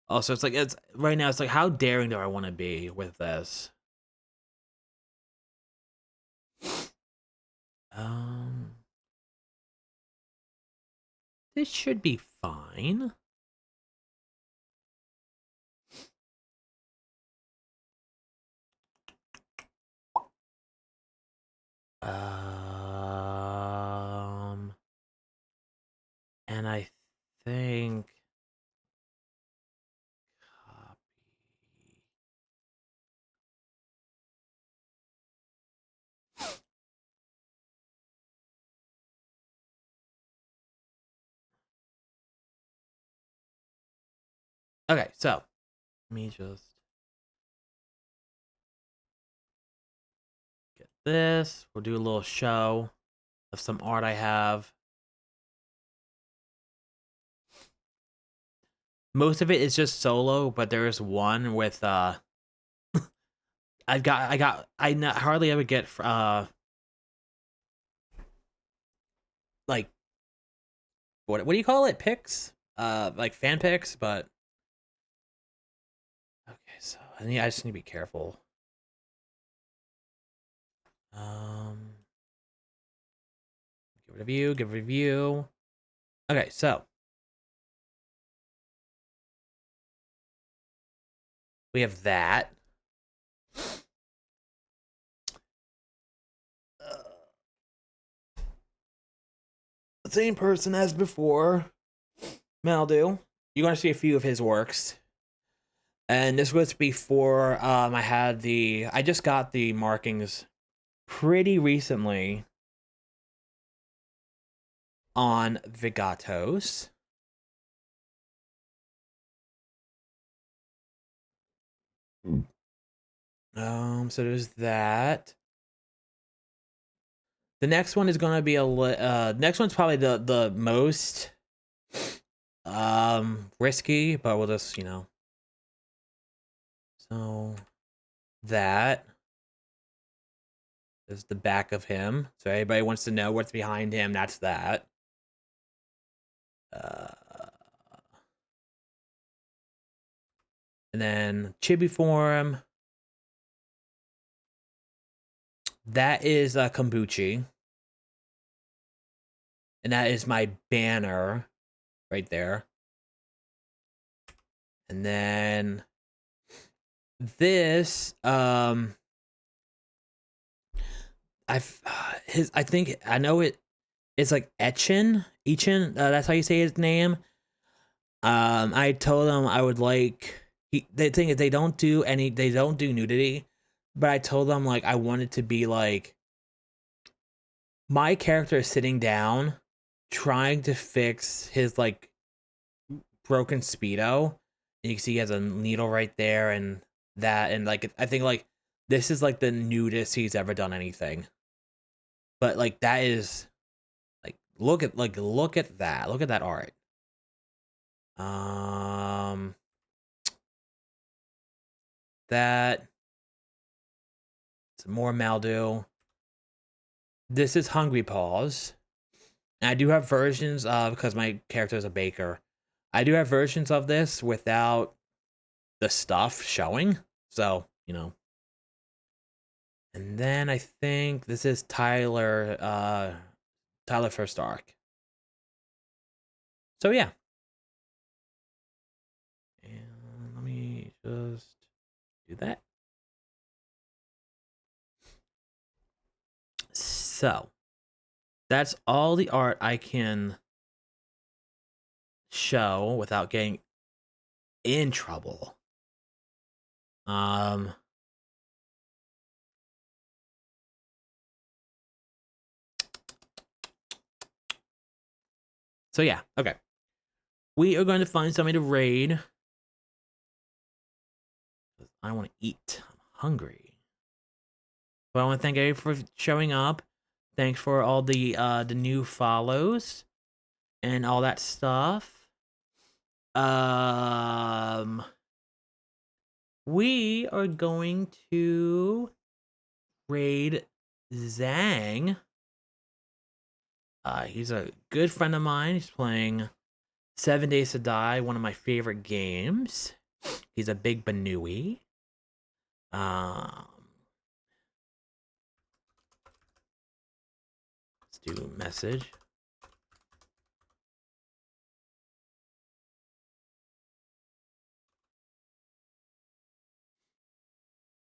Also, it's like it's right now. It's like, how daring do I want to be with this? Um, this should be fine. And I think copy. Okay, so let me just get this. We'll do a little show of some art I have. Most of it is just solo, but there is one with hardly ever get like what do you call it? Pics? Like fan pics, but okay, so I just need to be careful. Give it a view, give it a view. Okay, so We have that. Same person as before. Maldu. You're going to see a few of his works. And this was before I just got the markings pretty recently on Viggatos. So there's that. The next one is gonna be next one's probably the most risky, but we'll just, you know. So that is the back of him. So everybody wants to know what's behind him, that's that. And then chibi form. That is kombuchi. And that is my banner right there. And then this I think I know it's like Echin, that's how you say his name. I told him I would like the thing is they don't do nudity, but I told them like I wanted to be like my character is sitting down trying to fix his like broken speedo. And you can see he has a needle right there and that, and like I think like this is like the nudist he's ever done anything. But like that is like look at that art. That some more Maldu. This is Hungry Paws. And I do have versions of, because my character is a baker, I do have versions of this without the stuff showing. So, you know. And then I think this is Tyler First Arc. So yeah. And let me just do that. So that's all the art I can show without getting in trouble. So yeah, okay. We are going to find somebody to raid. I want to eat. I'm hungry. But I want to thank everybody for showing up. Thanks for all the new follows and all that stuff. We are going to raid Zhang. He's a good friend of mine. He's playing 7 Days to Die, one of my favorite games. He's a big Banui. Let's do message.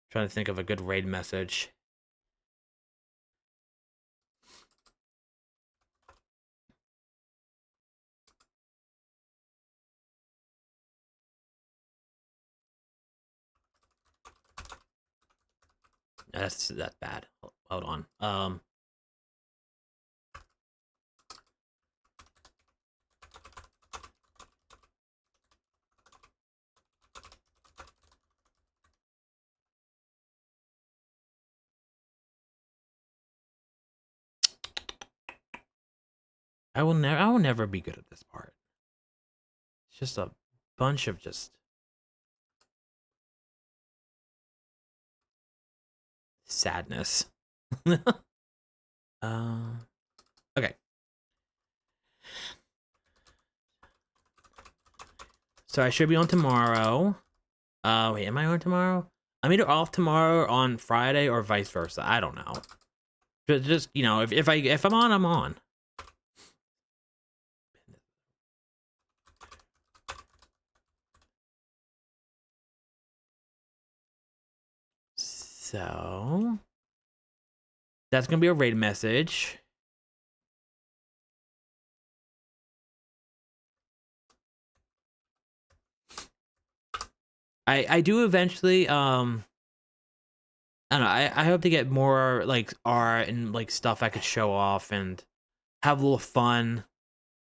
Trying to think of a good raid message. That's bad. Hold on. I will never be good at this part. It's just a bunch of just sadness. Okay. So I should be on tomorrow. Wait, am I on tomorrow? I'm either off tomorrow or on Friday or vice versa. I don't know. Just you know, if I'm on, I'm on. So that's gonna be a raid message. I do eventually I don't know, I hope to get more like art and like stuff I could show off and have a little fun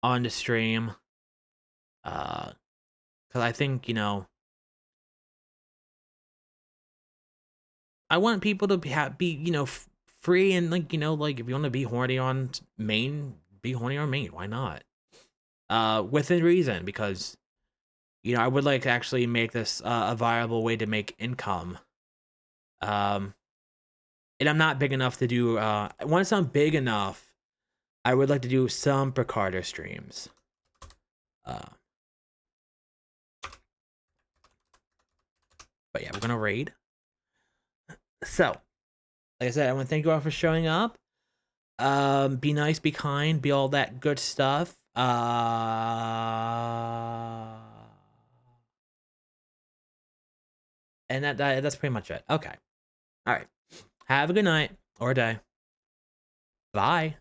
on the stream. Because I think, you know, I want people to be you know, free and like, you know, like if you want to be horny on main, be horny on main. Why not? Within reason, because you know, I would like to actually make this a viable way to make income. Um, and I'm not big enough to do. Once I'm big enough, I would like to do some per Carter streams. But yeah, we're gonna raid. So, like I said, I want to thank you all for showing up. Be nice, be kind, be all that good stuff. And that's pretty much it. Okay. All right. Have a good night or day. Bye.